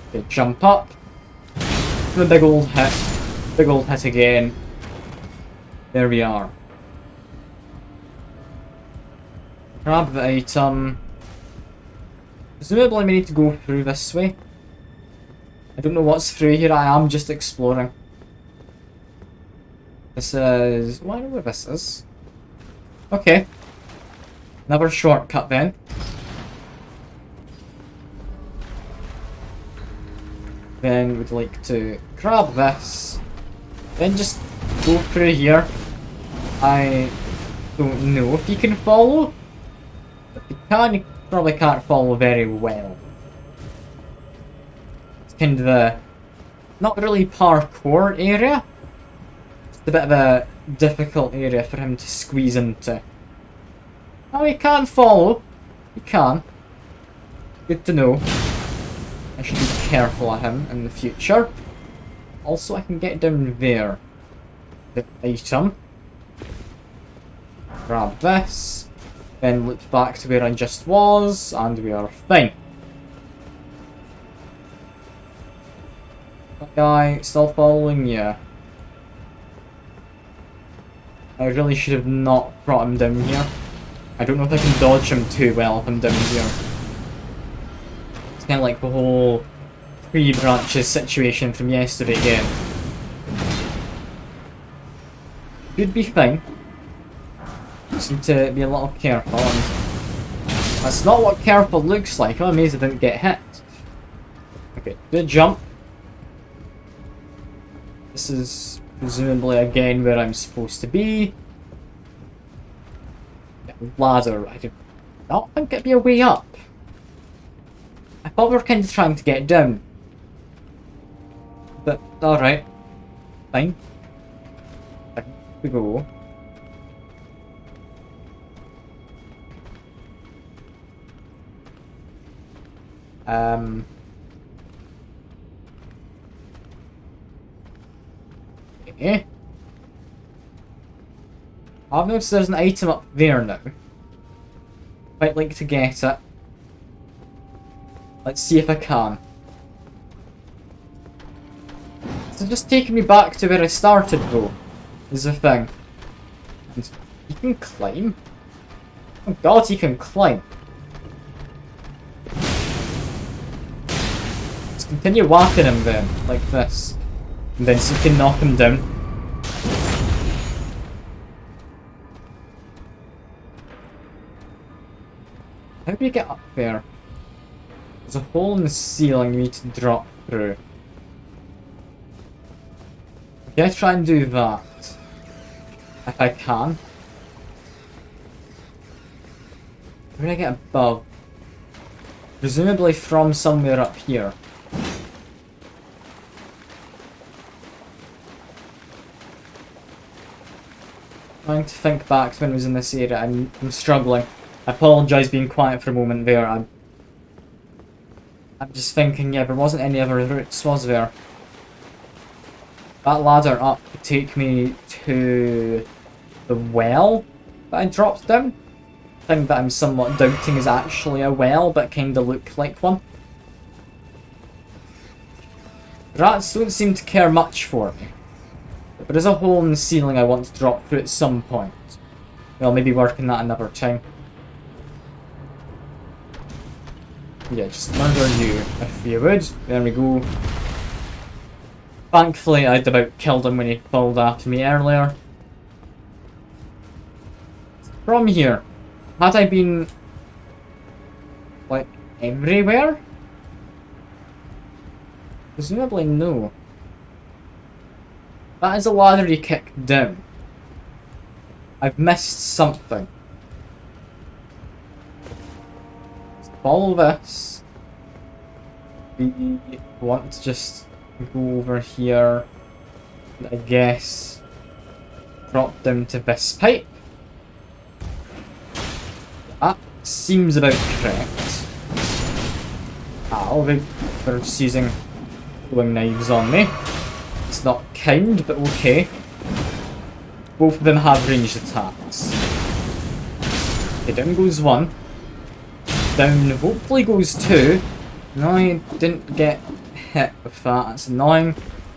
Speaker 1: Okay, jump up. The big old hit. Big old hit again. There we are. Grab the item. Presumably we need to go through this way. I don't know what's through here, I am just exploring. This is... well, I know where this is. Okay. Another shortcut then. Then we'd like to grab this. Then just go through here. I don't know if you can follow. If you can, you probably can't follow very well. It's kind of a... not really parkour area. It's a bit of a difficult area for him to squeeze into. Oh, he can follow. He can. Good to know. I should be careful of him in the future. Also, I can get down there. The item. Grab this. Then loop back to where I just was, and we are fine. That guy still following? Yeah. I really should have not brought him down here. I don't know if I can dodge him too well if I'm down here. It's kind of like the whole tree branches situation from yesterday again. Should be fine. Just need to be a little careful. And that's not what careful looks like. I'm amazed I didn't get hit. Okay, good jump. This is presumably again where I'm supposed to be. Ladder. I did not think it'd be a way up. I thought we were kind of trying to get down. But, alright. Fine. There we go. Okay. I've noticed there's an item up there now. I'd like to get it. Let's see if I can. So just taking me back to where I started though, is the thing. And he can climb? Oh god, he can climb. Let's continue whacking him then, like this. And then so you can knock him down. How do you get up there? There's a hole in the ceiling you need to drop through. Okay, try and do that. If I can. Where do I get above? Presumably from somewhere up here. Trying to think back to when I was in this area. I'm struggling. I apologise being quiet for a moment there. I'm just thinking, yeah, there wasn't any other routes, was there? That ladder up would take me to the well that I dropped down. Thing that I'm somewhat doubting is actually a well, but kinda looked like one. Rats don't seem to care much for me. But there is a hole in the ceiling I want to drop through at some point. Well, maybe work on that another time. Yeah, just murder you if you would. There we go. Thankfully, I'd about killed him when he followed after me earlier. From here, had I been like everywhere? Presumably no. That is a ladder he kicked down. I've missed something. Let's follow this. We want to just go over here. And I guess drop down to this pipe. That seems about correct. Ow, they're just using throwing knives on me. It's not kind, but okay. Both of them have ranged attacks. Okay, down goes one. Down hopefully goes two. No, I didn't get hit with that. That's annoying.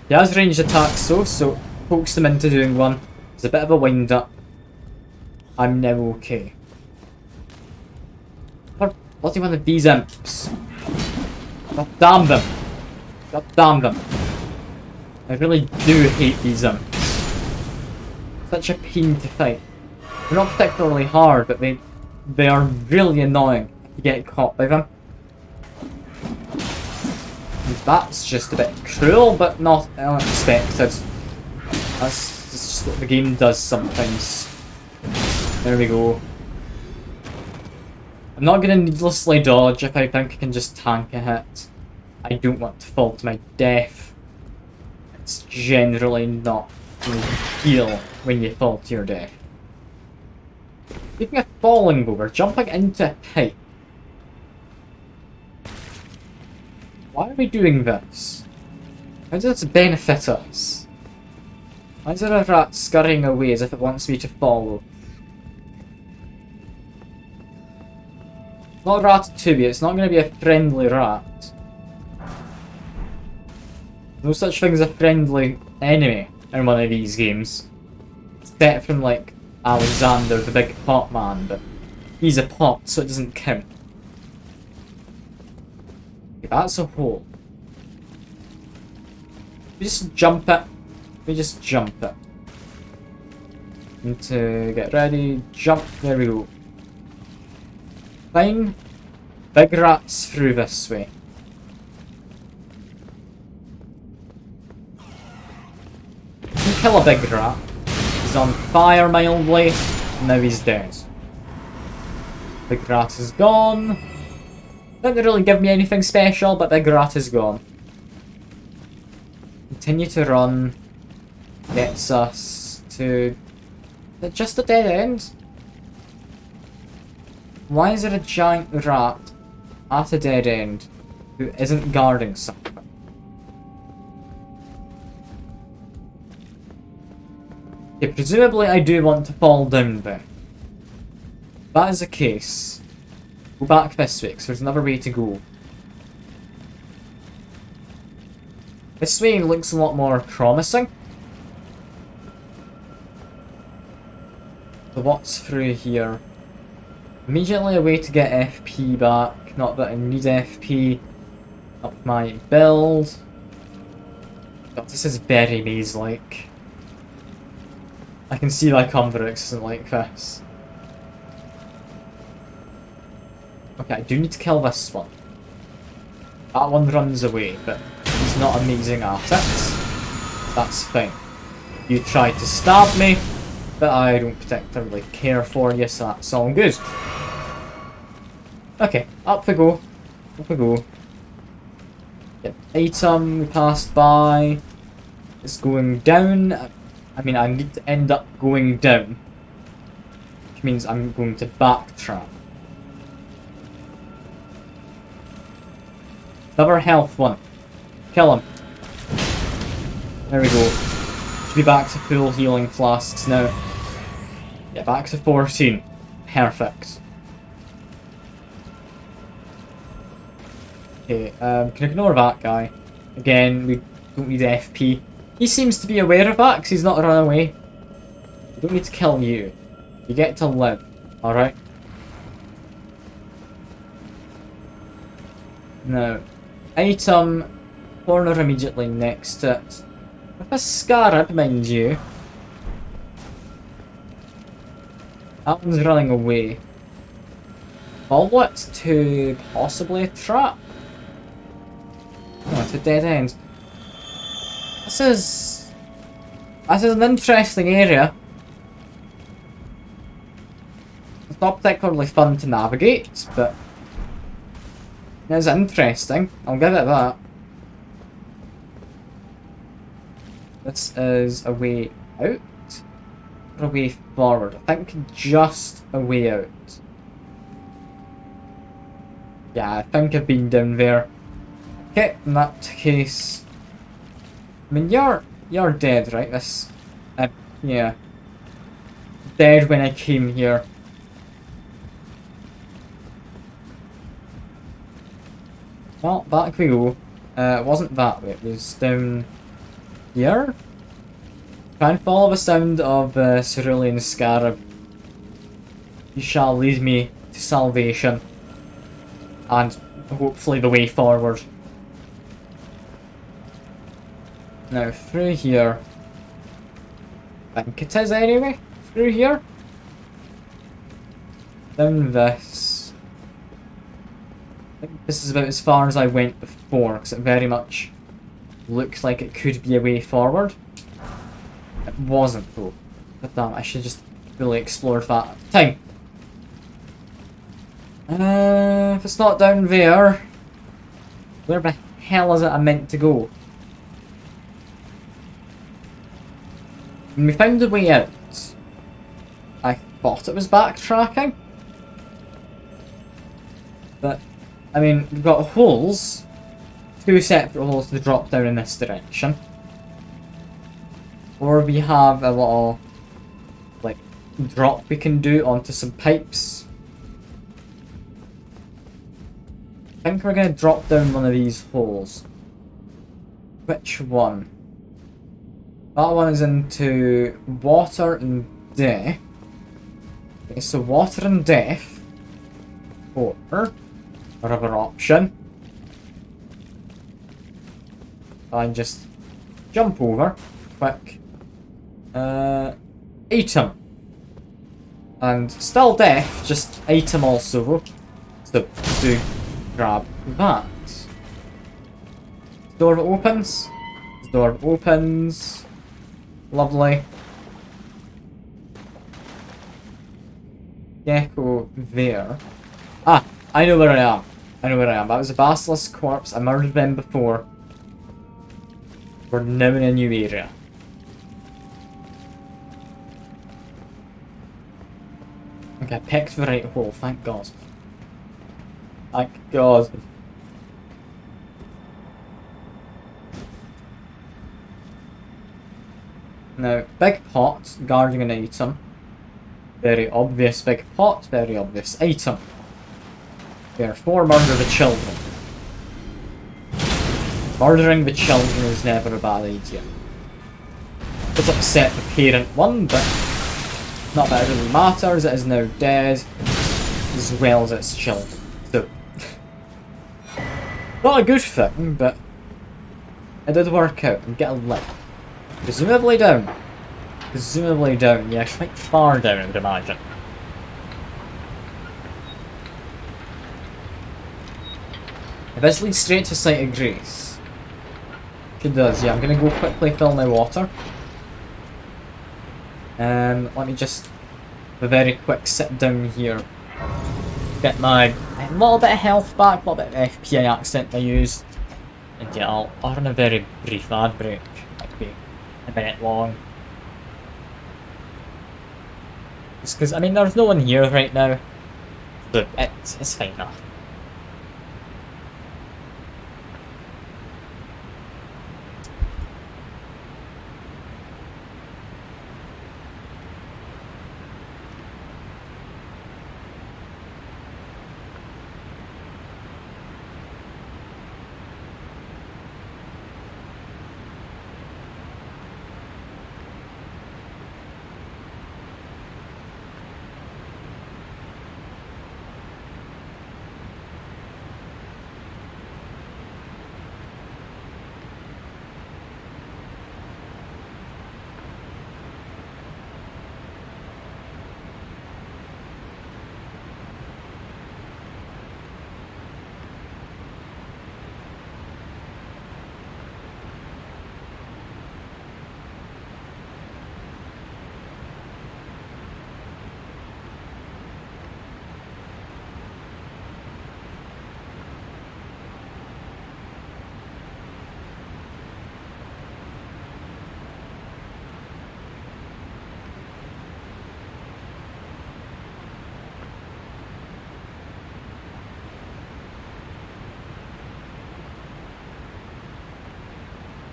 Speaker 1: He has ranged attacks though, so pokes them into doing one. It's a bit of a wind up. I'm now okay. Bloody one of these imps. God damn them. God damn them. I really do hate these imps. Such a pain to fight. They're not particularly hard, but they are really annoying if you get caught by them. And that's just a bit cruel, but not unexpected. That's just what the game does sometimes. There we go. I'm not going to needlessly dodge if I think I can just tank a hit. I don't want to fall to my death. It's generally not going to heal when you fall to your death. Speaking of falling though, we're jumping into a pipe. Why are we doing this? How does this benefit us? Why is there a rat scurrying away as if it wants me to follow? It's not Ratatouille, it's not going to be a friendly rat. No such thing as a friendly enemy in one of these games. Except from like Alexander, the big pot man, but he's a pot, so it doesn't count. Okay, that's a hole. We just jump it. We just jump it. Need to get ready. Jump. There we go. Fine. Big rats through this way. Kill a big rat. He's on fire mildly, and now he's dead. Big rat is gone. Didn't really give me anything special, but big rat is gone. Continue to run. Gets us to... Is it just a dead end? Why is there a giant rat at a dead end who isn't guarding something? Okay, presumably I do want to fall down then. If that is the case, go back this way, because there's another way to go. This way looks a lot more promising. So what's through here? Immediately a way to get FP back, not that I need FP. Up my build. God, this is very maze-like. I can see why Converix isn't like this. Okay, I do need to kill this one. That one runs away, but he's not amazing at it. That's fine. You tried to stab me, but I don't particularly care for you, so that's all good. Okay, up we go. Up we go. Get item, we passed by. It's going down. I mean, I need to end up going down. Which means I'm going to backtrack. Another health one. Kill him. There we go. Should be back to full healing flasks now. Yeah, back to 14. Perfect. Okay, can ignore that guy. Again, we don't need FP. He seems to be aware of that because he's not run away. We don't need to kill you. You get to live, alright? Now, item, corner immediately next to it. With a scarab, mind you. That one's running away. Follow it to possibly a trap. Oh, it's a dead end. This is an interesting area. It's not particularly fun to navigate, but it's interesting. I'll give it that. This is a way out or a way forward. I think just a way out. Yeah, I think I've been down there. Okay, in that case, I mean you're dead, right? This, yeah, dead when I came here. Well, back we go. It wasn't that way. It was down here. Try and follow the sound of the cerulean scarab. You shall lead me to salvation. And hopefully the way forward. Now through here. I think it is anyway. Through here. Down this. I think this is about as far as I went before, because it very much looks like it could be a way forward. It wasn't though. But damn, I should just really explore that at the time. If it's not down there, where the hell is it I meant to go? When we found a way out, I thought it was backtracking. But, I mean, we've got holes, 2 separate holes to drop down in this direction. Or we have a little, like, drop we can do onto some pipes. I think we're going to drop down one of these holes. Which one? That one is into water and death. Okay, so water and death. Or another option. And just jump over. Quick. Item. And still death, just item also. So to grab that. Door opens. Door opens. Lovely. Gecko there. Ah, I know where I am. I know where I am. That was a basilisk corpse. I murdered them before. We're now in a new area. Okay, I picked the right hole, thank God. Thank God. Now, big pot, guarding an item. Very obvious big pot, very obvious item. Therefore, murder the children. Murdering the children is never a bad idea. It's upset the parent one, but not that it really matters, it is now dead, as well as its children. So, not a good thing, but it did work out and get a lick. Presumably down. Presumably down, yeah, quite far down, I would imagine. If this leads straight to Site of Grace. It does, yeah, I'm gonna go quickly fill my water. Let me just have a very quick sit down here. Get my a little bit of health back, a little bit of FPI accent I used. And yeah, I'll run a very brief ad break. Might be a minute long. Just because, I mean, there's no one here right now. So it's fine enough.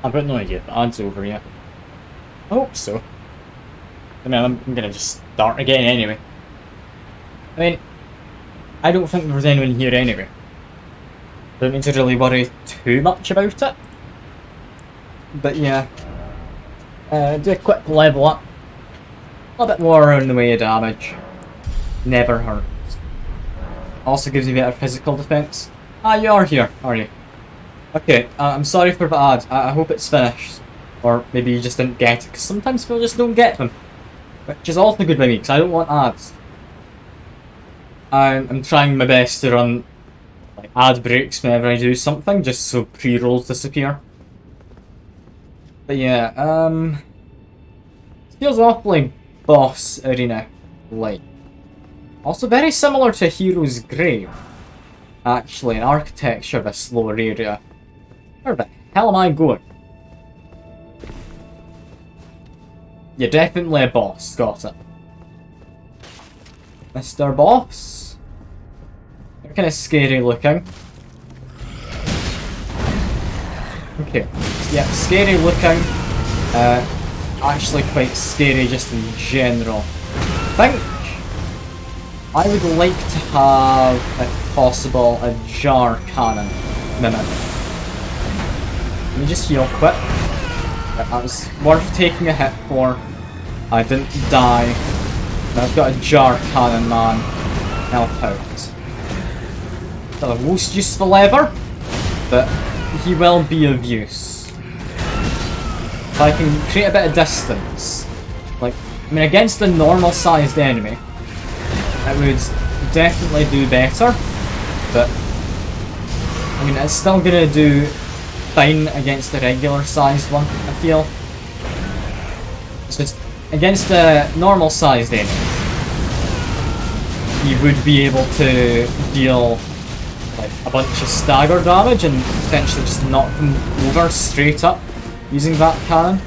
Speaker 1: I've got no idea if the ad's over yet. I hope so. I mean, I'm gonna just start again anyway. I mean, I don't think there's anyone here anyway. Don't need to really worry too much about it. But yeah. Do a quick level up. A little bit more on the way of damage. Never hurts. Also gives you better physical defense. Ah, you are here, are you? Okay, I'm sorry for the ad. I hope it's finished. Or maybe you just didn't get it, because sometimes people just don't get them. Which is also good by me, because I don't want ads. I'm trying my best to run like ad breaks whenever I do something, just so pre-rolls disappear. But yeah, feels awfully boss arena-like. Also very similar to Hero's Grave. Actually, in architecture of a slower area. Where the hell am I going? You're definitely a boss, got it. Mr. Boss? You're kind of scary looking. Okay, yeah, scary looking. Actually quite scary just in general. I think I would like to have, if possible, a jar cannon mimic. Let me just heal quick. That was worth taking a hit for. I didn't die. And I've got a jar cannon man. Help out. Not the most useful ever, but he will be of use. If I can create a bit of distance, like, I mean, against a normal sized enemy, it would definitely do better, but I mean, it's still gonna do fine against the regular sized one, I feel. It's just against a normal sized enemy, you would be able to deal like a bunch of stagger damage and potentially just knock them over straight up using that cannon.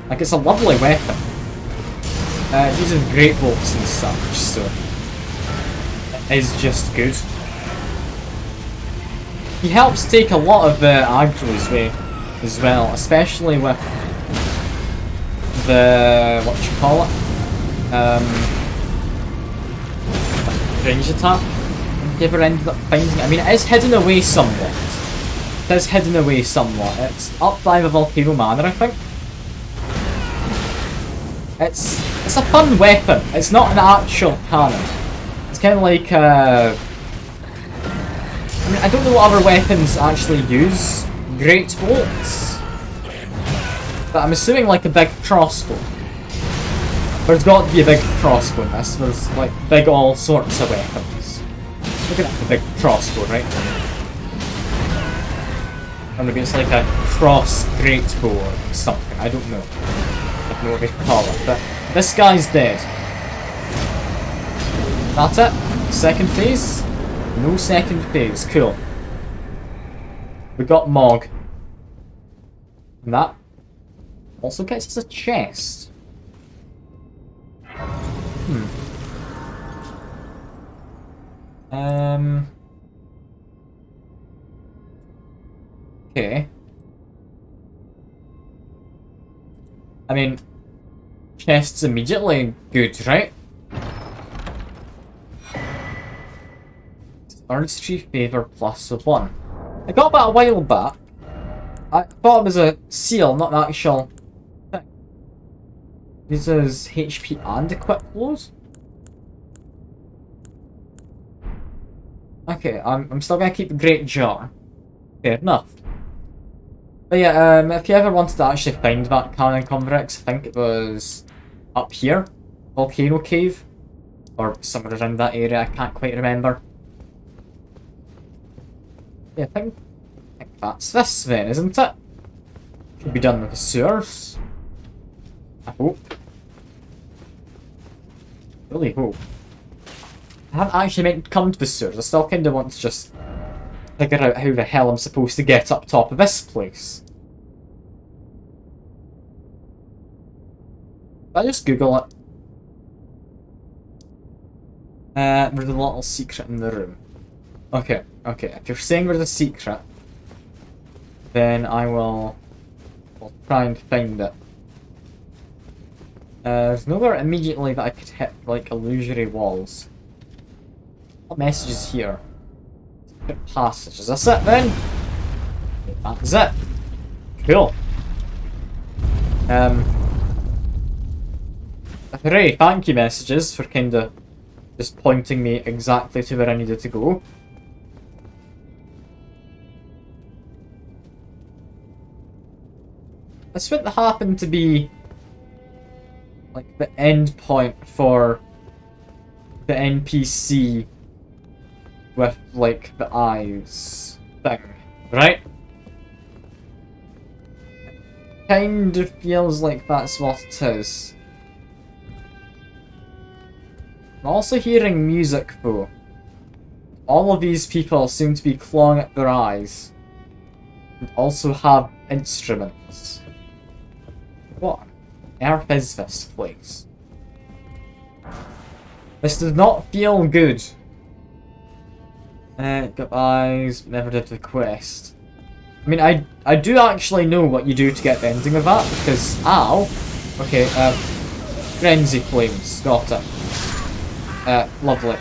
Speaker 1: Like, it's a lovely weapon. It uses great bolts and such, so it is just good. He helps take a lot of aggro's way as well, especially with the range attack. If you ever ended up finding it, I mean, it is hidden away somewhat. It is hidden away somewhat. It's up by the Volcano Manor, I think. It's a fun weapon. It's not an actual cannon. It's kind of like I mean, I don't know what other weapons actually use great bolts, but I'm assuming like a big crossbow. There's got to be a big crossbow in this. There's like big all sorts of weapons. Looking at the big crossbow, right? Or maybe it's like a cross great bow or something. I don't know. I don't know what they call it, but this guy's dead. That's it. Second phase. No second phase. Cool. We got Mog. And that also gets us a chest. Okay. I mean, chest's immediately good, right? Third street favor +1. I got that a while back. I thought it was a seal, not an actual thing. Uses HP and equip blows. Okay, I'm still gonna keep the Great Jar. Fair enough. But yeah, if you ever wanted to actually find that cannon convex, I think it was up here, Volcano Cave, or somewhere around that area. I can't quite remember. Yeah, I think that's this then, isn't it? Should be done with the sewers. I hope. Really hope. I haven't actually meant to come to the sewers. I still kind of want to just figure out how the hell I'm supposed to get up top of this place. I just Google it. There's a little secret in the room. Okay, if you're saying there's a secret, then I will We'll try and find it. There's nowhere immediately that I could hit, like, illusory walls. What message is here? Secret passage. Is this it then? That's it. Cool. Hooray, thank you messages for kinda just pointing me exactly to where I needed to go. This would happen to be like the end point for the NPC with like the eyes thing, right? Kind of feels like that's what it is. I'm also hearing music though. All of these people seem to be clawing at their eyes and also have instruments. What on earth is this place? This does not feel good. Got eyes, never did the quest. I mean, I do actually know what you do to get the ending of that, because, ow! Okay, Frenzy Flames, got it. Lovely.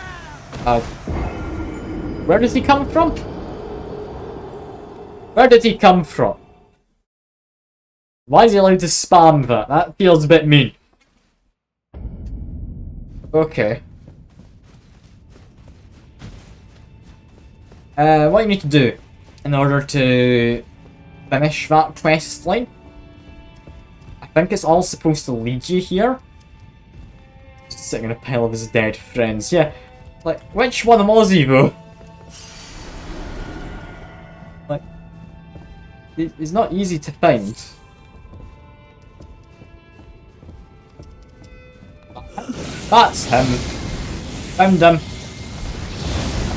Speaker 1: Where does he come from? Where did he come from? Why is he allowed to spam that? That feels a bit mean. Okay. What you need to do in order to finish that quest line, I think it's all supposed to lead you here. Just sitting in a pile of his dead friends. Yeah, like, which one was he though? Like, he's not easy to find. That's him. Found him.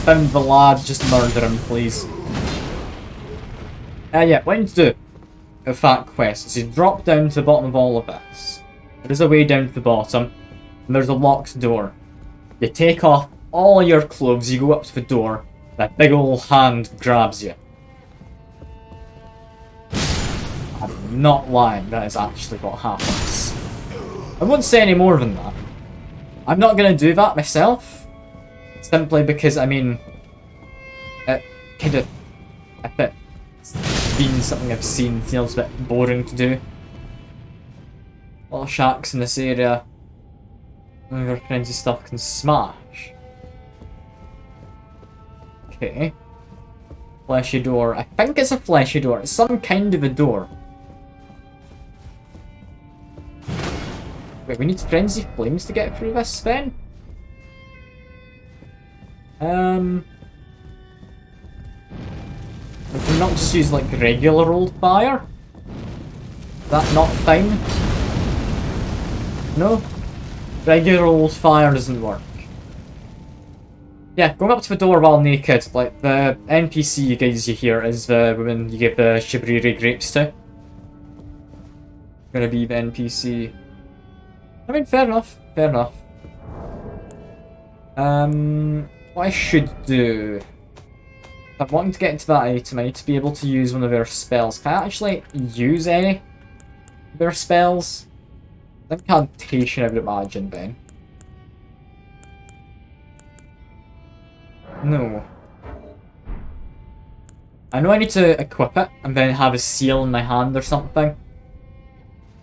Speaker 1: Found the lad, just murder him, please. Yeah, what you need to do with that quest is you drop down to the bottom of all of this. There is a way down to the bottom, and there's a locked door. You take off all of your clothes, you go up to the door, that big old hand grabs you. I'm not lying, that is actually what happens. I won't say any more than that. I'm not going to do that myself, simply because, I mean, it kind of, if it's been something I've seen, feels a bit boring to do. A lot of shacks in this area, none of your frenzy stuff can smash. Okay. Fleshy door. I think it's a fleshy door. It's some kind of a door. Wait, we need Frenzy Flames to get through this then? Can we not just use like regular old fire? Is that not fine? No? Regular old fire doesn't work. Yeah, going up to the door while naked, like the NPC guys you hear is the woman you give the Shibriri grapes to. Gonna be the NPC. I mean, fair enough, fair enough. What I should do... If I'm wanting to get into that item, I need to be able to use one of their spells. Can I actually use any of their spells? Incantation, I would imagine, then. No. I know I need to equip it and then have a seal in my hand or something.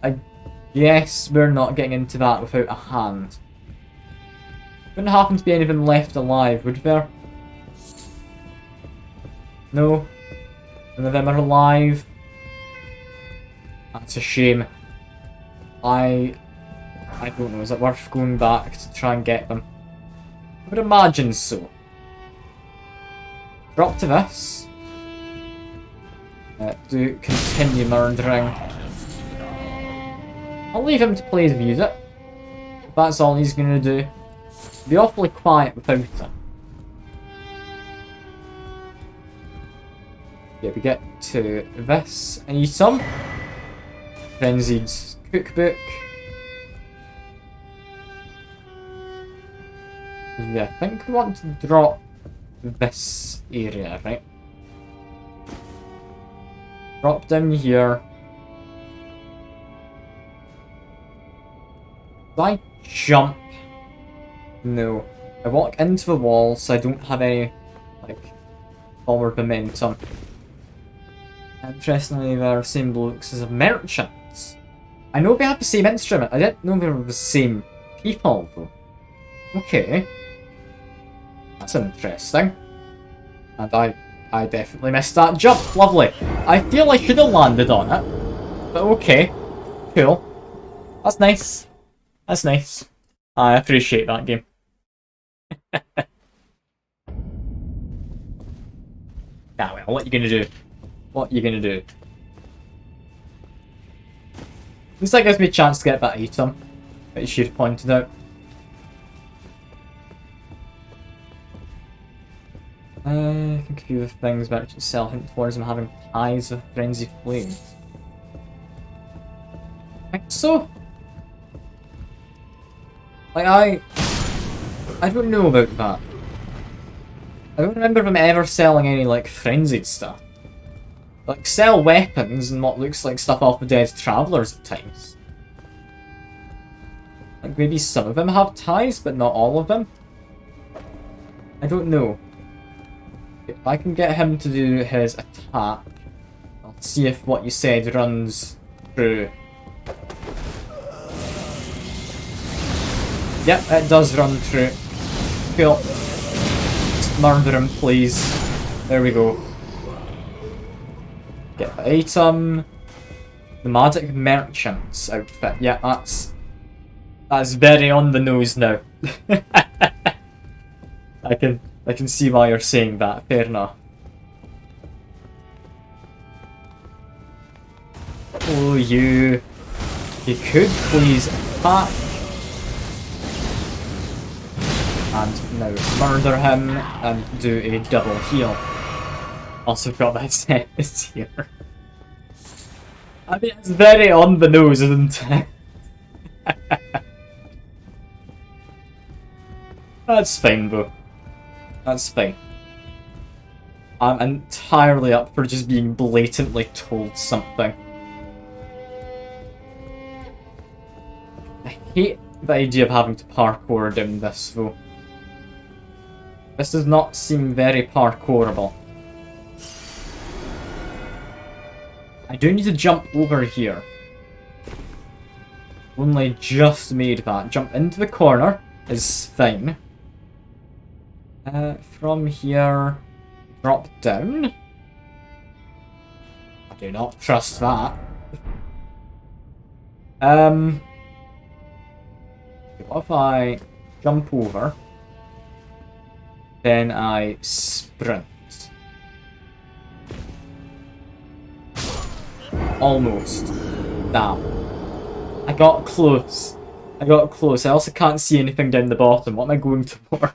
Speaker 1: I guess we're not getting into that without a hand. Wouldn't happen to be anything left alive, would there? No. None of them are alive. That's a shame. I don't know, is it worth going back to try and get them? I would imagine so. Drop to this. Do continue murdering. I'll leave him to play his music. If that's all he's gonna do. Be awfully quiet without it. Yeah, we get to this. I need some. Frenzied cookbook. Yeah, I think we want to drop this area, right? Drop down here. Do I jump? No. I walk into the wall so I don't have any, like, forward momentum. Interestingly, they're same blokes as merchants. I know we have the same instrument. I didn't know they were the same people, though. Okay. That's interesting. And I definitely missed that jump. Lovely. I feel I should have landed on it. But okay. Cool. That's nice. That's nice. I appreciate that game. Ah, well, what are you gonna do? What are you gonna do? At least that gives me a chance to get that item that you should have pointed out. I think a few of the things merchants sell hint towards them having ties with frenzy flames. I think so. Like, I don't know about that. I don't remember them ever selling any, like, frenzied stuff. Like, sell weapons and what looks like stuff off the Dead Travellers at times. Like, maybe some of them have ties, but not all of them. I don't know. If I can get him to do his attack, I'll see if what you said runs through. Yep, it does run through. Cool. Just murder him, please. There we go. Get the item. The Magic Merchant's outfit. Yeah, that's very on the nose now. I can see why you're saying that. Fair enough. Oh, you could please attack. And now murder him and do a double heal. Also got that sentence here. I mean, it's very on the nose, isn't it? That's fine, though. That's fine. I'm entirely up for just being blatantly told something. I hate the idea of having to parkour down this, though. This does not seem very parkourable. I do need to jump over here. Only just made that. Jump into the corner is fine. From here, drop down. I do not trust that. What if I jump over, then I sprint? Almost. Damn. I got close. I got close. I also can't see anything down the bottom. What am I going toward?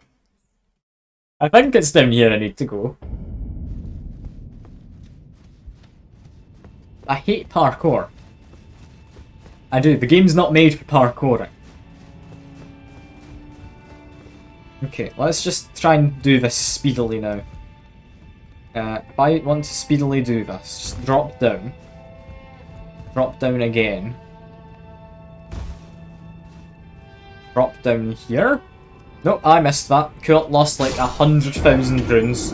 Speaker 1: I think it's down here I need to go. I hate parkour. I do. The game's not made for parkouring. Okay, let's just try and do this speedily now. If I want to speedily do this, just drop down. Drop down again. Drop down here. Nope, I missed that. Cool, lost like 100,000 runes.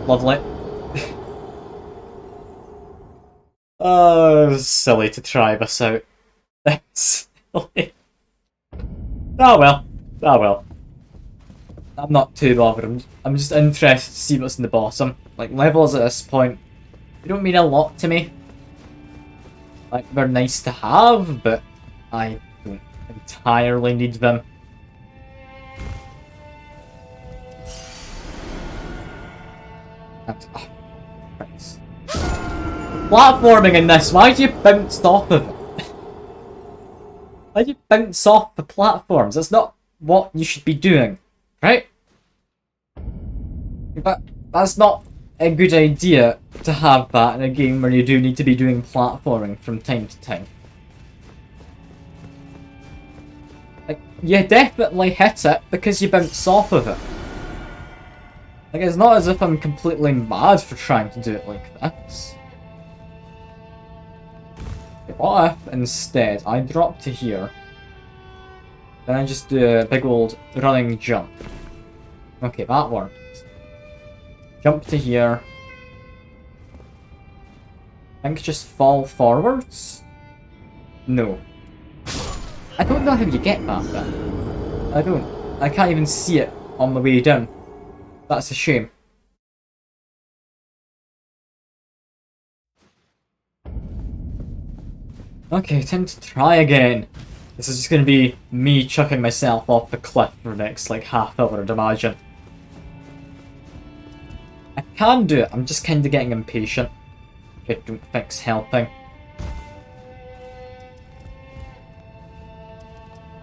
Speaker 1: Lovely. Oh, silly to try this out. Silly. Oh well. Oh well. I'm not too bothered. I'm just interested to see what's in the bottom. Like, levels at this point, they don't mean a lot to me. Like, they're nice to have, but I don't entirely need them. And, oh, Christ. Platforming in this, why do you bounce off of it? Why do you bounce off the platforms? That's not what you should be doing, right? But that's not a good idea to have that in a game where you do need to be doing platforming from time to time. Like, you definitely hit it because you bounce off of it. Like, it's not as if I'm completely mad for trying to do it like this. Okay, what if instead I drop to here, Then I just do a big old running jump. Okay, that worked. Jump to here. I think just fall forwards? No. I don't know how you get that bit. I don't. I can't even see it on the way down. That's a shame. Okay, time to try again. This is just gonna be me chucking myself off the cliff for the next like half hour, I'd imagine. I can do it, I'm just kinda getting impatient. I don't think's helping.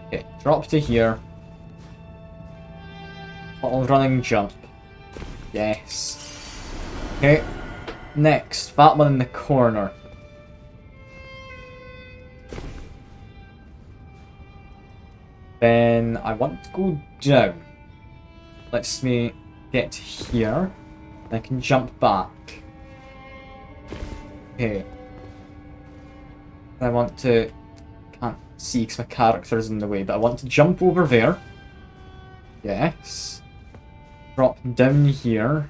Speaker 1: Okay, drop to here. Little running jump. Yes. Okay. Next, that one in the corner. Then I want to go down. Lets me get here. I can jump back. Okay. I want to... Can't see because my character's in the way, but I want to jump over there. Yes. Drop down here.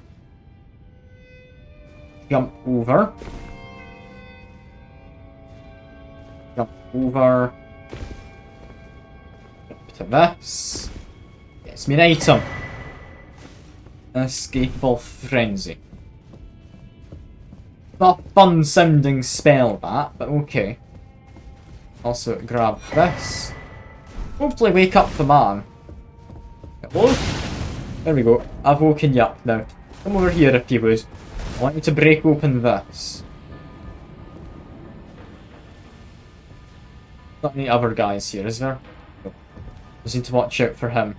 Speaker 1: Jump over. Jump over. Jump to this. Gets me an item. Escapable Frenzy. Not a fun sounding spell that, but okay. Also grab this. Hopefully wake up the man. Hello? There we go. I've woken you up now. Come over here if you would. I want you to break open this. Not any other guys here, is there? No. Just need to watch out for him.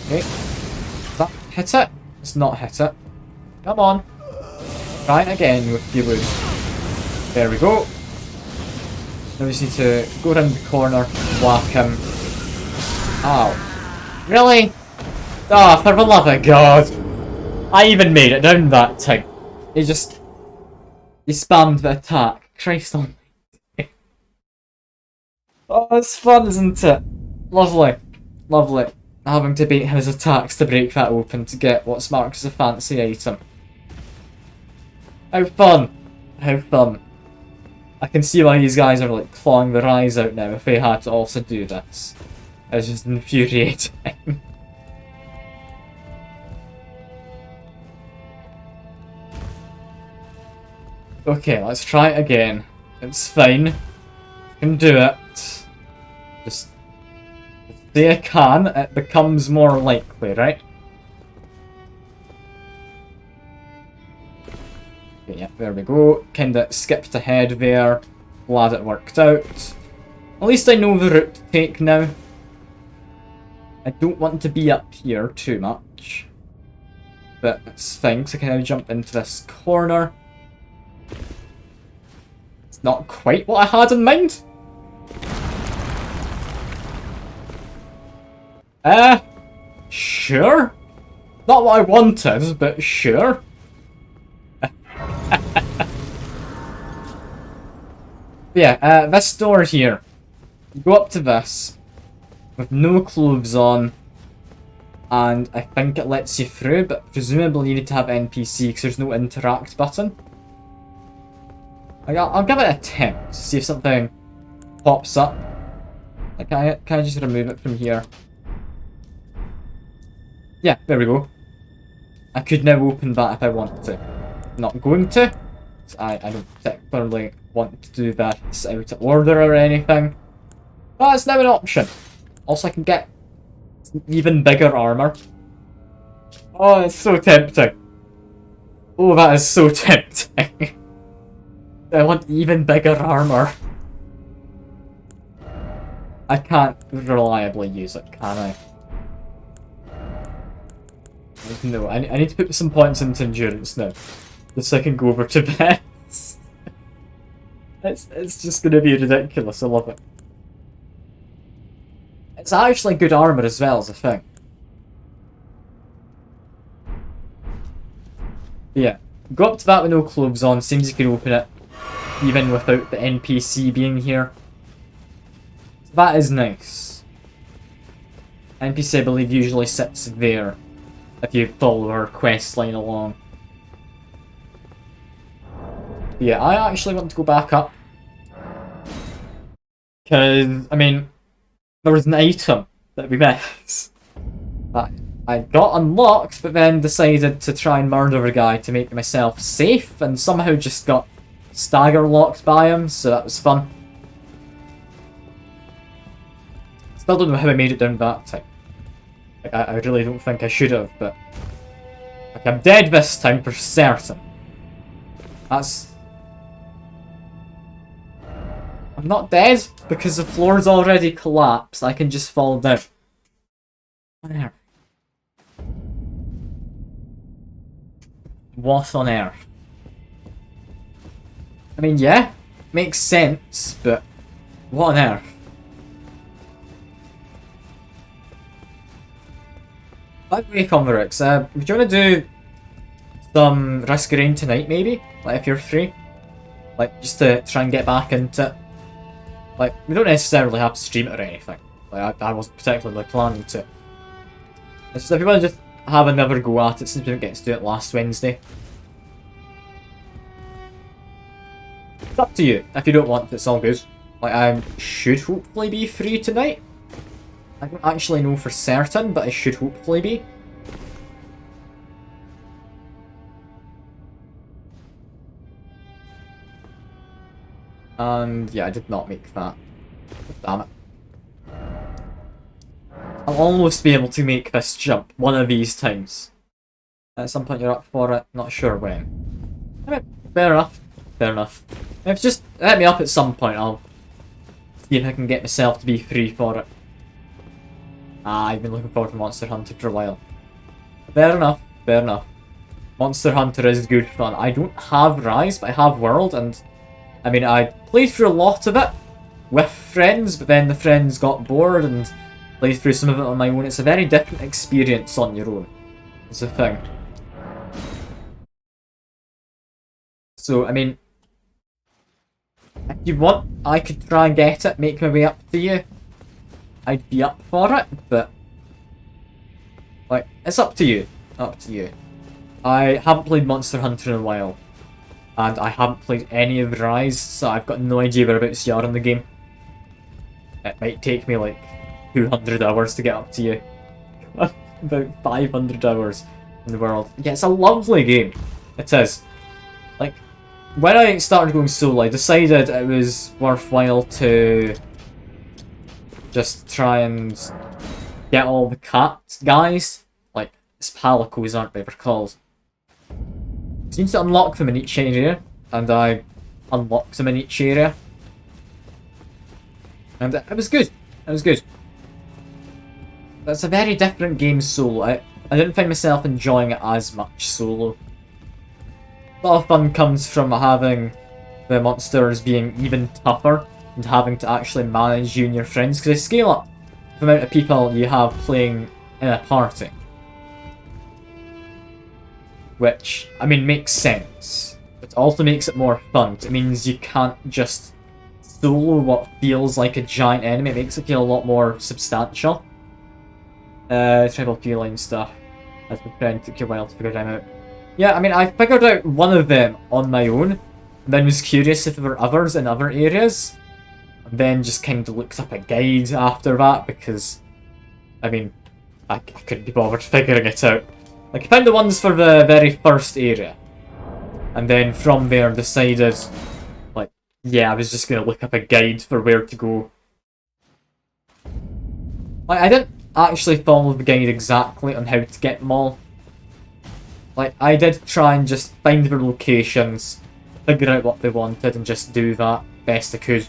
Speaker 1: Okay. Does that hit it? It's not hit it. Come on. Try it again if you would. There we go. Now we just need to go around the corner, whack him. Ow. Really? Ah, oh, for the love of God. I even made it down that time. He spammed the attack. Christ on me. Oh, it's fun, isn't it? Lovely. Lovely. Having to beat his attacks to break that open to get what's marked as a fancy item. How fun! How fun. I can see why these guys are like clawing their eyes out now if they had to also do this. It's just infuriating. Okay, let's try it again. It's fine. I can do it. Just say I can, it becomes more likely, right? Okay, yeah, there we go. Kinda skipped ahead there. Glad it worked out. At least I know the route to take now. I don't want to be up here too much. But it's fine, so I can now jump into this corner. It's not quite what I had in mind. Sure. Not what I wanted, but sure. Yeah, this door here. You go up to this with no clothes on, and I think it lets you through, but presumably you need to have NPC because there's no interact button. I'll give it an attempt to see if something pops up. Like, can I just remove it from here? Yeah, there we go. I could now open that if I want to. Not going to. I don't particularly want to do that out of order or anything. But it's now an option. Also, I can get even bigger armor. Oh, it's so tempting. Oh, that is so tempting. I want even bigger armor. I can't reliably use it, can I? No, I need to put some points into endurance now. Just so I can go over to bed. It's just gonna be ridiculous, I love it. It's actually good armor as well as a thing. Yeah, go up to that with no clothes on, seems you can open it even without the NPC being here. That is nice. NPC, I believe, usually sits there if you follow her quest line along. Yeah, I actually want to go back up. Because, I mean, there was an item that we missed that I got unlocked, but then decided to try and murder a guy to make myself safe, and somehow just got stagger locked by him, so that was fun. Still don't know how I made it down that time. Like, I really don't think I should have, but like, I'm dead this time for certain. That's... I'm not dead, because the floor's already collapsed. I can just fall down. What on earth? What on earth? I mean, yeah, makes sense, but what on earth? By the way, Converix, would you want to do some Risk of Rain tonight, maybe? Like, if you're free? Like, just to try and get back into it. Like, we don't necessarily have to stream it or anything. Like, I wasn't particularly planning to. It's just if you want to just have another go at it since we didn't get to do it last Wednesday. It's up to you. If you don't want it, it's all good. Like, I should hopefully be free tonight. I don't actually know for certain, but I should hopefully be. And yeah, I did not make that. Damn it. I'll almost be able to make this jump one of these times. At some point you're up for it, not sure when. Alright, fair enough. Fair enough. If just hit me up at some point, I'll see if I can get myself to be free for it. I've been looking forward to Monster Hunter for a while. Fair enough, fair enough. Monster Hunter is good fun. I don't have Rise, but I have World, and I mean, I played through a lot of it with friends, but then the friends got bored and played through some of it on my own. It's a very different experience on your own. It's a thing. So, I mean, if you want, I could try and get it, make my way up to you. I'd be up for it, but like, it's up to you. Up to you. I haven't played Monster Hunter in a while. And I haven't played any of Rise, so I've got no idea whereabouts you are in the game. It might take me like 200 hours to get up to you. About 500 hours in the world. Yeah, it's a lovely game. It is. Like, when I started going solo, I decided it was worthwhile to just try and get all the cat guys. Like, it's palicos, aren't they? They're called. Seems to unlock them in each area, and I unlocked them in each area. And it was good. It was good. That's a very different game solo. I didn't find myself enjoying it as much solo. A lot of fun comes from having the monsters being even tougher and having to actually manage you and your friends, because they scale up the amount of people you have playing in a party. Which, I mean, makes sense. But also makes it more fun. It means you can't just solo what feels like a giant enemy. It makes it feel a lot more substantial. Tribal feeling stuff. As my friend took you a while to figure them out. Yeah, I mean, I figured out one of them on my own, and then was curious if there were others in other areas. And then just kind of looked up a guide after that, because, I mean, I couldn't be bothered figuring it out. Like, I found the ones for the very first area. And then from there decided, like, yeah, I was just going to look up a guide for where to go. Like, I didn't actually follow the guide exactly on how to get them all. Like, I did try and just find their locations, figure out what they wanted, and just do that best I could.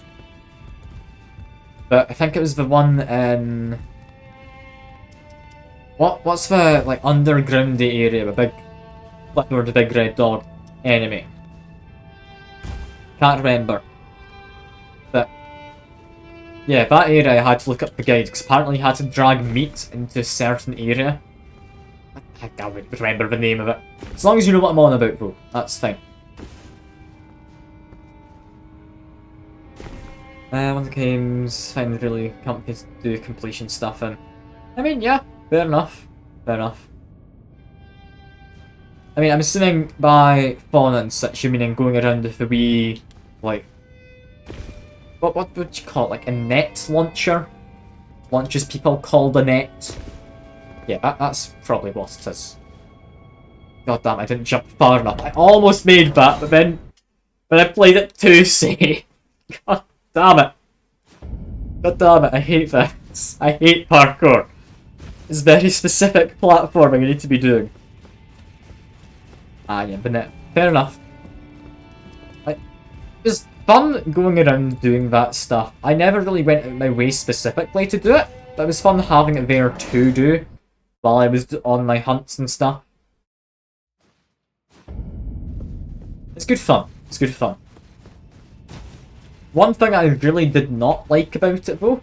Speaker 1: But I think it was the one in... What's the, like, undergroundy area with big... Where the big red dog enemy? Can't remember. But... yeah, that area I had to look up the guide, because apparently you had to drag meat into a certain area. I can't remember the name of it. As long as you know what I'm on about, though, that's fine. One of the games find really complicated to do completion stuff in. I mean, yeah, fair enough. Fair enough. I mean, I'm assuming by fauna and such, you mean going around with a wee, like, what would you call it? Like a net launcher? Launches people called a net. Yeah, that's probably what it is. God damn, I didn't jump far enough. I almost made that, but then I played it too safe. God damn it. God damn it, I hate this. I hate parkour. It's very specific platforming you need to be doing. Ah, yeah, but no, fair enough. It was fun going around doing that stuff. I never really went out of my way specifically to do it, but it was fun having it there to do while I was on my hunts and stuff. It's good fun. It's good fun. One thing I really did not like about it though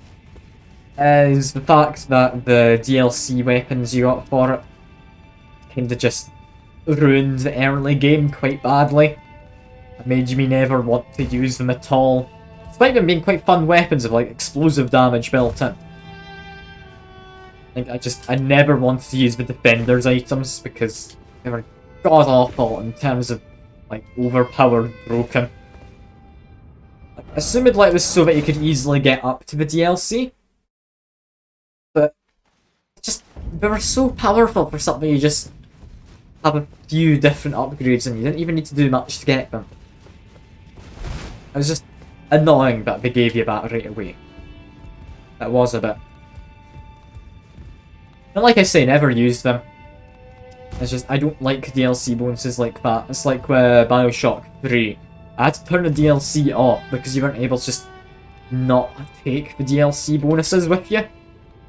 Speaker 1: is the fact that the DLC weapons you got for it kinda just ruined the early game quite badly. It made me never want to use them at all. Despite them being quite fun weapons with like explosive damage built in. Like I never wanted to use the defender's items because they were god awful in terms of like overpowered broken. Assumedly it was so that you could easily get up to the DLC. But just they were so powerful for something you just have a few different upgrades and you didn't even need to do much to get them. It was just annoying that they gave you that right away. It was a bit. And like I say, never used them. It's just, I don't like DLC bonuses like that. It's like with Bioshock 3. I had to turn the DLC off because you weren't able to just not take the DLC bonuses with you.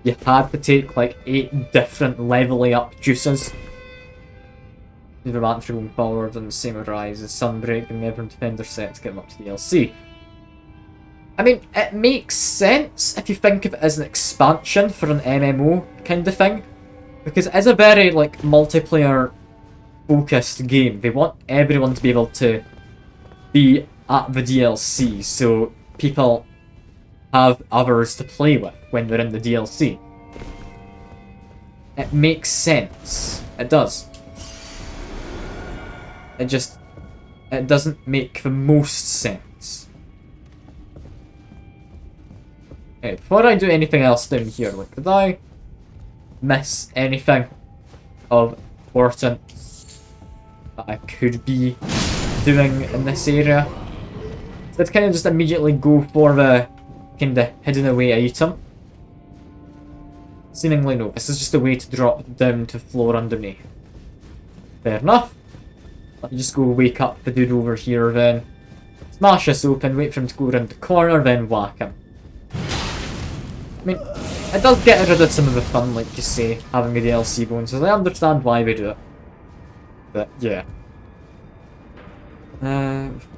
Speaker 1: You had to take like 8 different leveling up juices. The Mantra going forward and the same with Rise as Sunbreak and Never Defender set to get them up to DLC. I mean, it makes sense if you think of it as an expansion for an MMO kind of thing. Because it is a very like multiplayer focused game. They want everyone to be able to be at the DLC so people have others to play with when they're in the DLC. It makes sense. It does. It doesn't make the most sense. Okay, before I do anything else down here, like, did I miss anything of importance that I could be doing in this area? So let's kind of just immediately go for the kind of hidden away item. Seemingly no, this is just a way to drop down to the floor underneath. Fair enough. Let me just go wake up the dude over here then. Smash this open, wait for him to go around the corner, then whack him. I mean, it does get rid of some of the fun, like you say, having the DLC bonuses. I understand why they do it. But, yeah.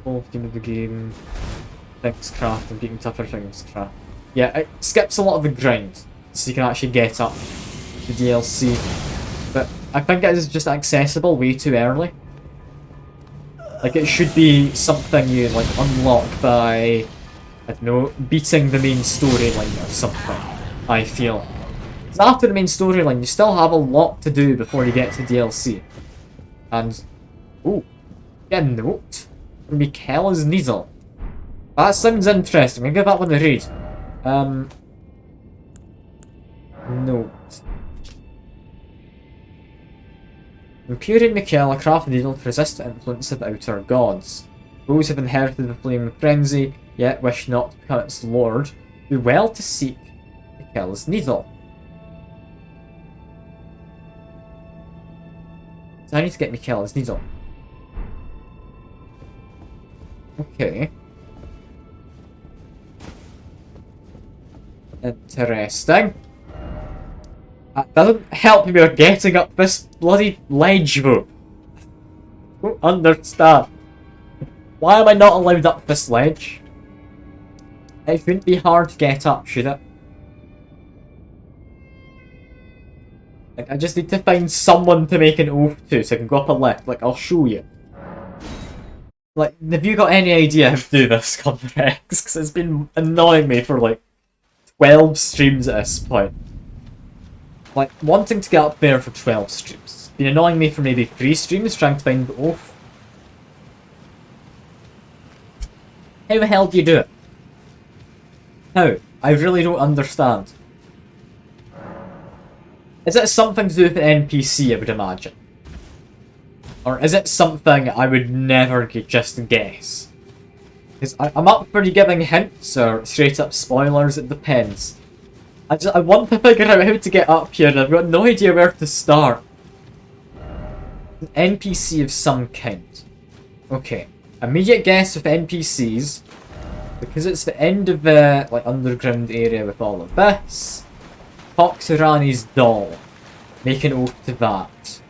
Speaker 1: Full theme of the game. Things craft and beating tougher things craft. Yeah, it skips a lot of the grind, so you can actually get up the DLC. But I think it is just accessible way too early. Like, it should be something you, like, unlock by, I don't know, beating the main storyline or something, I feel. Because after the main storyline, you still have a lot to do before you get to DLC. And, ooh, get a note from Michaela's Needle. That sounds interesting, I'm gonna give that one a read. Note. Imperial Michaela craft the needle to resist the influence of outer gods. Those who have inherited the flame frenzy, yet wish not to become its lord, do well to seek Michaela's needle. So I need to get Michaela's needle. Okay. Interesting. That doesn't help me with getting up this bloody ledge though. I don't understand. Why am I not allowed up this ledge? It shouldn't be hard to get up, should it? Like, I just need to find someone to make an oath to so I can go up a lift. Like, I'll show you. Like, have you got any idea how to do this, Conrex? Because it's been annoying me for like 12 streams at this point. Like, wanting to get up there for 12 streams. It's been annoying me for maybe 3 streams, trying to find the oath. How the hell do you do it? How? I really don't understand. Is it something to do with an NPC, I would imagine? Or is it something I would never just guess? Because I'm up for giving hints or straight up spoilers, it depends. I want to figure out how to get up here and I've got no idea where to start. An NPC of some kind. Okay. Immediate guess with NPCs. Because it's the end of the like underground area with all of this. Toxirani's doll. Make an oath to that.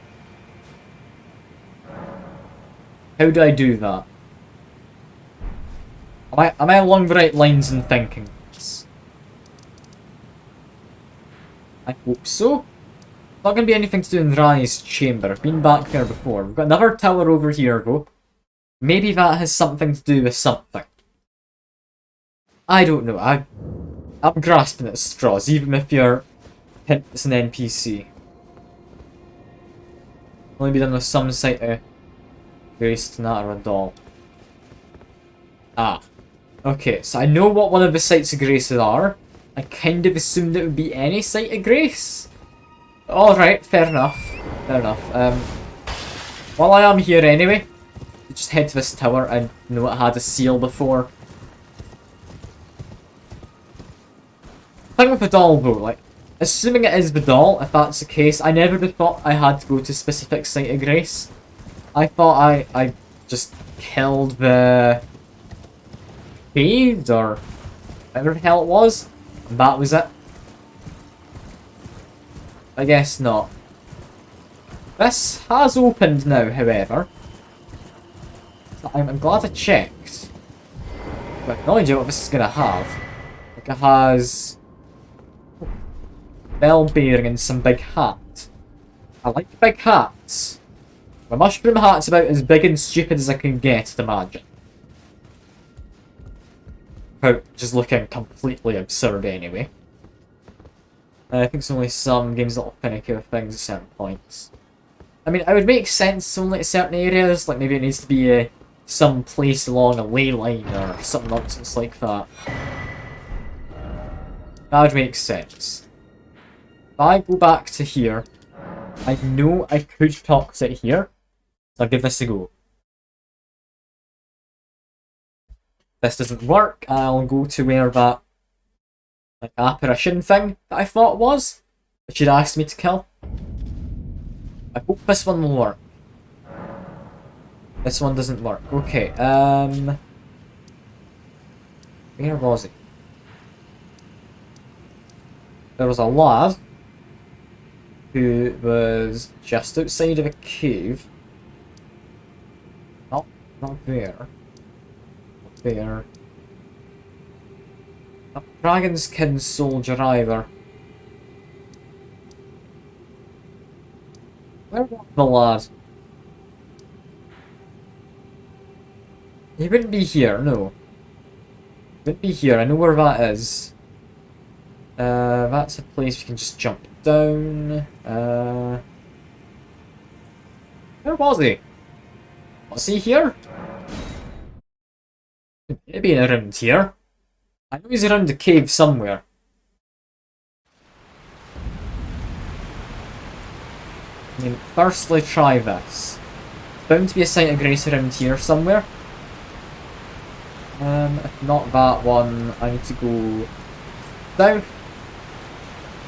Speaker 1: How do I do that? Am I along the right lines in thinking this? I hope so. Not going to be anything to do in Rani's chamber. I've been back there before. We've got another tower over here though. Maybe that has something to do with something. I don't know. I'm grasping at straws, even if you're it's an NPC. Only be done with some site of Grace to not or a doll. Ah. Okay, so I know what one of the sites of Grace are. I kind of assumed it would be any site of Grace. Alright, fair enough. Fair enough. While I am here anyway, just head to this tower. I know it had a seal before. Thing with the doll though, like, assuming it is the doll, if that's the case, I never would have thought I had to go to a specific site of Grace. I thought I just killed the cave or whatever the hell it was, and that was it. I guess not. This has opened now, however. So I'm glad I checked. But no idea what this is gonna have. Like it has bell bearing and some big hat. I like big hats. My mushroom hat's about as big and stupid as I can get, I'd imagine. Without just looking completely absurd anyway. I think there's only some games that'll finicky with things at certain points. I mean, it would make sense only at certain areas, like maybe it needs to be some place along a ley line or something nonsense like that. That would make sense. If I go back to here, I know I could toxic here, so I'll give this a go. If this doesn't work, I'll go to where that like apparition thing that I thought was, that she'd asked me to kill. I hope this one will work. This one doesn't work. Okay, where was he? There was a lad who was just outside of a cave. Not there. Not there. Not Dragon's Kin soldier either. Where was the lad? He wouldn't be here, no. He wouldn't be here, I know where that is. That's a place we can just jump down. Where was he? Was he here? Maybe around here. I know he's around the cave somewhere. I mean, firstly try this. Bound to be a site of grace around here somewhere. If not that one, I need to go down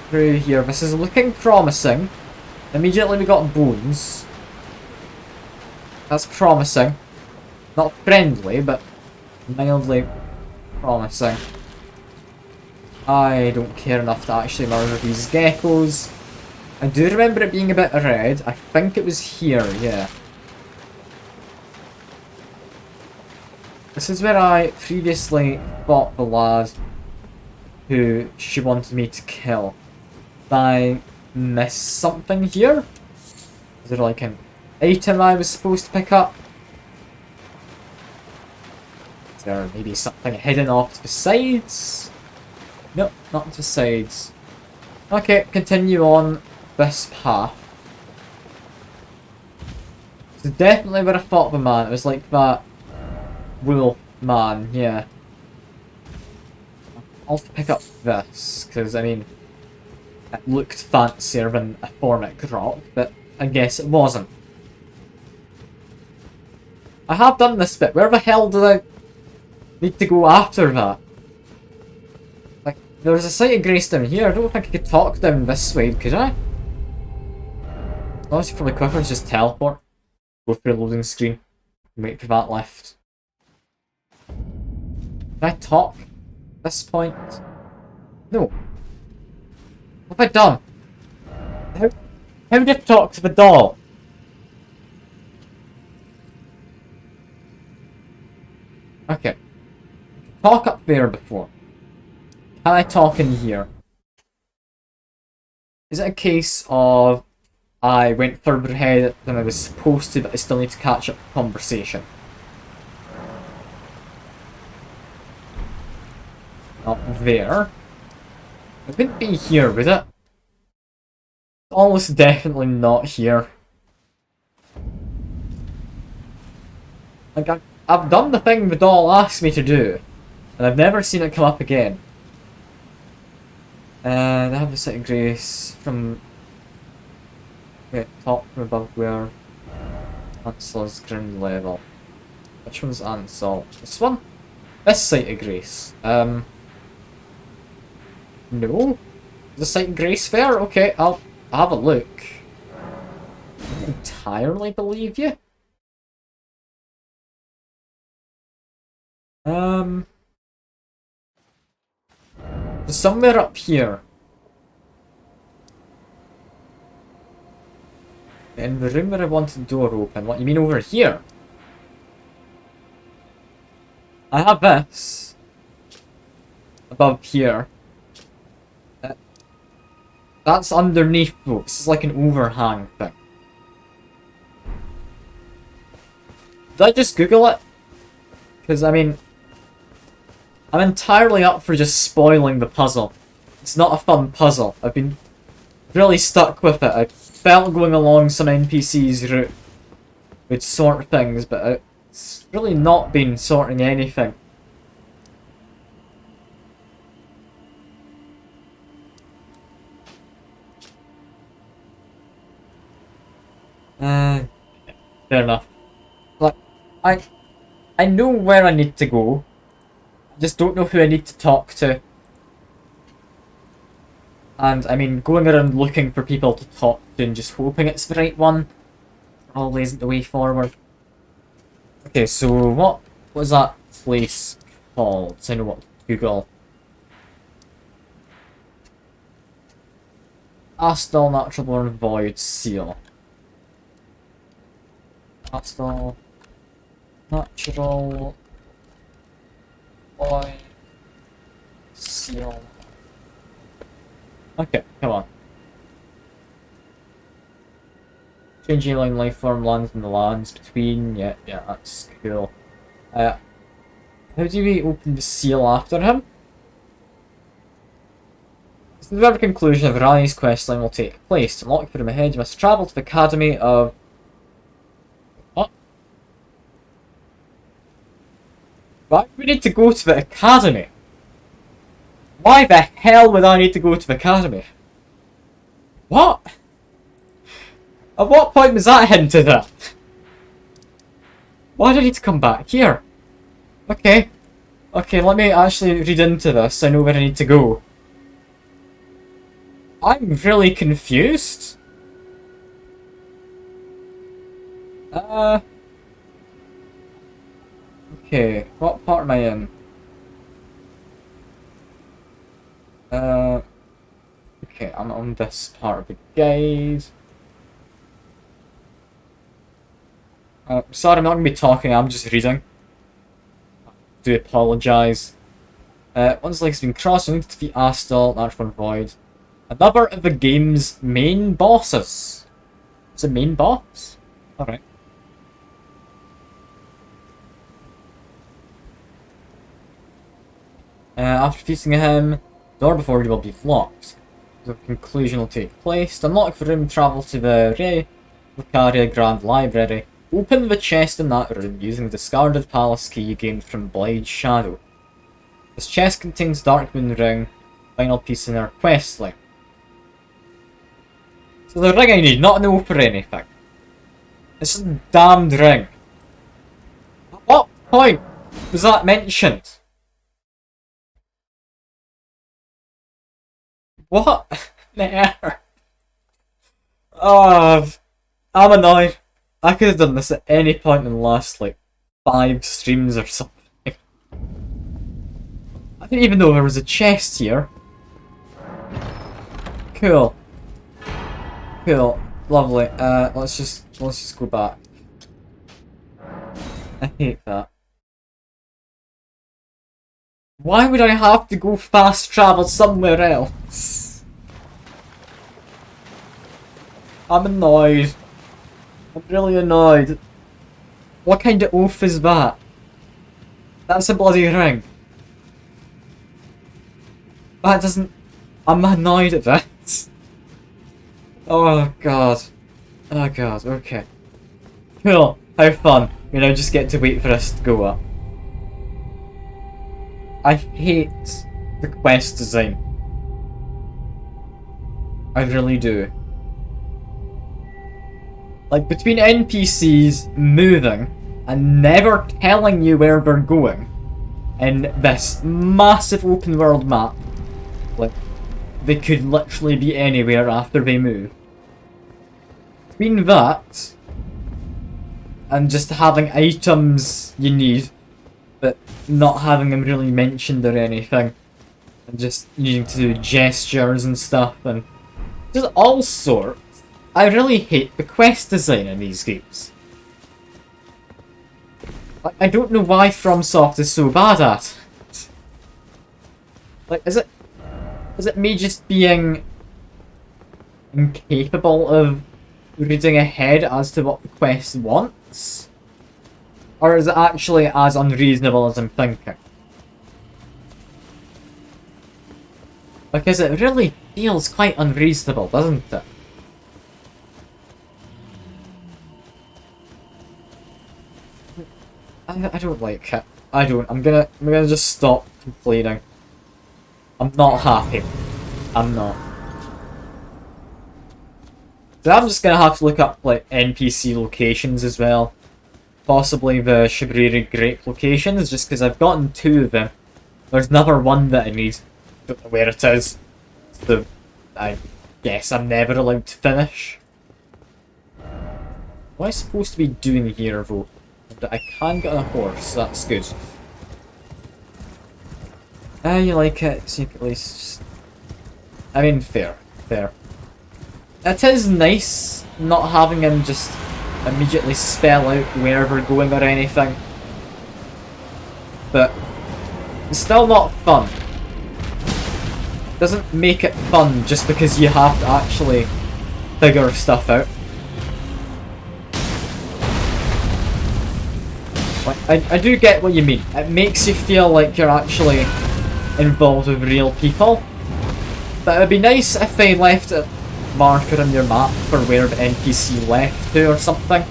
Speaker 1: through here. This is looking promising. Immediately we got bones. That's promising. Not friendly, but mildly promising. I don't care enough to actually murder these geckos. I do remember it being a bit red. I think it was here, yeah. This is where I previously fought the lad who she wanted me to kill. Did I miss something here? Is there like an item I was supposed to pick up? there maybe something hidden off to the sides? Nope, not to the sides. Okay, continue on this path. So definitely where I thought of a man. It was like that wolf man, yeah. I'll pick up this, because I mean, it looked fancier than a formic rock, but I guess it wasn't. I have done this bit. Where the hell did I need to go after that? Like, there's a site of grace down here. I don't think I could talk down this way, could I? Honestly, probably quicker to just teleport. Go through the loading screen. And wait for that lift. Can I talk at this point? No. What have I done? How did I talk to the doll? Okay. Talk up there before. Can I talk in here? Is it a case of I went further ahead than I was supposed to, but I still need to catch up the conversation? Not there. It wouldn't be here, would it? Almost definitely not here. Like, I've done the thing the doll asked me to do, and I've never seen it come up again. And I have the City Grace from... Okay, top from above where Ansel's ground level. Which one's Ansel? This one? This Site of Grace. No? The Site of Grace fair? Okay, I'll have a look. I don't entirely believe you. Somewhere up here. In the room where I wanted the door open. What, you mean over here? I have this. Above here. That's underneath though. This is like an overhang thing. Did I just Google it? Because, I mean, I'm entirely up for just spoiling the puzzle. It's not a fun puzzle. I've been really stuck with it. I felt going along some NPC's route would sort things, but it's really not been sorting anything. Fair enough. Like, I know where I need to go. I just don't know who I need to talk to. And, I mean, going around looking for people to talk to and just hoping it's the right one probably isn't the way forward. Okay, so what was that place called? So I know what to Google. Astal Natural Born Void Seal. Astal Natural Void Seal. Okay, come on. Changing alien life form lands in the lands between. Yeah, that's cool. How do we open the seal after him? So the very conclusion of Rani's questline will take place. To unlock for him ahead, you must travel to the Academy of... What? Why do we need to go to the Academy? Why the hell would I need to go to the Academy? What? At what point was that hinted at? Why do I need to come back here? Okay. Okay, let me actually read into this. I know where I need to go. I'm really confused. Okay, what part am I in? Okay, I'm on this part of the guide. Sorry, I'm not going to be talking, I'm just reading. I do apologise. Once the leg's been crossed, you need to defeat Astal, Natural Void. Another of the game's main bosses. It's a main boss? Alright. After defeating him, the door before you will be locked. The conclusion will take place. To unlock the room, travel to the Lucaria Grand Library. Open the chest in that room using the discarded palace key you gained from Blide's Shadow. This chest contains Darkmoon Ring, final piece in our quest line. So the ring I need, not an O for anything. It's a damned ring. At what point was that mentioned? What? Oh, I'm annoyed. I could have done this at any point in the last, like, 5 streams or something. I didn't even know there was a chest here. Cool. Cool. Lovely. Let's just go back. I hate that. Why would I have to go fast travel somewhere else? I'm annoyed. I'm really annoyed. What kind of oath is that? That's a bloody ring. That doesn't... I'm annoyed at that. Oh god. Oh god, okay. Cool. How fun. You know, just get to wait for us to go up. I hate the quest design. I really do. Like, between NPCs moving and never telling you where they're going in this massive open world map, like, they could literally be anywhere after they move. Between that and just having items you need, but not having them really mentioned or anything, and just needing to do gestures and stuff, and just all sorts. I really hate the quest design in these games. I don't know why FromSoft is so bad at it. Like, is it me just being incapable of reading ahead as to what the quest wants? Or is it actually as unreasonable as I'm thinking? Because it really feels quite unreasonable, doesn't it? I don't like it. I don't. I'm gonna just stop complaining. I'm not happy. I'm not. So I'm just gonna have to look up, like, NPC locations as well. Possibly the Shibriri Grape locations, just because I've gotten 2 of them. There's another one that I need. Don't know where it is. So I guess I'm never allowed to finish. What am I supposed to be doing here, though? I can get on a horse, that's good. You like it, so you can at least just... I mean, fair. It is nice not having him just immediately spell out where we're going or anything. But it's still not fun. Doesn't make it fun just because you have to actually figure stuff out. I do get what you mean. It makes you feel like you're actually involved with real people. But it would be nice if they left a marker on your map for where the NPC left to or something.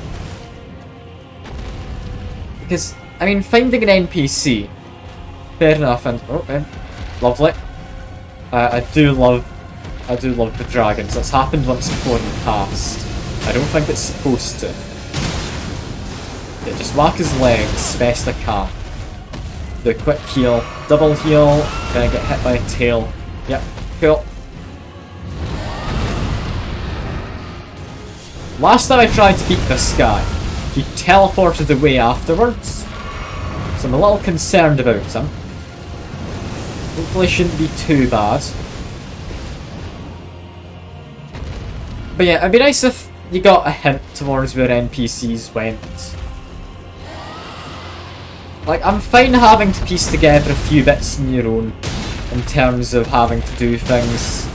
Speaker 1: Because, I mean, finding an NPC, fair enough, and okay, lovely. I do love the dragons. It's happened once before in the past. I don't think it's supposed to. Yeah, just whack his legs best I can. Do a quick heal, double heal, gonna get hit by a tail. Yep, cool. Last time I tried to beat this guy, he teleported away afterwards. So I'm a little concerned about him. Hopefully shouldn't be too bad. But yeah, it'd be nice if you got a hint towards where NPCs went. Like, I'm fine having to piece together a few bits on your own in terms of having to do things.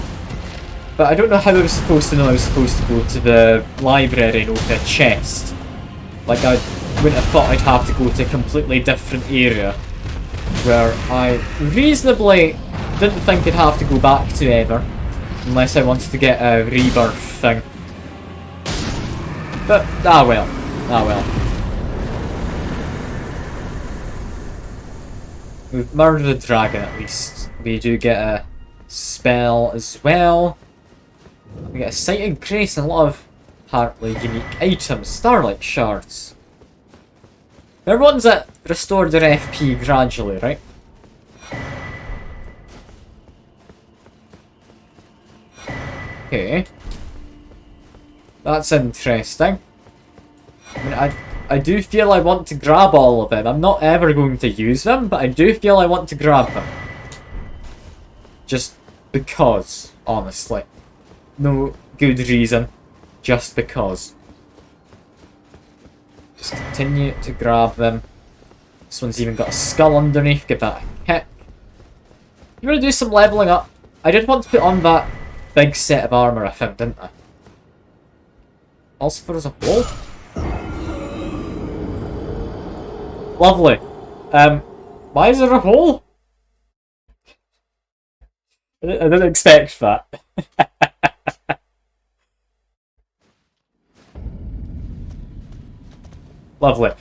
Speaker 1: But I don't know how I was supposed to know I was supposed to go to the library and open a chest. Like, I wouldn't have thought I'd have to go to a completely different area where I reasonably didn't think I'd have to go back to ever, unless I wanted to get a rebirth thing. But, ah well. Ah well. We've murdered a dragon at least. We do get a spell as well. We get a Sight of Grace and a lot of apparently unique items. Starlight Shards. They're ones that restore their FP gradually, right? Okay. That's interesting. I mean, I do feel I want to grab all of them. I'm not ever going to use them, but I do feel I want to grab them. Just because, honestly. No good reason. Just because. Just continue to grab them. This one's even got a skull underneath. Give that a kick. You want to do some leveling up? I did want to put on that big set of armor I found, didn't I? Also, for as a whole. Lovely. Why is there a hole? I didn't expect that. Lovely.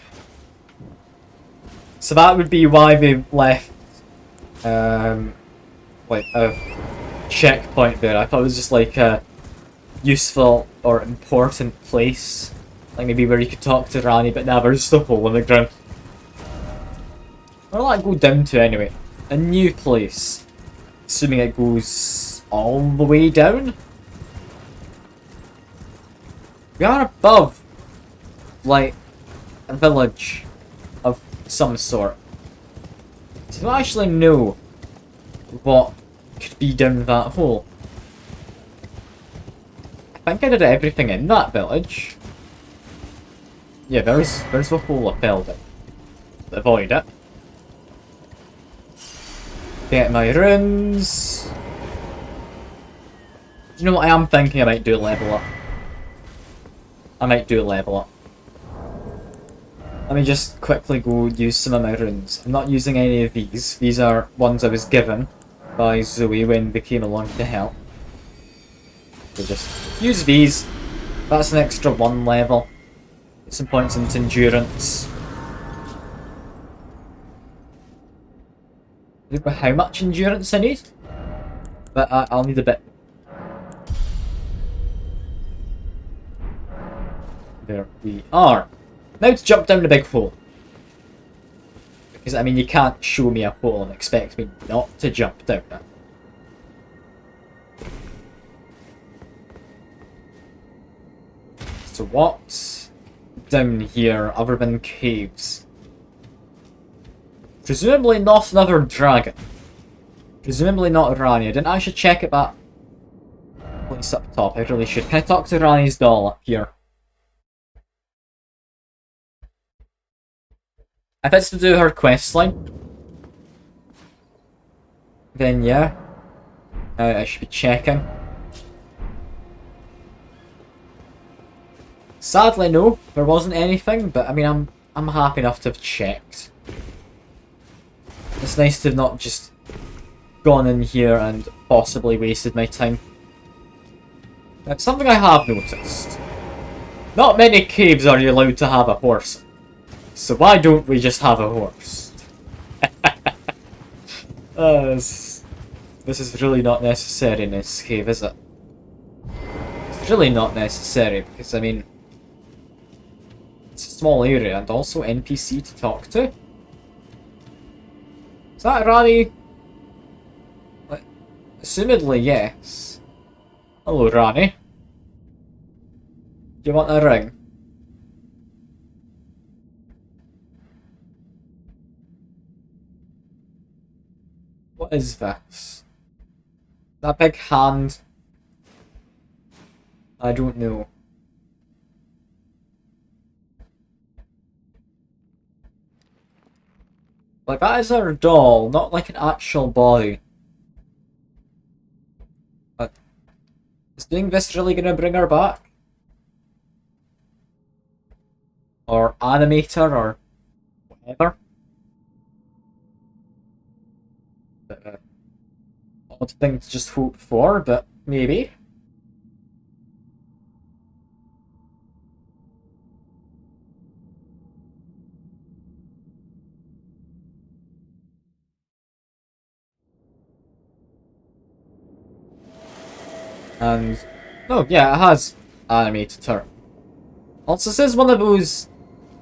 Speaker 1: So that would be why they left, like a checkpoint there. I thought it was just like a useful or important place. Like maybe where you could talk to Rani, but now there's just a hole in the ground. Where will that go down to anyway? A new place. Assuming it goes all the way down? We are above, like, a village of some sort. So I don't actually know what could be down that hole. I think I did everything in that village. Yeah, there's a hole I fell in. Avoid it. Get my runes. You know what, I am thinking I might do a level up. I might do a level up. Let me just quickly go use some of my runes. I'm not using any of these. These are ones I was given by Zoe when they came along to help. So just use these. That's an extra 1 level. Get some points into endurance. I don't know how much endurance I need, but I'll need a bit. There we are. Now to jump down the big hole. Because, I mean, you can't show me a hole and expect me not to jump down it. So what's down here other than caves? Presumably not another dragon. Presumably not Rani. I didn't actually check at that place up top. I really should. Can I talk to Rani's doll up here? If it's to do her questline, then yeah. I should be checking. Sadly no, there wasn't anything, but I mean I'm happy enough to have checked. It's nice to have not just gone in here and possibly wasted my time. That's something I have noticed. Not many caves are you allowed to have a horse in. So why don't we just have a horse? This is really not necessary in this cave, is it? It's really not necessary because, I mean, it's a small area and also NPC to talk to. Is that Rani? Assumedly, yes. Hello, Rani. Do you want a ring? What is this? That big hand? I don't know. Like, that is her doll, not like an actual body. But is doing this really gonna bring her back? Or animate her, or whatever? odd thing to just hope for, but maybe. And oh yeah, it has animated her. Also, this is one of those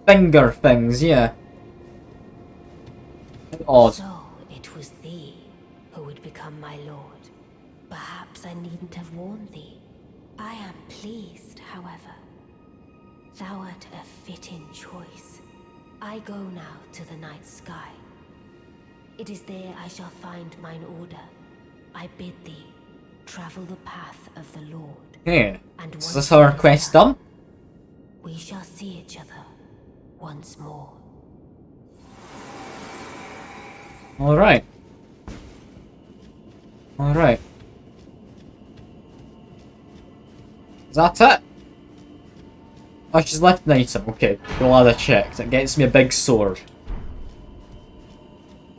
Speaker 1: finger things, yeah. Odd.
Speaker 4: So it was thee who would become my lord. Perhaps I needn't have warned thee. I am pleased, however. Thou art a fitting choice. I go now to the night sky. It is there I shall find mine order. I bid thee travel the path of the Lord.
Speaker 1: Yeah.
Speaker 4: And
Speaker 1: Is
Speaker 4: once
Speaker 1: this our
Speaker 4: it is
Speaker 1: quest
Speaker 4: done,
Speaker 1: done?
Speaker 4: we shall see each other once more.
Speaker 1: Alright. Alright. Is that it? Oh, she's left an item. Okay, glad I checked. It gets me a big sword.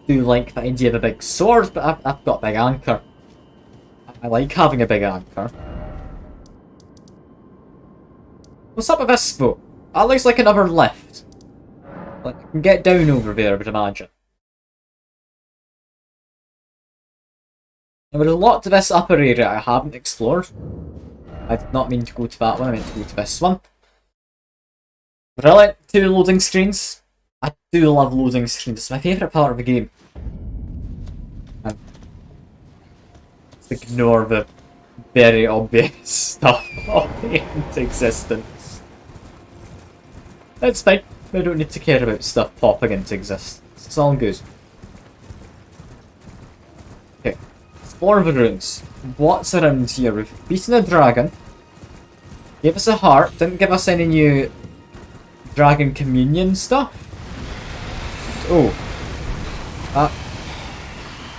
Speaker 1: Do like the idea of a big sword, but I've got a big anchor. I like having a big anchor. What's up with this though? That looks like another lift. Like, I can get down over there, I would imagine. There was a lot to this upper area I haven't explored. I did not mean to go to that one, I meant to go to this one. Brilliant, 2 loading screens. I do love loading screens, it's my favourite part of the game. And let's ignore the very obvious stuff popping into existence. It's fine, we don't need to care about stuff popping into existence. It's all good. Okay, explore the ruins. What's around here? We've beaten a dragon. Gave us a heart, didn't give us any new dragon communion stuff. Oh.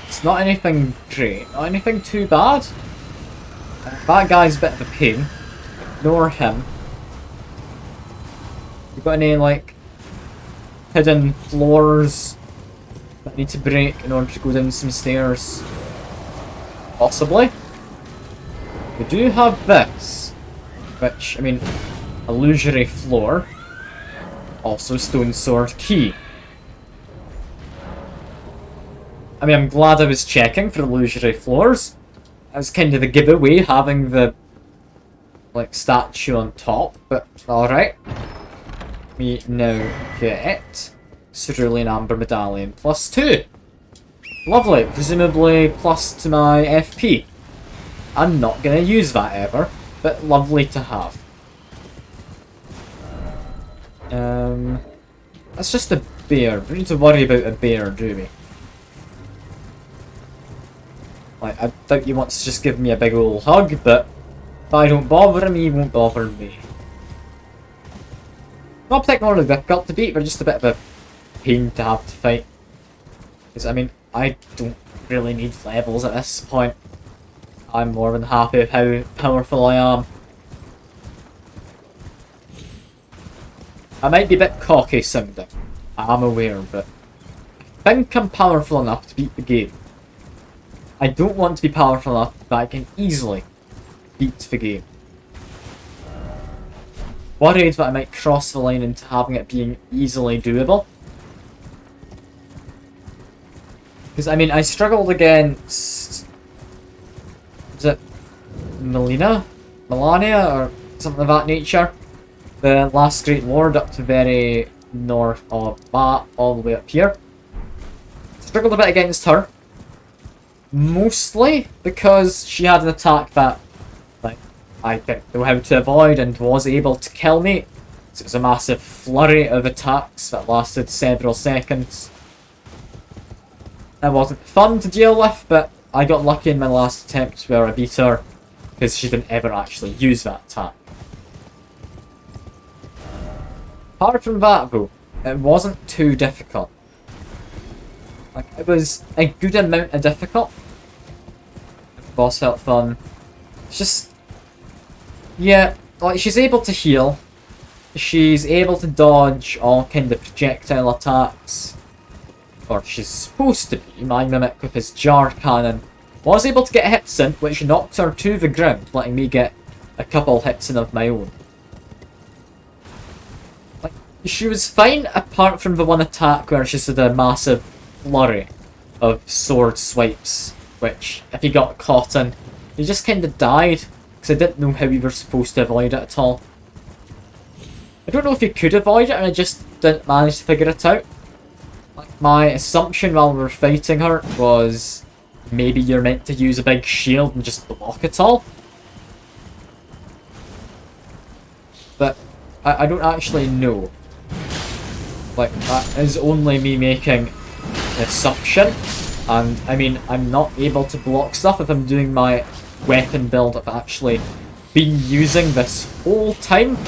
Speaker 1: It's not anything great, not anything too bad. That guy's a bit of a pain. Ignore him. You got any, like, hidden floors that I need to break in order to go down some stairs? Possibly. We do have this, which, I mean, illusory floor. Also stone sword key. I mean, I'm glad I was checking for illusory floors. That was kind of the giveaway, having the, like, statue on top, but alright. We now get Cerulean Amber Medallion +2. Lovely, presumably plus to my FP. I'm not going to use that ever, but lovely to have. That's just a bear. We don't need to worry about a bear, do we? Like, I doubt he wants to just give me a big ol' hug, but if I don't bother him, he won't bother me. Not particularly difficult to beat, but just a bit of a pain to have to fight. Because, I mean, I don't really need levels at this point. I'm more than happy with how powerful I am. I might be a bit cocky sounding, I'm aware, but I think I'm powerful enough to beat the game. I don't want to be powerful enough that I can easily beat the game. Worried that I might cross the line into having it being easily doable. Because, I mean, I struggled against... Was it Melania, or something of that nature? The last Great Lord up to very north of that, all the way up here. Struggled a bit against her. Mostly because she had an attack that, like, I didn't know how to avoid and was able to kill me. So it was a massive flurry of attacks that lasted several seconds. It wasn't fun to deal with, but I got lucky in my last attempt where I beat her, because she didn't ever actually use that attack. Apart from that though, it wasn't too difficult. Like, it was a good amount of difficult. The boss felt fun. It's just... yeah, like, she's able to heal. She's able to dodge all kind of projectile attacks. Or she's supposed to be. My Mimic with his jar cannon Was able to get hits in, which knocked her to the ground, letting me get a couple hits in of my own. Like, she was fine apart from the one attack where she just had a massive flurry of sword swipes, which if he got caught in, he just kind of died, because I didn't know how we were supposed to avoid it at all. I don't know if you could avoid it, and I just didn't manage to figure it out. Like, my assumption while we were fighting her was maybe you're meant to use a big shield and just block it all. But I don't actually know. Like, that is only me making an assumption. And, I mean, I'm not able to block stuff if I'm doing my weapon build I've actually been using this whole time.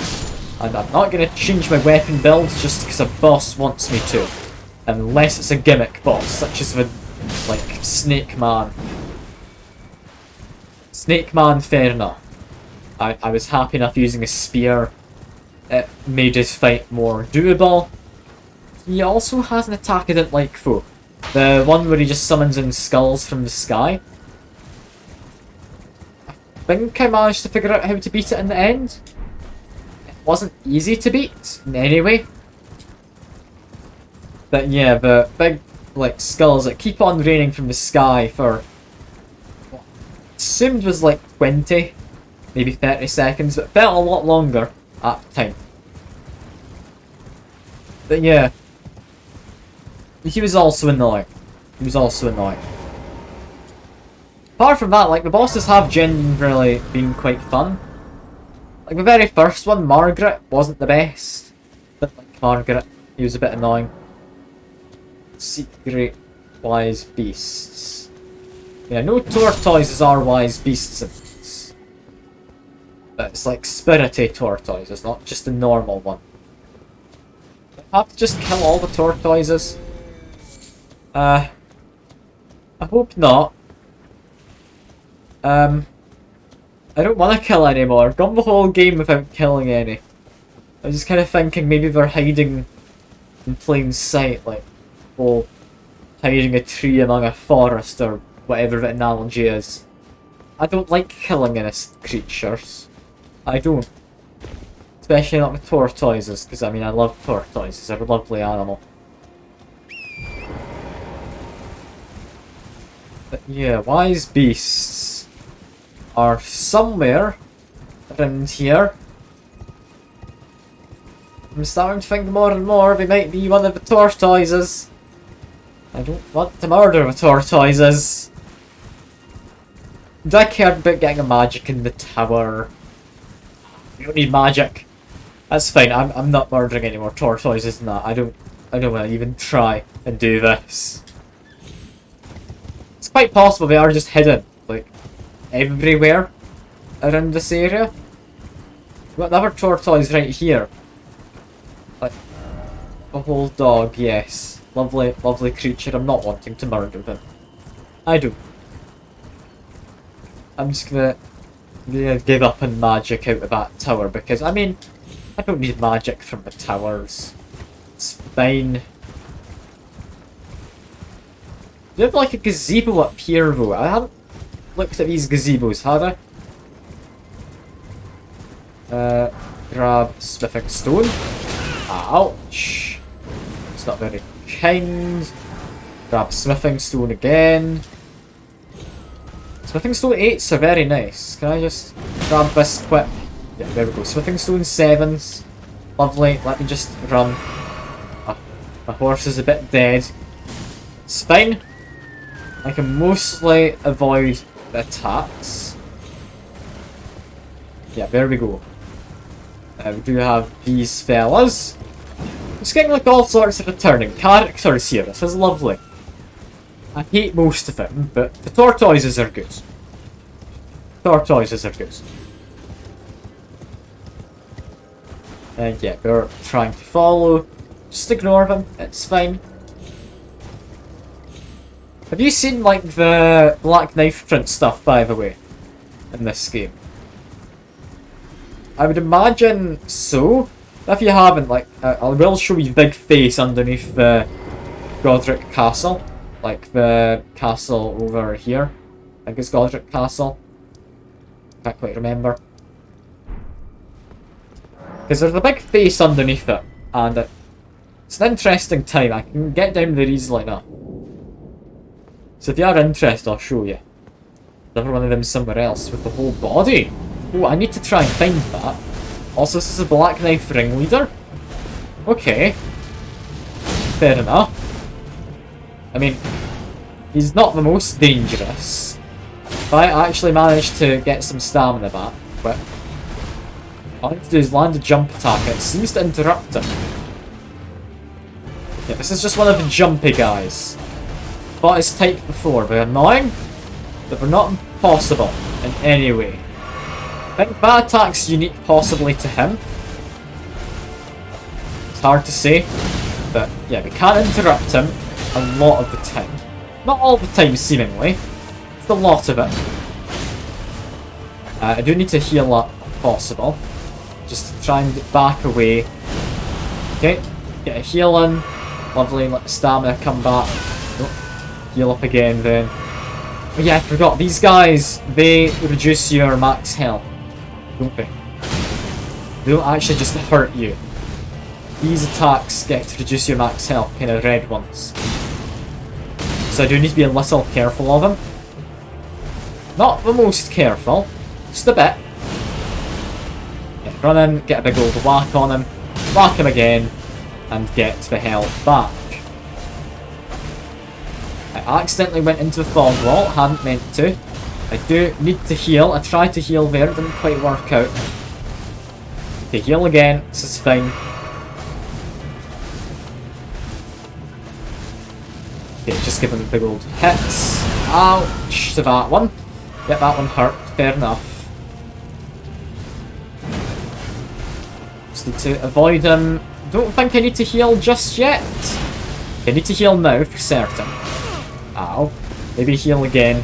Speaker 1: And I'm not going to change my weapon build just because a boss wants me to. Unless it's a gimmick boss, such as the, like, Snake Man. Snake Man, fair enough. I was happy enough using a spear. It made his fight more doable. He also has an attack I didn't like though. The one where he just summons in skulls from the sky. I think I managed to figure out how to beat it in the end. It wasn't easy to beat in any way. But yeah, the big like skulls that keep on raining from the sky for what I assumed was like 20, maybe 30 seconds, but felt a lot longer at the time. But yeah, he was also annoying. He was also annoying. Apart from that, like, the bosses have generally been quite fun. Like, the very first one, Margaret, wasn't the best. Didn't like Margaret. He was a bit annoying. Secret wise beasts. Yeah, no tortoises are wise beasts in this. But it's like spirity tortoises, not just a normal one. I have to just kill all the tortoises. I hope not. I don't want to kill any more. I've gone the whole game without killing any. I was just kind of thinking maybe they're hiding in plain sight, like, oh, hiding a tree among a forest or whatever the analogy is. I don't like killing innocent creatures. I don't. Especially not with tortoises, because I mean I love tortoises, they're a lovely animal. But yeah, wise beasts are somewhere around here. I'm starting to think more and more they might be one of the tortoises. I don't want to murder the tortoises. Do I care about getting a magic in the tower? You don't need magic. That's fine, I'm not murdering any more tortoises than that. I don't want to even try and do this. It's quite possible they are just hidden, like, everywhere around this area. We've got another tortoise right here. Like, a whole dog, yes. Lovely, lovely creature. I'm not wanting to murder them. I do. I'm just gonna give up on magic out of that tower because, I mean, I don't need magic from the towers. It's fine. Do you have like a gazebo up here though? I haven't looked at these gazebos, had I? Grab smithing stone. Ouch. It's not very kind. Grab smithing stone again. Smithing stone 8s are very nice. Can I just grab this quick? Yeah, there we go. Smithing stone 7s. Lovely. Let me just run. My horse is a bit dead. It's fine. I can mostly avoid the attacks. Yeah, there we go. We do have these fellas. It's getting like all sorts of returning characters here. This is lovely. I hate most of them, but the tortoises are good. Tortoises are good. And yeah, we're trying to follow. Just ignore them, it's fine. Have you seen like the Black Knife print stuff, by the way, in this game? I would imagine so. If you haven't, like, I will show you big face underneath the Godric Castle. Like the castle over here. I think it's Godric Castle. Can't quite remember. Because there's a big face underneath it, and it's an interesting time. I can get down there easily enough. So if you are interested, I'll show you. There's another one of them somewhere else with the whole body. Oh, I need to try and find that. Also, this is a Black Knife ringleader. Okay. Fair enough. I mean, he's not the most dangerous. But I actually managed to get some stamina back, but all I need to do is land a jump attack. It seems to interrupt him. Yeah, this is just one of the jumpy guys. Fought his type before. They're annoying, but they're not impossible in any way. I think that attack's unique possibly to him. It's hard to say, but yeah, we can interrupt him a lot of the time. Not all the time, seemingly. It's a lot of it. I do need to heal up if possible. Just to try and back away. Okay, get a heal in. Lovely, let the stamina come back. Oh, heal up again then. Oh yeah, I forgot. These guys, they reduce your max health, don't they? They don't actually just hurt you. These attacks get to reduce your max health, kind of red ones. So I do need to be a little careful of them. Not the most careful, just a bit. Yeah, run in, get a big old whack on him, whack him again, and get the health back. I accidentally went into the fog wall, hadn't meant to. I do need to heal. I tried to heal there, it didn't quite work out. Okay, heal again, this is fine. Okay, just give him a big old hits. Ouch to that one. Yep, that one hurt, fair enough. Just need to avoid him. Don't think I need to heal just yet. I need to heal now for certain. Ow. Maybe heal again.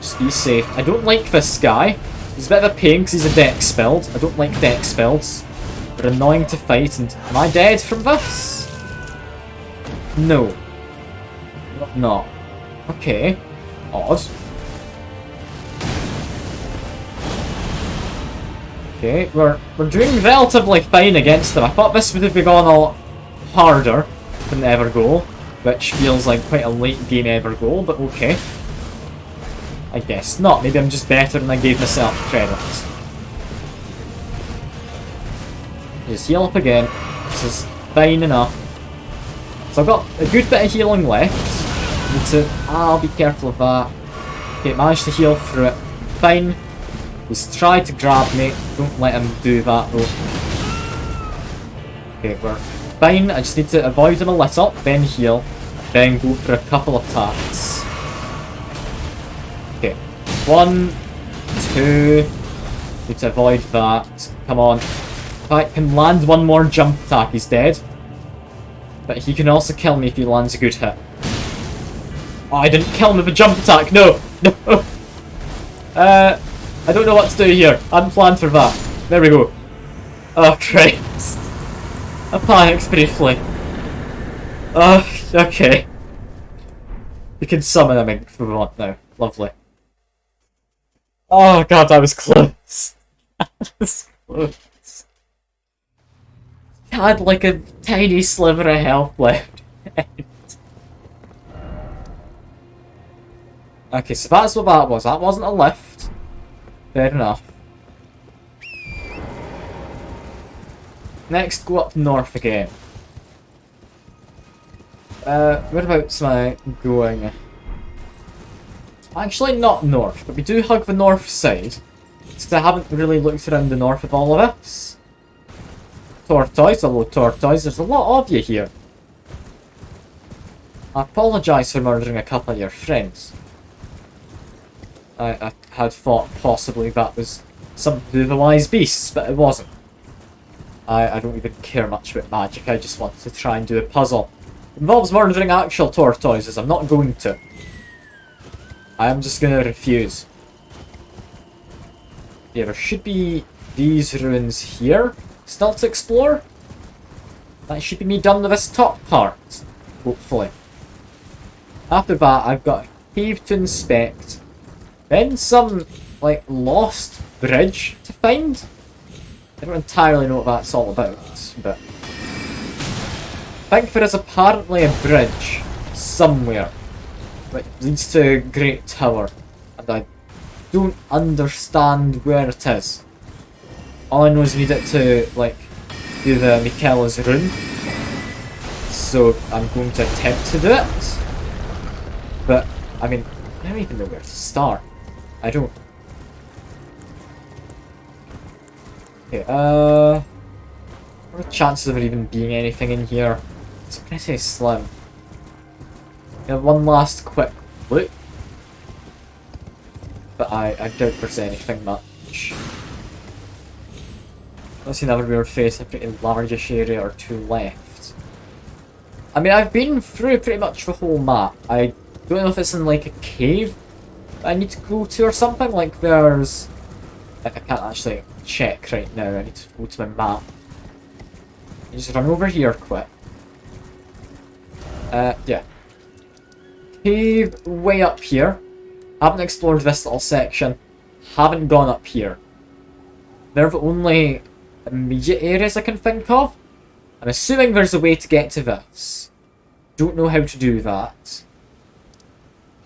Speaker 1: Just be safe. I don't like this guy. He's a bit of a pain because he's a dex build. I don't like dex builds. They're annoying to fight, and am I dead from this? No. Not. Okay. Odd. Okay, we're doing relatively fine against them. I thought this would have gone a lot harder than Evergoal, which feels like quite a late game Evergoal, but okay. I guess not. Maybe I'm just better than I gave myself credit. Just heal up again. This is fine enough. So I've got a good bit of healing left. Need to... I'll be careful of that. Okay, managed to heal through it. Fine. He's tried to grab me. Don't let him do that though. Okay, we're fine. I just need to avoid him a little, then heal, then go for a couple of attacks. Okay. 1, 2. Need to avoid that. Come on. If I can land one more jump attack, he's dead. But he can also kill me if he lands a good hit. Oh, I didn't kill him with a jump attack. No! No! I don't know what to do here. I hadn't planned for that. There we go. Oh, Christ. I panicked briefly. Oh, okay. You can summon him if we want now. Lovely. Oh, God, I was close. I was close. I had like a tiny sliver of health left. Okay, so that's what that was. That wasn't a lift. Fair enough. Next, go up north again. Whereabouts am I going? Actually, not north, but we do hug the north side. It's because I haven't really looked around the north of all of this. Tortoise, hello Tortoise, there's a lot of you here. I apologise for murdering a couple of your friends. I had thought possibly that was something to do with the wise beasts, but it wasn't. I don't even care much about magic, I just want to try and do a puzzle. It involves murdering actual tortoises, I'm not going to. I am just gonna refuse. Yeah, there should be these ruins here still to explore. That should be me done with this top part, hopefully. After that, I've got cave to inspect, then some, like, lost bridge to find. I don't entirely know what that's all about, but I think there is apparently a bridge somewhere which leads to a Great Tower, and I don't understand where it is. All I know is I need it to, like, do the Michaela's rune, so I'm going to attempt to do it. But, I mean, I don't even know where to start. I don't. Okay, what are the chances of there even being anything in here? It's pretty slim. Yeah, one last quick look. But I doubt there's anything much. Let's see another weird face, a pretty largish area or two left. I mean, I've been through pretty much the whole map. I don't know if it's in like a cave that I need to go to or something. Like there's... Like I can't actually check right now, I need to go to my map. Just run over here quick. Yeah. Cave way up here. Haven't explored this little section. Haven't gone up here. They're the only immediate areas I can think of. I'm assuming there's a way to get to this. Don't know how to do that.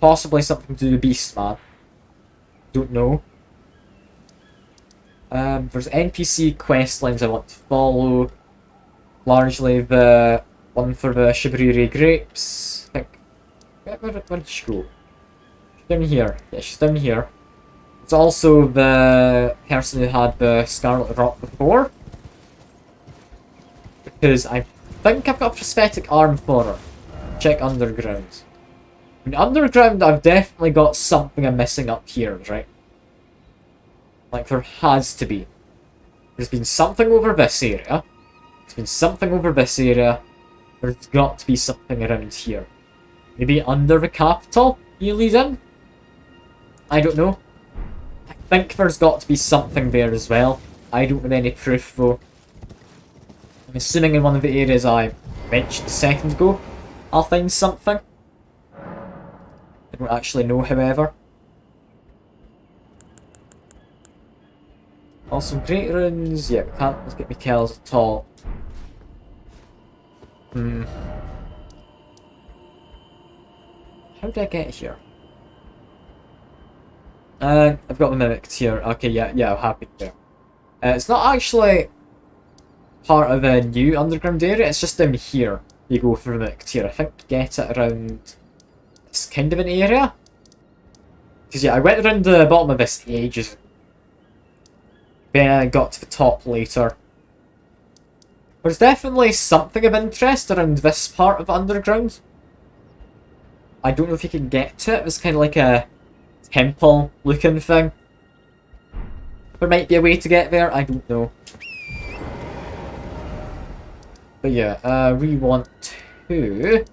Speaker 1: Possibly something to do with Beastman. Don't know. There's NPC quest lines I want to follow. Largely the one for the Shibariri grapes. I think. Where did she go? She's down here. Yeah, she's down here. It's also the person who had the Scarlet Rot before. Because I think I've got a prosthetic arm for her. Check underground. I mean, underground I've definitely got something I'm missing up here, right? Like there has to be. There's been something over this area. There's been something over this area. There's got to be something around here. Maybe under the capital you lead in? I don't know. I think there's got to be something there as well. I don't have any proof though. I'm assuming in one of the areas I mentioned a second ago, I'll find something. I don't actually know, however. Also, great runes. Yeah, we can't look at Michael's at all. How did I get here? I've got the mimicked here. Okay, yeah, I have been there. It's not actually part of a new underground area, it's just down here you go for the mimicked here. I think you get it around this kind of an area. Because yeah, I went around the bottom of this ages ago. Then I got to the top later. There's definitely something of interest around this part of underground. I don't know if you can get to it. It's kind of like a temple looking thing. There might be a way to get there, I don't know. But yeah, we want to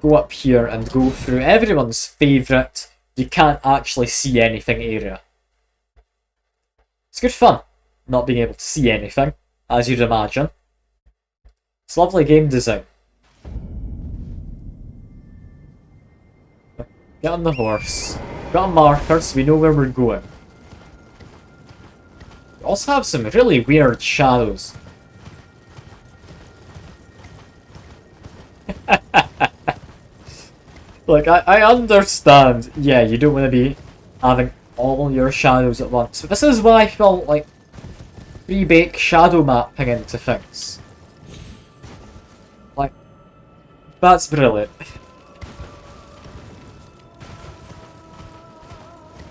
Speaker 1: go up here and go through everyone's favourite you can't actually see anything area. It's good fun, not being able to see anything, as you'd imagine. It's lovely game design. Get on the horse. Got a marker so we know where we're going. We also have some really weird shadows. Look, I understand. Yeah, you don't want to be having all your shadows at once. But this is why I felt like pre-bake shadow mapping into things. Like, that's brilliant.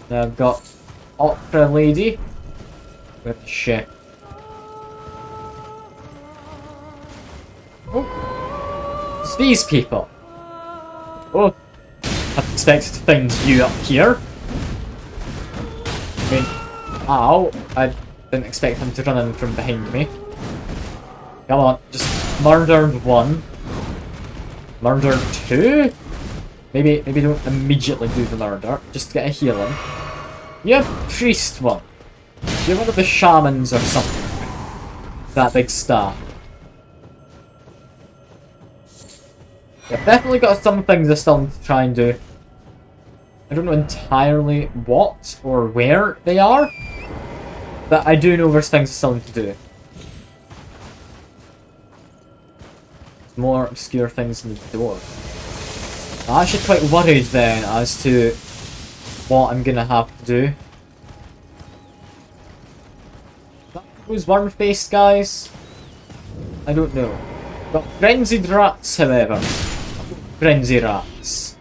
Speaker 1: Now I've got Opera Lady. Where's she? Oh! It's these people! Oh! I expected to find you up here. I mean, ow! I didn't expect him to run in from behind me. Come on, just murder one. Murder two? Maybe don't immediately do the murder, just get a healing. You have priest one. You're one of the shamans or something. That big staff. I've definitely got some things I still need to try and do. I don't know entirely what or where they are, but I do know there's things still to do. There's more obscure things in the door. I'm actually quite worried then as to what I'm gonna have to do. Who's worm-faced, guys? I don't know. Got frenzied rats, however. Frenzy rats.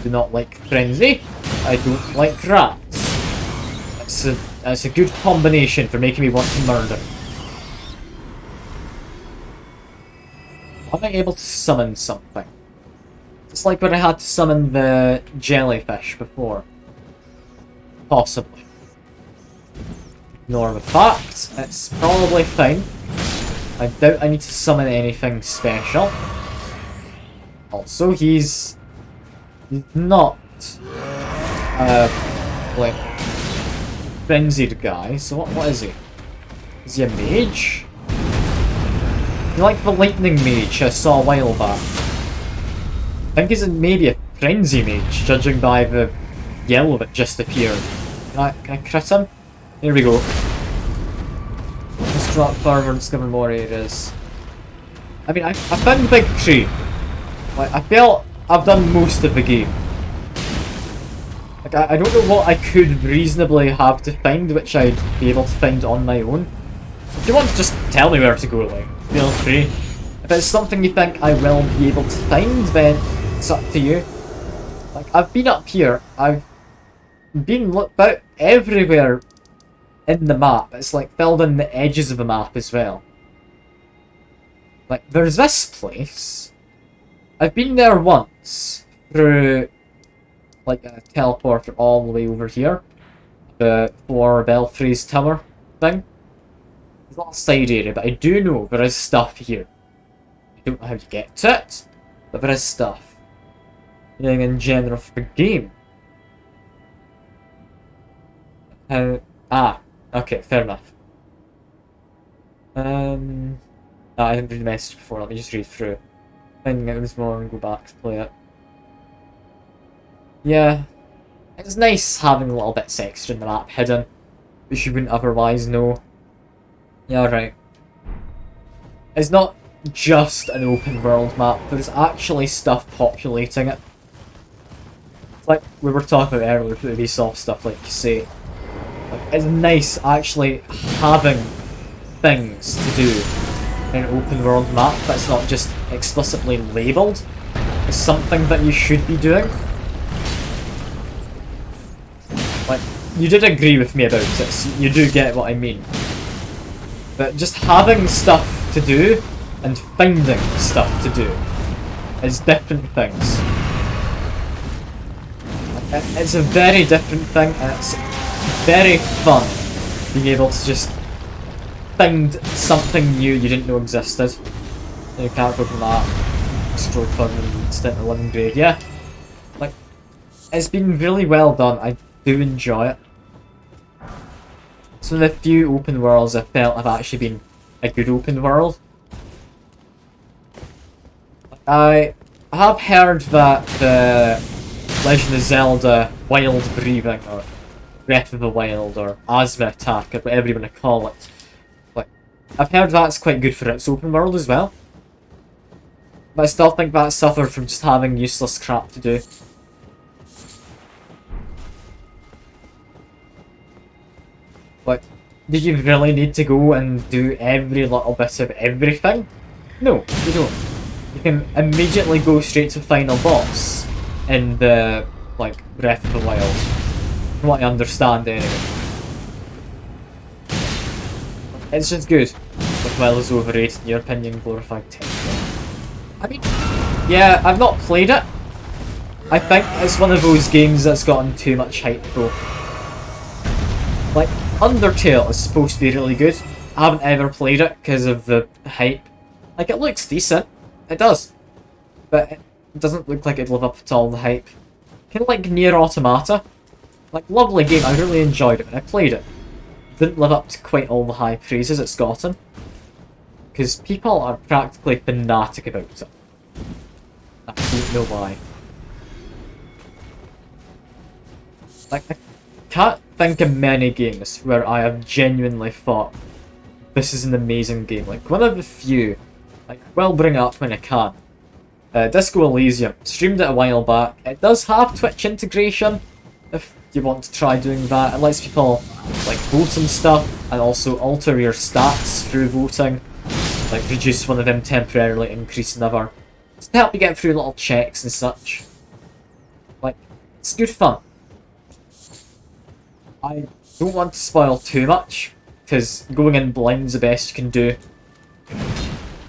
Speaker 1: Do not like frenzy. I don't like rats. That's a good combination for making me want to murder. Am I able to summon something? It's like when I had to summon the jellyfish before. Possibly. Ignore the fact, it's probably fine. I doubt I need to summon anything special. Also, he's not like frenzied guy, so what is he? Is he a mage? He's like the lightning mage I saw a while back. I think he's maybe a frenzy mage, judging by the yellow that just appeared. Can I crit him? Here we go. Let's drop further and discover more areas. I mean, I found the big tree. Like, I feel I've done most of the game. Like, I don't know what I could reasonably have to find, which I'd be able to find on my own. If you want to just tell me where to go, like, feel free. If it's something you think I will be able to find, then it's up to you. Like, I've been up here, I've been about everywhere in the map. It's like filled in the edges of the map as well. Like, there's this place. I've been there once through like a teleporter all the way over here. The Four Belfries Tower thing. It's not a side area, but I do know there is stuff here. I don't know how to get to it, but there is stuff. In general for the game. Okay, fair enough. I didn't read the message before, let me just read through. Finding out more and go back to play it. Yeah. It's nice having little bits extra in the map hidden, which you wouldn't otherwise know. Yeah, right. It's not just an open world map, there's actually stuff populating it. It's like we were talking about earlier with the Ubisoft stuff, like you say. Like, it's nice actually having things to do in an open world map that's not just explicitly labelled as something that you should be doing. Like, you did agree with me about it, so you do get what I mean. But just having stuff to do and finding stuff to do is different things. It's a very different thing, and it's very fun being able to just find something new you didn't know existed. You can't go from that. Destroy fun and instant a living grave. Yeah. Like, it's been really well done. I do enjoy it. It's one of the few open worlds I felt have actually been a good open world. I have heard that the Legend of Zelda Wild Breathing, or Breath of the Wild, or Asthma Attack, or whatever you want to call it, like, I've heard that's quite good for its open world as well. But I still think that suffered from just having useless crap to do. Like, did you really need to go and do every little bit of everything? No, you don't. You can immediately go straight to final boss in the, like, Breath of the Wild. From what I understand, anyway. It's just good. But well is overrated, in your opinion, glorified techno. I mean, yeah, I've not played it. I think it's one of those games that's gotten too much hype, though. Like, Undertale is supposed to be really good. I haven't ever played it because of the hype. Like, it looks decent. It does. But it doesn't look like it'd live up to all the hype. Kind of like Nier Automata. Like, lovely game, I really enjoyed it when I played it. Didn't live up to quite all the high praises it's gotten. Because people are practically fanatic about it. I don't know why. Like, I can't think of many games where I have genuinely thought, this is an amazing game. Like, one of the few, like, will bring it up when I can. Disco Elysium, streamed it a while back. It does have Twitch integration, if you want to try doing that. It lets people, like, vote and stuff, and also alter your stats through voting. Like, reduce one of them temporarily, increase another. Just to help you get through little checks and such. Like, it's good fun. I don't want to spoil too much, because going in blind's the best you can do.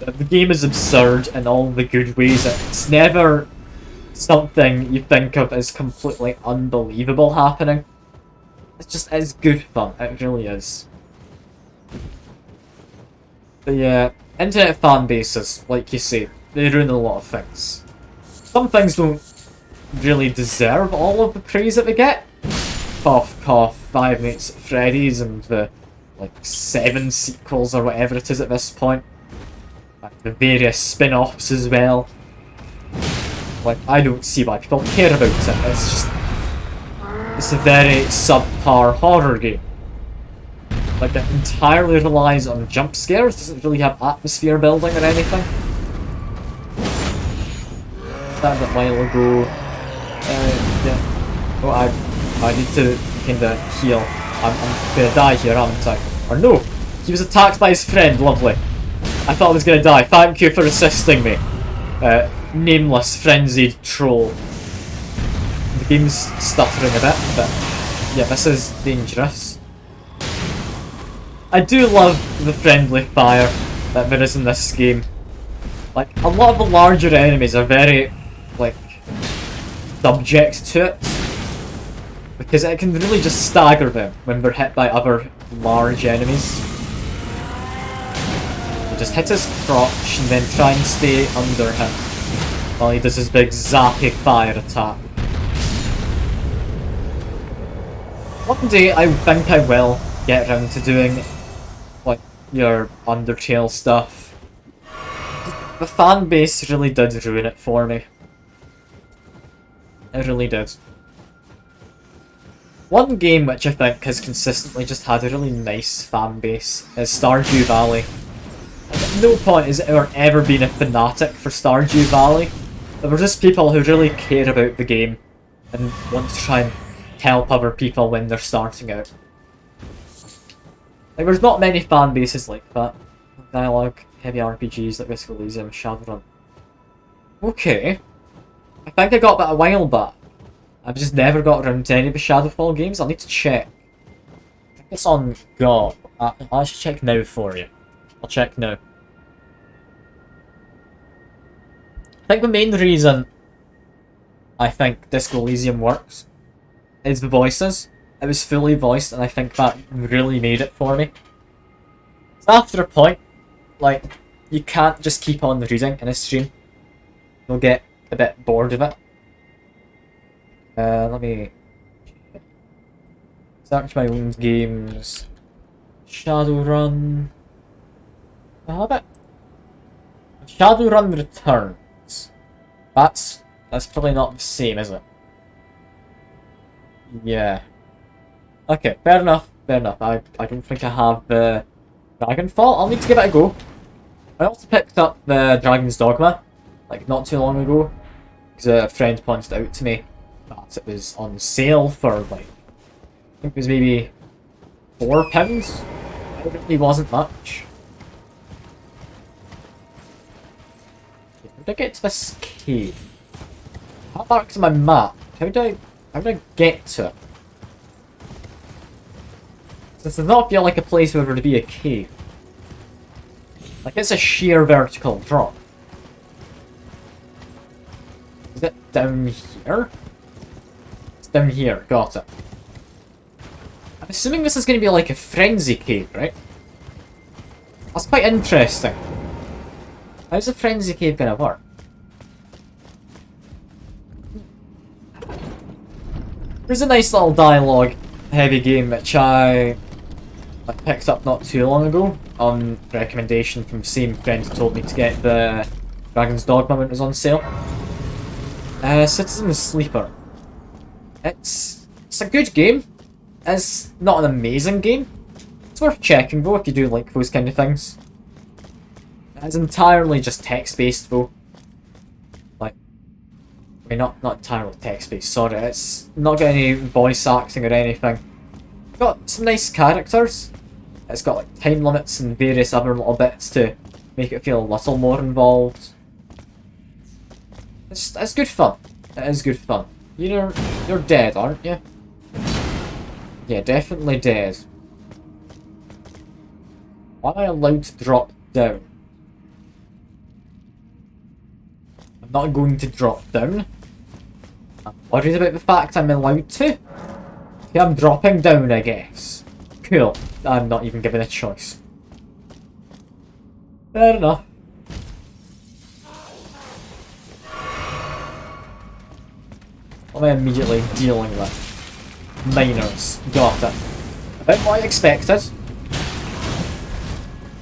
Speaker 1: The game is absurd in all the good ways. It's never something you think of as completely unbelievable happening. It's good fun. It really is. But yeah, internet fan bases, like you say, they ruin a lot of things. Some things don't really deserve all of the praise that they get. Cough, cough, Five Nights at Freddy's and the, like, 7 sequels or whatever it is at this point. Like, the various spin-offs as well. Like, I don't see why people care about it. It's just... it's a very subpar horror game. Like, it entirely relies on jump scares, doesn't really have atmosphere building or anything. Started a while ago. Yeah. Oh, I need to kinda heal. I'm gonna die here, aren't I? Or no! He was attacked by his friend, lovely. I thought I was gonna die. Thank you for assisting me. Nameless, frenzied troll. The game's stuttering a bit, but yeah, this is dangerous. I do love the friendly fire that there is in this game. Like, a lot of the larger enemies are very, like, subject to it. Because it can really just stagger them when they're hit by other large enemies. You just hit his crotch and then try and stay under him while he does his big zappy fire attack. One day I think I will get around to doing, like, your Undertale stuff. The fan base really did ruin it for me. It really did. One game which I think has consistently just had a really nice fan base is Stardew Valley. And at no point has there ever been a fanatic for Stardew Valley. There were just people who really care about the game and want to try and help other people when they're starting out. Like, there's not many fan bases like that. Dialogue, heavy RPGs like Disco Elysium, Shadowrun. Okay. I think I got that a while back. I've just never got around to any of the Shadowfall games. I'll need to check. I think it's on Go. I should check now for you. I'll check now. I think the main reason I think Disco Elysium works is the voices. It was fully voiced and I think that really made it for me. So after a point, like, you can't just keep on reading in a stream. You'll get a bit bored of it. Let me search my own games. Shadowrun. I have it. Shadowrun Returns. That's probably not the same, is it? Yeah. Okay, fair enough. Fair enough. I don't think I have the Dragonfall. I'll need to give it a go. I also picked up the Dragon's Dogma, like, not too long ago, because a friend pointed it out to me. It was on sale for, like, I think it was maybe £4. It really wasn't much. How did I get to this cave? That marks on my map. How did I get to it? This does not feel like a place where there would be a cave. Like, it's a sheer vertical drop. Is it down here? Down here, got it. I'm assuming this is going to be like a frenzy cave, right? That's quite interesting. How's a frenzy cave going to work? There's a nice little dialogue heavy game which I picked up not too long ago on recommendation from the same friend who told me to get the Dragon's Dogma when it was on sale. Citizen Sleeper. It's It's a good game. It's not an amazing game. It's worth checking though if you do like those kind of things. It's entirely just text-based though. Like, I mean, not entirely text-based, sorry. It's not got any voice acting or anything. It's got some nice characters. It's got like time limits and various other little bits to make it feel a little more involved. It's good fun. It is good fun. You're dead, aren't you? Yeah, definitely dead. Why am I allowed to drop down? I'm not going to drop down. I'm worried about the fact I'm allowed to. Okay, I'm dropping down, I guess. Cool. I'm not even given a choice. Fair enough. What am I immediately dealing with? Miners. Got it. About what I expected.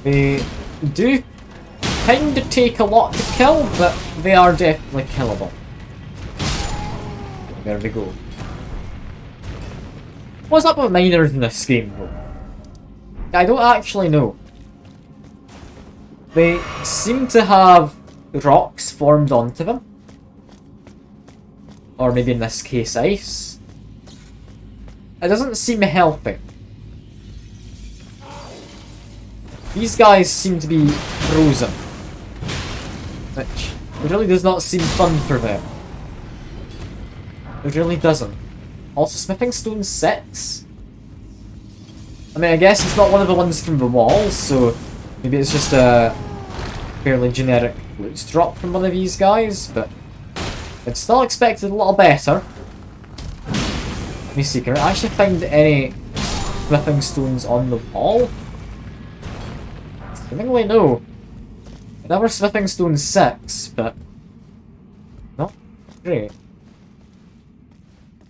Speaker 1: They do kind of take a lot to kill, but they are definitely killable. There we go. What's up with miners in this game, though? I don't actually know. They seem to have rocks formed onto them. Or maybe in this case, ice. It doesn't seem healthy. These guys seem to be frozen. Which really does not seem fun for them. It really doesn't. Also, smithing stone 6? I mean, I guess it's not one of the ones from the walls, so maybe it's just a fairly generic loot drop from one of these guys, but I'd still expected a little better. Let me see, can I actually find any smithing stones on the wall? Seemingly no. Another smithing stone 6, but not great.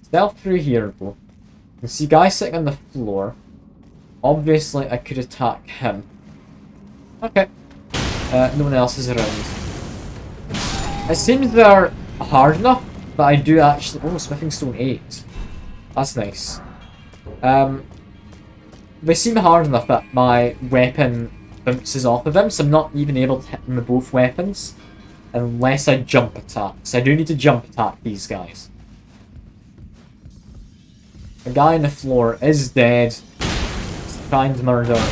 Speaker 1: Stealth through here though. You can see guy sitting on the floor. Obviously I could attack him. Okay. No one else is around. It seems they're hard enough, but I do actually... Oh, smithing stone 8. That's nice. They seem hard enough that my weapon bounces off of them, so I'm not even able to hit them with both weapons. Unless I jump attack. So I do need to jump attack these guys. The guy on the floor is dead. He's trying to murder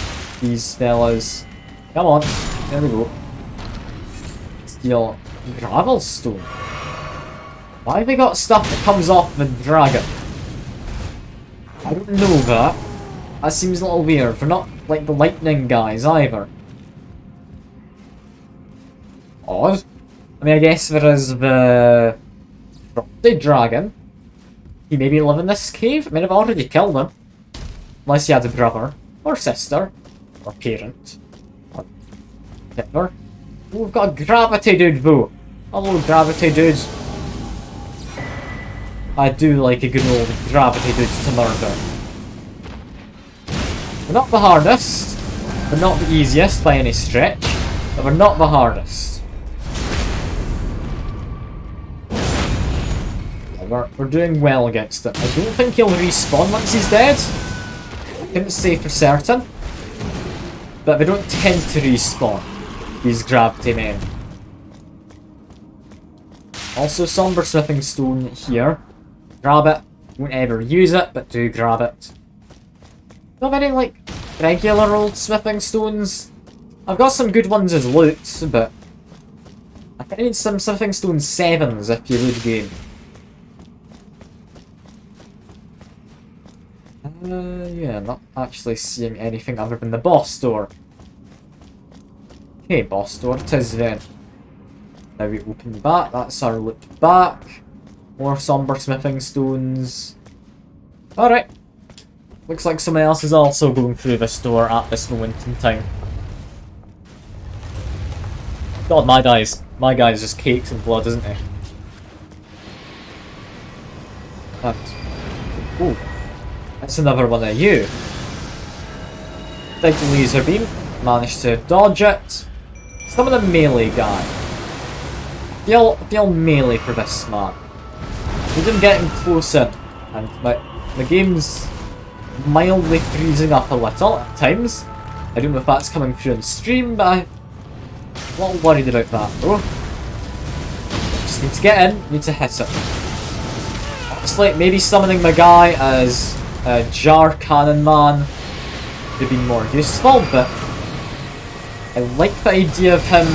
Speaker 1: these fellas. Come on. There we go. Steal gravel stone. Why have they got stuff that comes off the dragon? I don't know that. That seems a little weird. They're not like the lightning guys either. Odd. I mean, I guess there is the dragon. He maybe live in this cave? I mean, I've already killed him. Unless he had a brother. Or sister. Or parent. Or whatever. Oh, we've got a gravity dude, though. Hello, gravity dude. I do like a good old gravity dude to murder. We're not the hardest. We're not the easiest by any stretch. But we're not the hardest. We're doing well against him. I don't think he'll respawn once he's dead. I couldn't say for certain. But they don't tend to respawn, these gravity men. Also, somber smithing stone here. Grab it. Won't ever use it, but do grab it. Not any, like, regular old smithing stones. I've got some good ones as loot, but I think I need some smithing stone 7s if you loot game. Yeah, not actually seeing anything other than the boss door. Okay, boss door it is then. Now we open that, that's our loot back. More somber smithing stones. Alright. Looks like someone else is also going through this door at this moment in time. God, my guy's just cakes in blood, isn't he? Oh. That's another one of you. Big laser beam. Managed to dodge it. Some of the melee guy. Feel melee for this man. We've been getting closer. And The game's mildly freezing up a little at times. I don't know if that's coming through on stream, but I'm a little worried about that though. Just need to get in, need to hit it. Honestly, maybe summoning my guy as a jar cannon man would have been more useful, but I like the idea of him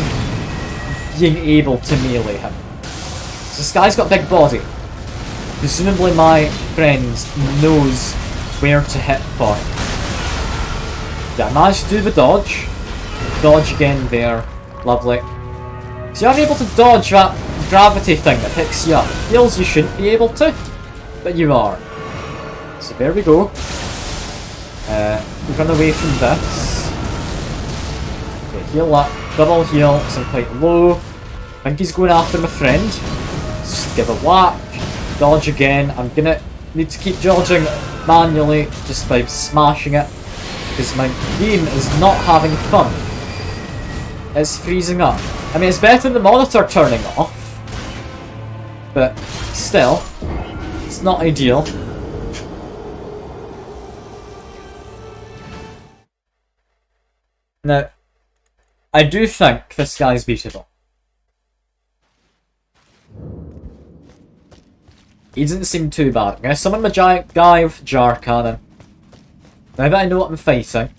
Speaker 1: being able to melee him. So this guy's got a big body. Presumably my friend knows where to hit for. Yeah, I managed to do the dodge. Dodge again there. Lovely. So you're able to dodge that gravity thing that picks you up. Feels you shouldn't be able to, but you are. So there we go. We run away from this. Okay, heal up. Double heal, because I'm quite low. I think he's going after my friend. Let's just give a whack. Dodge again. I'm gonna need to keep dodging manually just by smashing it. Because my game is not having fun. It's freezing up. I mean, it's better than the monitor turning off. But still, it's not ideal. Now, I do think this guy's beatable. He doesn't seem too bad. I'm going to summon my giant guy with jar cannon. Now that I know what I'm fighting,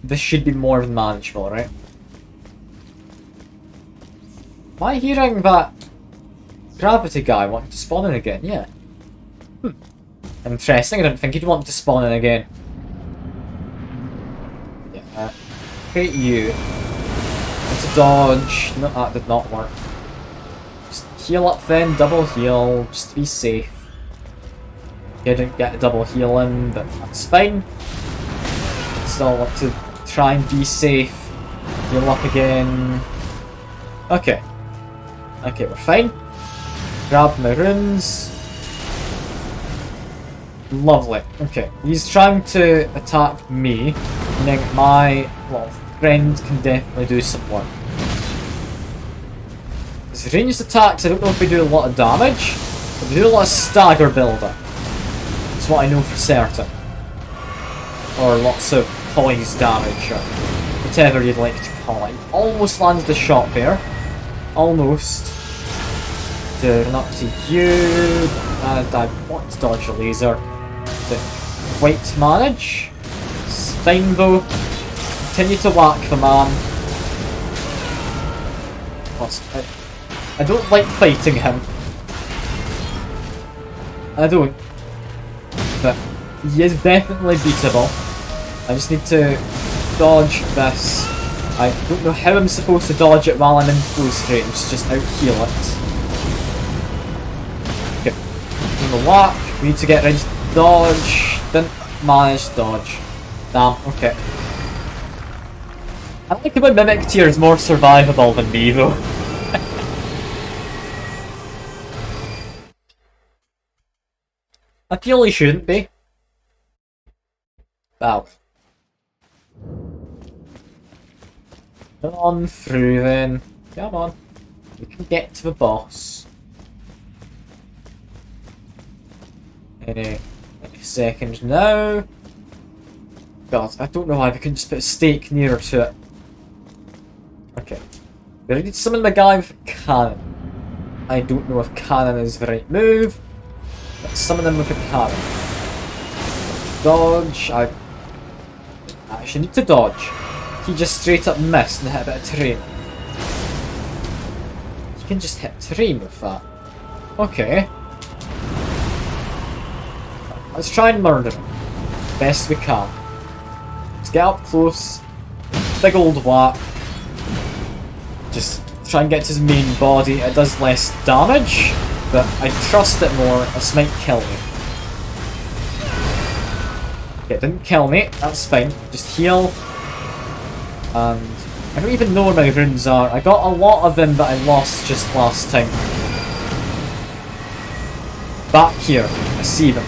Speaker 1: this should be more than manageable, right? Am I hearing that gravity guy wanting to spawn in again? Yeah. Interesting, I didn't think he'd want to spawn in again. Yeah. Hate you. To dodge. No, that did not work. Just heal up then, double heal, just to be safe. I didn't get a double heal in, but that's fine. Still want to try and be safe. Heal up again. Okay. Okay, we're fine. Grab my runes. Lovely. Okay, he's trying to attack me, meaning my little friend can definitely do some work. His ranged attacks, I don't know if they do a lot of damage, but they do a lot of stagger builder. That's what I know for certain. Or lots of poise damage, or whatever you'd like to call it. Almost landed the shot there. Almost. Run up to you. And I want to dodge a laser. Didn't quite manage. It's fine though. Continue to whack the man. I don't like fighting him. I don't. But he is definitely beatable. I just need to dodge this. I don't know how I'm supposed to dodge it while I'm in close range, just out heal it. Okay. I'm gonna whack, we need to get ready to dodge. Didn't manage to dodge. Damn, okay. I think my Mimic tier is more survivable than me though. I feel he shouldn't be. Wow. Come on through then. Come on. We can get to the boss. Any second now. God, I don't know why we can just put a stake nearer to it. Okay. We need to summon the guy with a cannon. I don't know if cannon is the right move. Let's summon him with a cannon. Dodge. I actually need to dodge. He just straight up missed and hit a bit of terrain. You can just hit terrain with that. Okay. Let's try and murder him. Best we can. Let's get up close. Big old whack. Just try and get to his main body. It does less damage, but I trust it more. This might kill me. Okay, it didn't kill me. That's fine. Just heal. And I don't even know where my runes are. I got a lot of them that I lost just last time. Back here. I see them.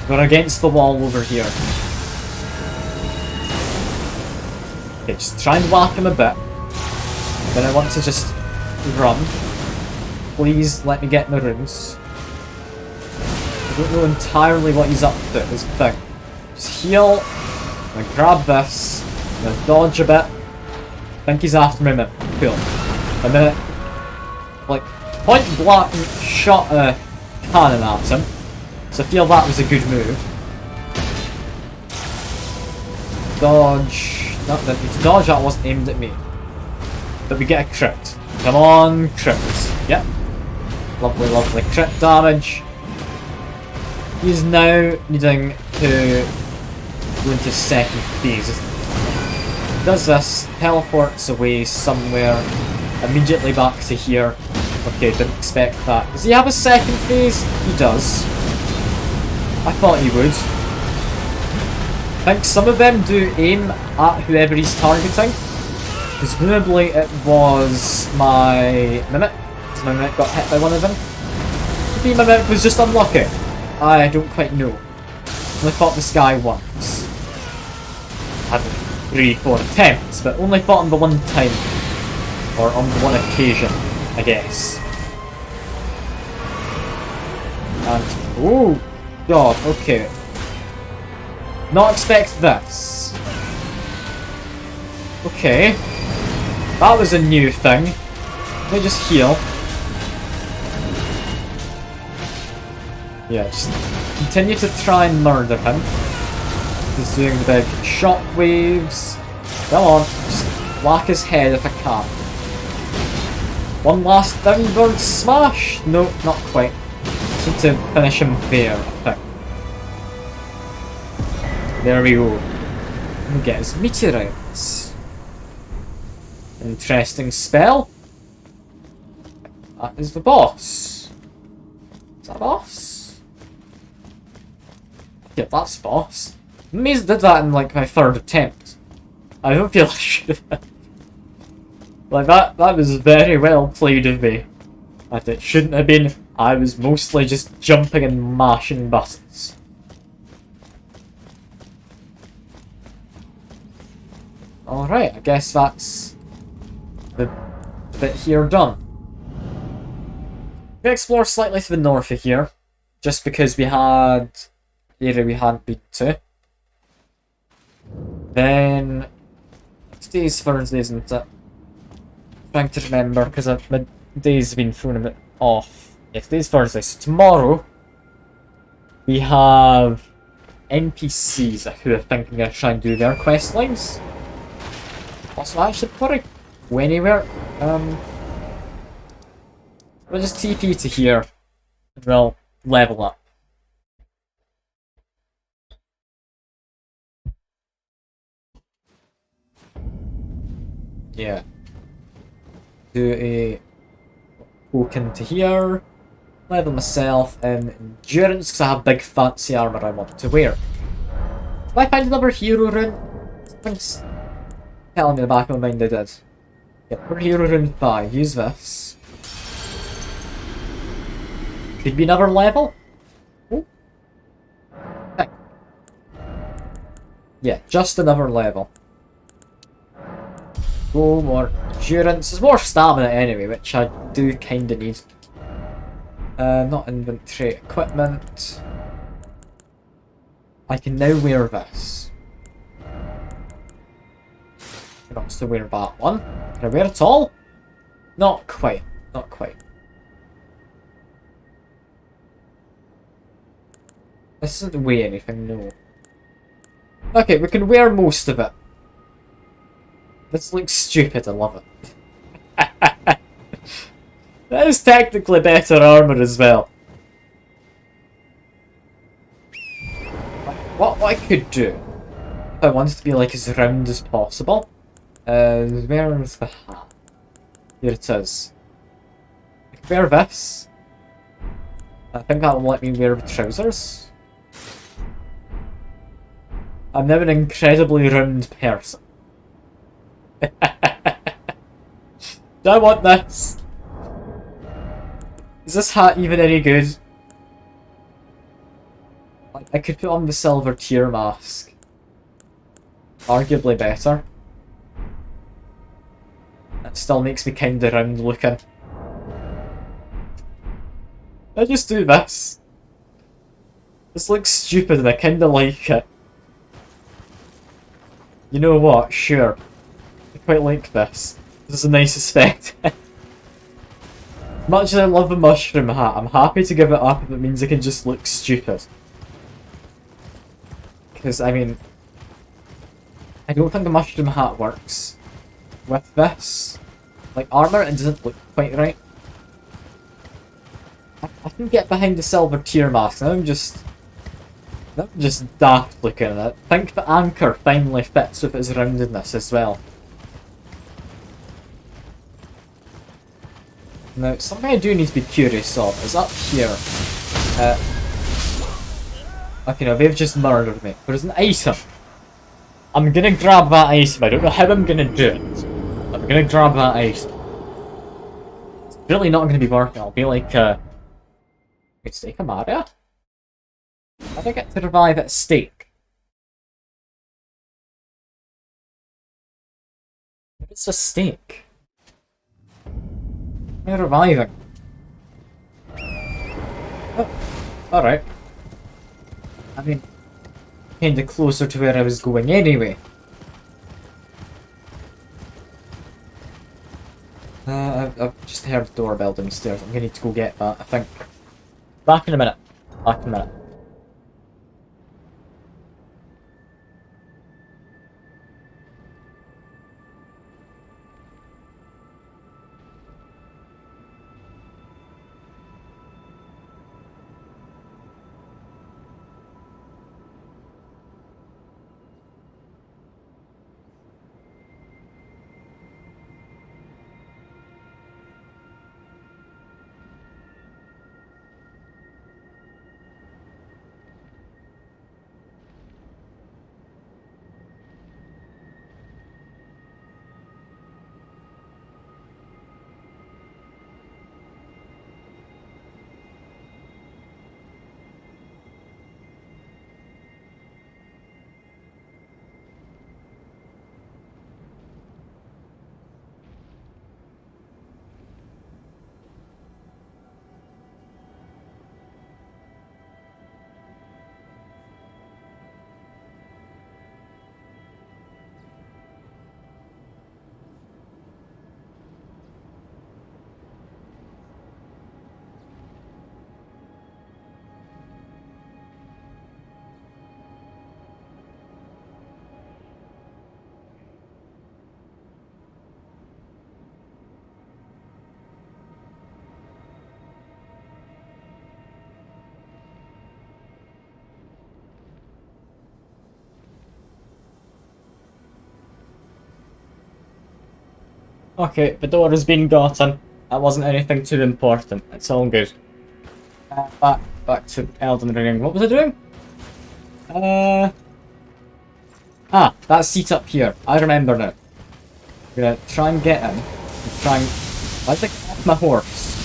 Speaker 1: They're against the wall over here. Okay, just try and whack him a bit. Then I want to just run. Please let me get my runes. I don't know entirely what he's up to. This thing. Just heal. I'm gonna grab this. I'm gonna dodge a bit. I think he's after me a minute. Cool. A minute. Like, point blank shot a cannon at him. So I feel that was a good move. Dodge. No, the dodge that wasn't aimed at me. But we get a crit. Come on, crit. Yep. Lovely, lovely crit damage. He's now needing to go into second phase. Does this, teleports away somewhere, immediately back to here. Okay, didn't expect that. Does he have a second phase? He does. I thought he would. I think some of them do aim at whoever he's targeting. Presumably it was my Mimic. My Mimic got hit by one of them. Maybe my Mimic was just unlucky. I don't quite know. Only fought this guy once. Had 3-4 attempts, but only fought him the one time. Or on one occasion, I guess. And, oh god, okay. Not expect this. Okay. That was a new thing. Let me just heal. Yeah, just continue to try and murder him. He's doing the big shockwaves. Come on, just whack his head if I can. One last downward smash? No, not quite. Just need to finish him there, I think. There we go. We get his meteorites. Interesting spell. That is the boss. Is that a boss? Yeah, that's the boss. I'm amazed I did that in like my third attempt. I don't feel I should have. Like that was very well played of me. And it shouldn't have been. I was mostly just jumping and mashing buttons. Alright, I guess that's the bit here done. We explore slightly to the north of here, just because we had the area we hadn't been to. Then today's Thursday, isn't it? Trying to remember because my days have been thrown a bit off. Yeah, today's Thursday, so tomorrow we have NPCs who are thinking of trying to do their quest lines. Also, actually, before I go anywhere, we'll just TP to here and we'll level up. Yeah. Do a poke into here, level myself in endurance because I have big fancy armour I want to wear. Did I find another hero rune? Something's telling me in the back of my mind I did. Yep, for hero rune 5, use this. Could be another level? Oh. Heck. Yeah, just another level. Go more endurance. There's more stamina anyway, which I do kinda need. Not inventory. Equipment. I can now wear this. I can also wear that one. Can I wear it all? Not quite. Not quite. This doesn't weigh anything, no. Okay, we can wear most of it. This looks stupid, I love it. That is technically better armour as well. What I could do, if I wanted to be like as round as possible, is where's the hat? Here it is. I can wear this. I think that will let me wear the trousers. I'm now an incredibly round person. Do I want this? Is this hat even any good? Like, I could put on the silver tier mask. Arguably better. That still makes me kinda round looking. I just do this. This looks stupid and I kinda like it. You know what? Sure. I quite like this. This is a nice aesthetic. Much as I love the mushroom hat, I'm happy to give it up if it means it can just look stupid. Because, I mean, I don't think the mushroom hat works with this. Like, armor, it doesn't look quite right. I can get behind the silver tier mask, and I'm just daft looking at it. I think the anchor finally fits with its roundedness as well. Now, something I do need to be curious of is up here. Okay, no, they've just murdered me. There's an item. I'm gonna grab that item. I don't know how I'm gonna do it. I'm gonna grab that item. It's really not gonna be working. I'll be like, wait, steak a Maria? How do I get to revive at steak? It's a steak. I'm reviving. Oh, alright. I mean, kinda closer to where I was going anyway. I've just heard the doorbell downstairs. I'm gonna need to go get that, I think. Back in a minute. Back in a minute. Okay, the door has been gotten. That wasn't anything too important. It's all good. Back to Elden Ring. What was I doing? That seat up here. I remember now. I'm gonna try and get him. Why did I get off my horse?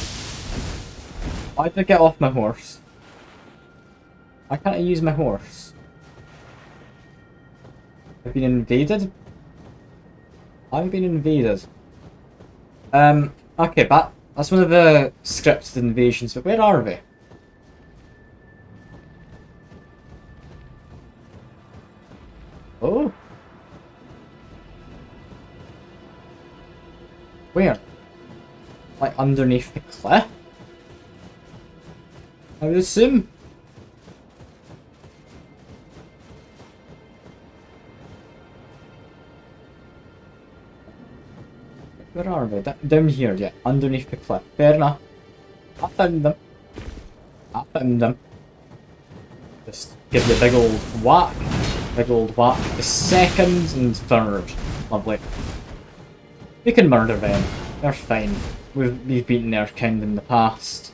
Speaker 1: Why did I get off my horse? Why can't I use my horse? I've been invaded? I've been invaded. Okay, that's one of the scripted invasions, but where are they? Oh? Where? Like underneath the cliff? I would assume. Where are they? Down here, yeah. Underneath the cliff. Fair enough. I found them. I found them. Just give you a big old whack. Big old whack. The second and third. Lovely. We can murder them. They're fine. We've beaten their kind in the past.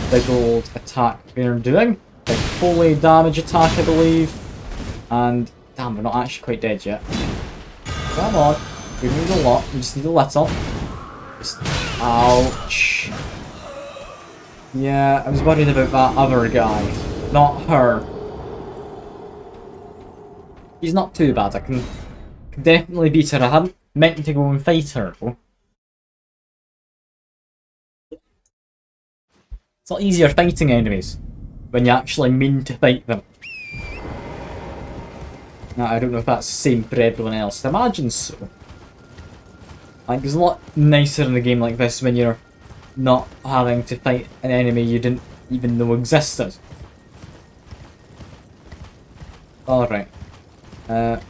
Speaker 1: Big old attack they're doing. Big fully damage attack, I believe. And damn, we're not actually quite dead yet. Come on. We need a lot. We just need a little. Just ouch. Yeah, I was worried about that other guy. Not her. She's not too bad. I can definitely beat her. I hadn't meant to go and fight her though. It's a lot easier fighting enemies when you actually mean to fight them. Now, I don't know if that's the same for everyone else. I imagine so. Like, it's a lot nicer in a game like this when you're not having to fight an enemy you didn't even know existed. Alright. How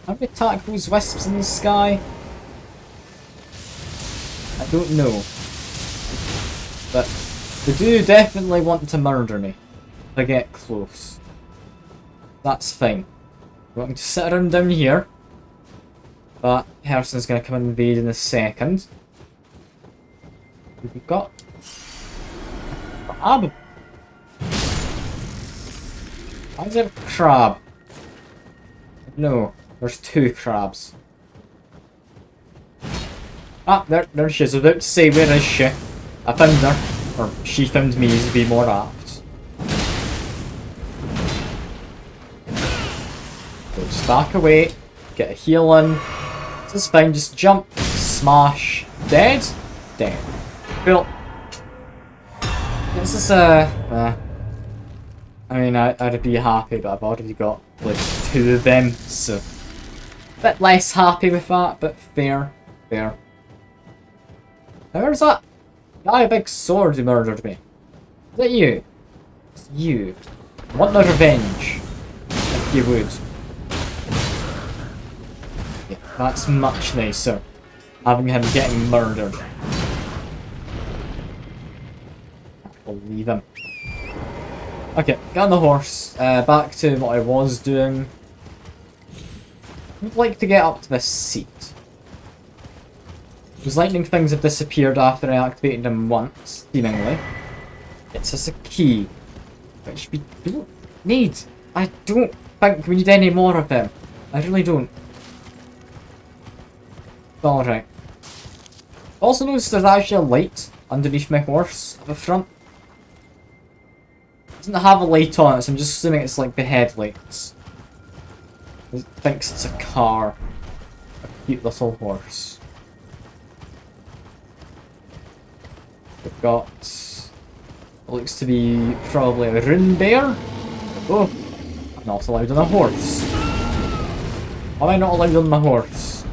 Speaker 1: do we attack those wisps in the sky? I don't know. But they do definitely want to murder me if I get close. That's fine. I'm going to sit around down here. That person's going to come and invade in a second. We've got crab. Why is there a crab? No, there's 2 crabs. Ah, there she is. I was about to say, where is she? I found her. Or she found me, to be more apt. So just back away, get a heal in. This is fine, just jump, smash, dead, dead. Cool. This is I mean, I'd be happy, but I've already got like 2 of them, so a bit less happy with that, but fair, fair. Now where's that guy, a big sword who murdered me? Is that you? It's you. I want my revenge, if you would. Yeah, that's much nicer, having him getting murdered. I'll leave him. Okay, get on the horse. Back to what I was doing. I'd like to get up to this seat. Those lightning things have disappeared after I activated them once, seemingly. It's just a key, which we don't need. I don't think we need any more of them. I really don't. Alright. Also noticed there's actually a light underneath my horse at the front. It doesn't have a light on it, so I'm just assuming it's like the headlights. It thinks it's a car. A cute little horse. We've got... what looks to be probably a rune bear. Oh, I'm not allowed on a horse. Why am I not allowed on my horse?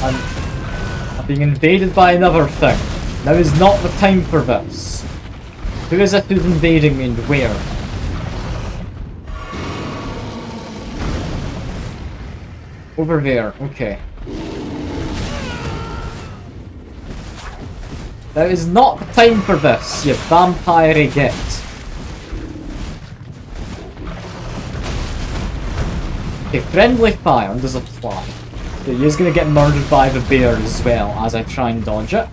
Speaker 1: I'm being invaded by another thing. Now is not the time for this. Who is it who's invading me and where? Over there, okay. Now is not the time for this, you vampire git. Okay, friendly fire does apply. So you're gonna get murdered by the bear as well as I try and dodge it.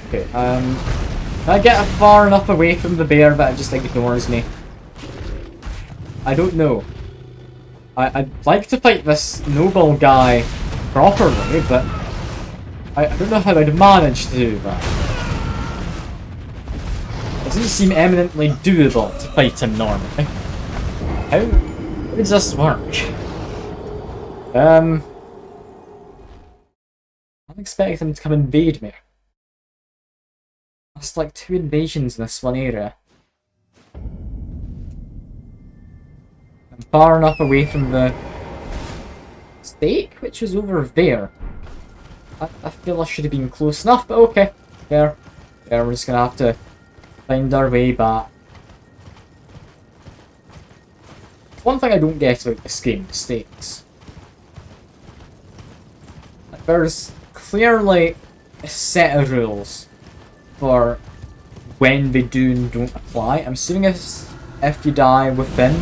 Speaker 1: Okay, I get far enough away from the bear that it just ignores me. I don't know. I'd like to fight this noble guy properly, but I don't know how I'd manage to do that. It doesn't seem eminently doable to fight him normally. How does this work? I don't expect him to come invade me. That's like 2 invasions in this one area. I'm far enough away from the stake, which was over there. I feel I should have been close enough, but okay. There. There, we're just gonna have to find our way back. One thing I don't get about this game, the stakes. Like, there's clearly a set of rules for when they do and don't apply. I'm assuming if you die within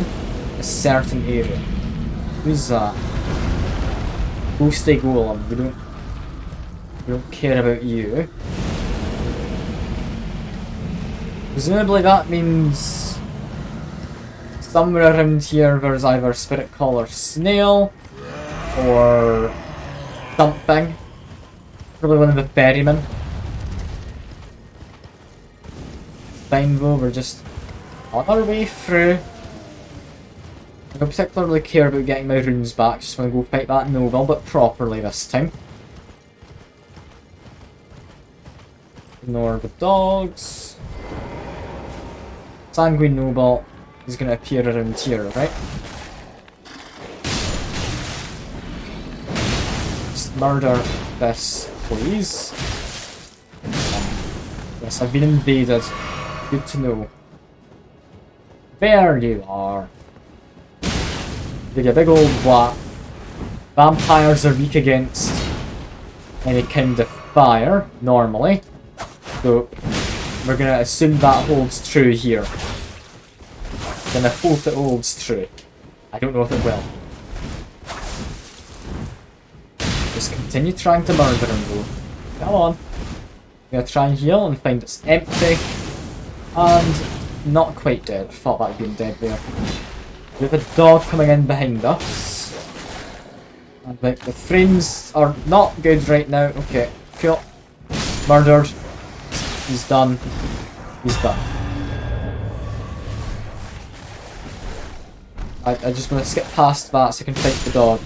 Speaker 1: a certain area. Who's that? Ghosty Golem. We don't care about you. Presumably that means somewhere around here there's either Spirit Call or Snail or something. Probably one of the ferrymen. Fine though, we're just on our way through. I don't particularly care about getting my runes back, just want to go fight that noble, but properly this time. Ignore the dogs. Sanguine noble is going to appear around here, right? Just murder this, please. Yes, I've been invaded. Good to know. There you are. You're a big old black. Vampires are weak against any kind of fire, normally. So, we're gonna assume that holds true here. Gonna hope it holds true. I don't know if it will. Just continue trying to murder him though. Come on. I'm gonna try and heal and find it's empty. And not quite dead. I thought that would been dead there. We have a dog coming in behind us. And like the frames are not good right now. Okay, cool. Murdered. He's done. He's done. I just want to skip past that so I can fight the dog.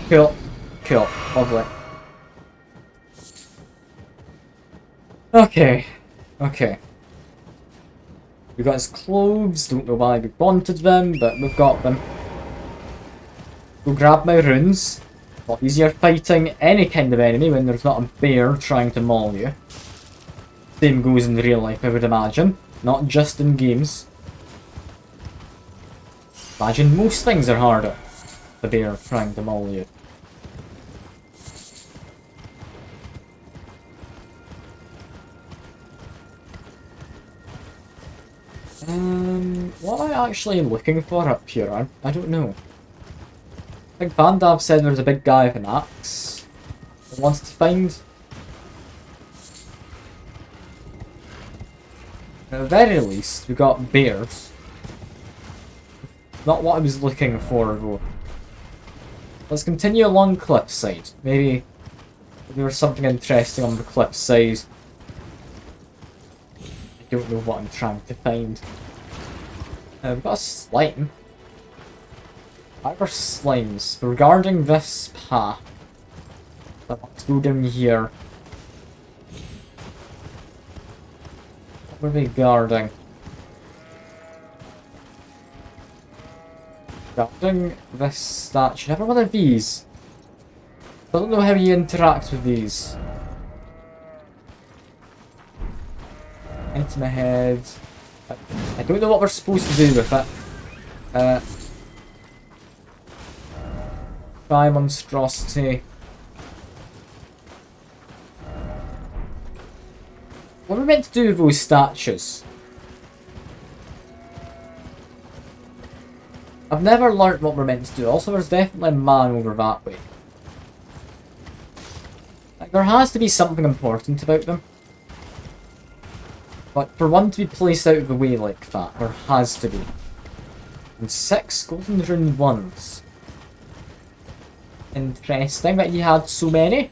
Speaker 1: Cool. Cool. Lovely. Okay. Okay. We got his clothes, don't know why we wanted them, but we've got them. Go grab my runes. A lot easier fighting any kind of enemy when there's not a bear trying to maul you. Same goes in real life, I would imagine. Not just in games. Imagine most things are harder. The bear trying to maul you. What am I actually looking for up here? I don't know. I think Vandav said there's a big guy with an axe he wants to find. At the very least, we got bears. Not what I was looking for though. Let's continue along cliffside. Maybe there was something interesting on the cliffside. I don't know what I'm trying to find. We've got a slime. Hyper slimes. Regarding this path, I want to go down here. What were they guarding? Guarding this statue. Never one of these. I don't know how you interact with these. Into my head. I don't know what we're supposed to do with it. Try monstrosity. What are we meant to do with those statues? I've never learnt what we're meant to do. Also, there's definitely a man over that way. Like, there has to be something important about them. But for one to be placed out of the way like that, there has to be. And 6 golden rune ones. Interesting that he had so many.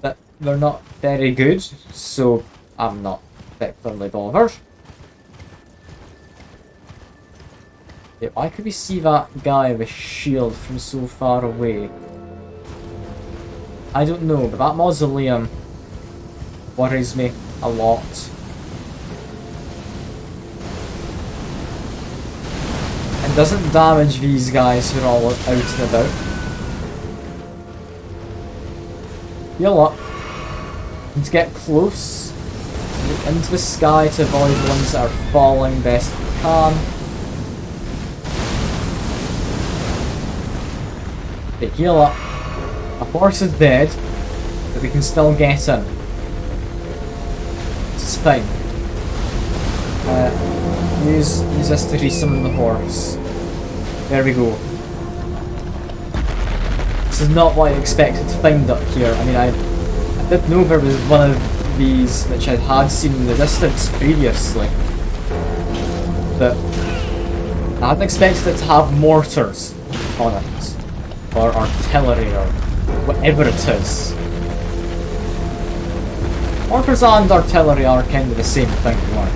Speaker 1: But they're not very good, so I'm not particularly bothered. Yeah, why could we see that guy with a shield from so far away? I don't know, but that mausoleum worries me a lot. And doesn't damage these guys who are all out and about. Heal up. And to get close into the sky to avoid the ones that are falling best we can. Okay, heal up. A horse is dead, but we can still get in. It's fine. Use this to resummon the horse. There we go. This is not what I expected to find up here. I mean, I did know there was one of these which I had seen in the distance previously. But I hadn't expected it to have mortars on it. Or artillery, or whatever it is. Mortars and artillery are kind of the same thing, right?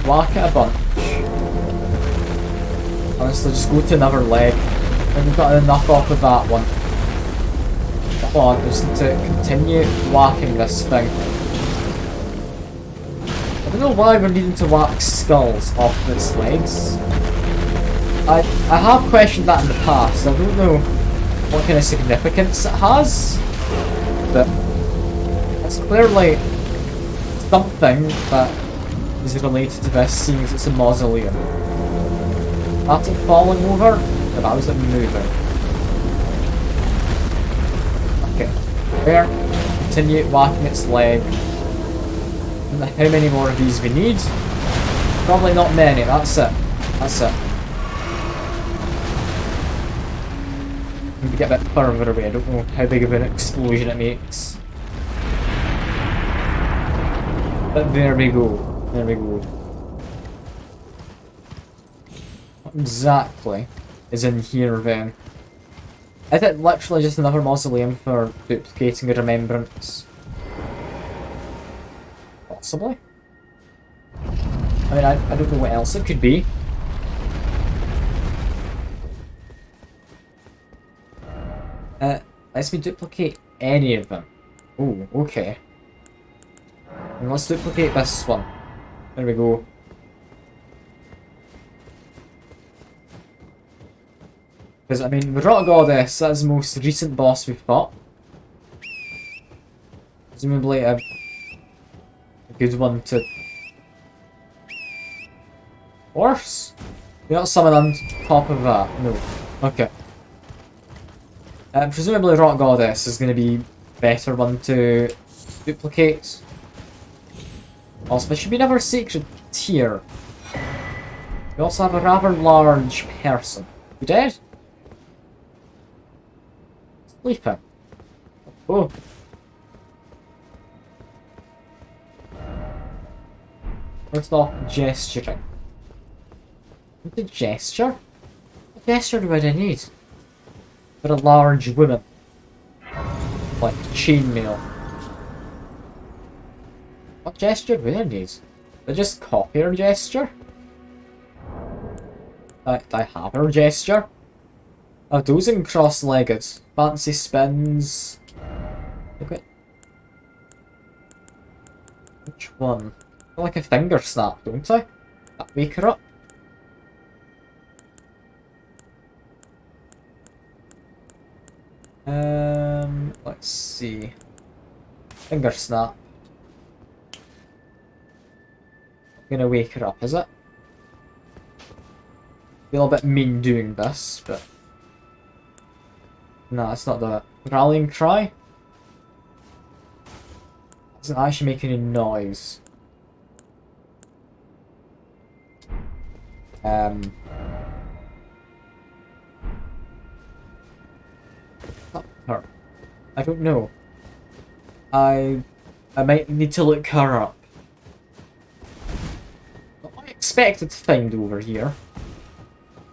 Speaker 1: whack it a bunch. Honestly, just go to another leg. When we've got enough off of that one. Come on, just need to continue whacking this thing. I don't know why we're needing to whack skulls off its legs. I have questioned that in the past. I don't know what kind of significance it has, but it's clearly something that is related to this, seeing as it's a mausoleum. After falling over, but how is it moving? Okay, there. Continue whacking its leg. And how many more of these we need? Probably not many. That's it. That's it. Maybe get a bit further away. I don't know how big of an explosion it makes. But there we go. There we go. What exactly is in here then? Is it literally just another mausoleum for duplicating a remembrance? Possibly. I mean, I don't know what else it could be. Let's me duplicate any of them. Oh, okay. And let's duplicate this one. There we go. Because, I mean, the Rot Goddess, that's the most recent boss we've fought. Presumably a good one to... Worse? You're not summon on top of that. No. Okay. Presumably Rot Goddess is going to be a better one to duplicate. Also, there should be another sacred tier. We also have a rather large person. You dead? Sleeping. Oh. First off, gesturing. What the gesture? What gesture do I need? For a large woman. Like chainmail. What gesture do I need? Did I just copy her gesture? Do I have her gesture? Oh, dozing cross-legged. Fancy spins. Look at... Which one? I feel like a finger snap, don't I? That wake her up. Let's see. Finger snap. I'm gonna wake her up, is it? Feel a bit mean doing this, but... No, it's not the rallying cry. Doesn't actually make any noise. Not her. I don't know. I might need to look her up. Not what I expected to find over here.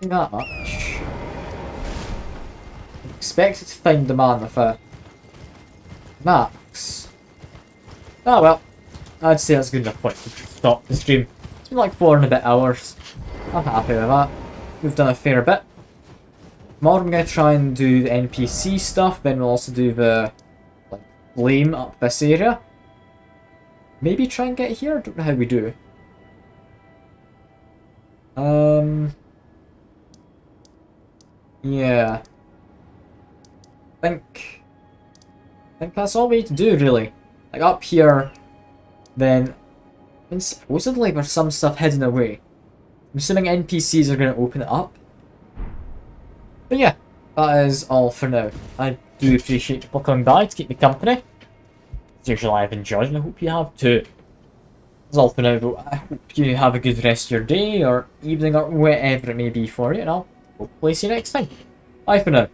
Speaker 1: Not that much. I expected to find the man with a max. Oh well. I'd say that's good enough point to stop the stream. It's been like 4 and a bit hours. I'm happy with that. We've done a fair bit. Tomorrow I'm going to try and do the NPC stuff, then we'll also do the like flame up this area. Maybe try and get here? I don't know how we do. Yeah. I think that's all we need to do really. Like up here, then and supposedly there's some stuff hidden away. I'm assuming NPCs are going to open it up. But yeah, that is all for now. I do appreciate people coming by to keep me company. As usual, I've enjoyed and I hope you have too. That's all for now though. I hope you have a good rest of your day or evening or whatever it may be for you, and I'll hopefully see you next time. Bye for now.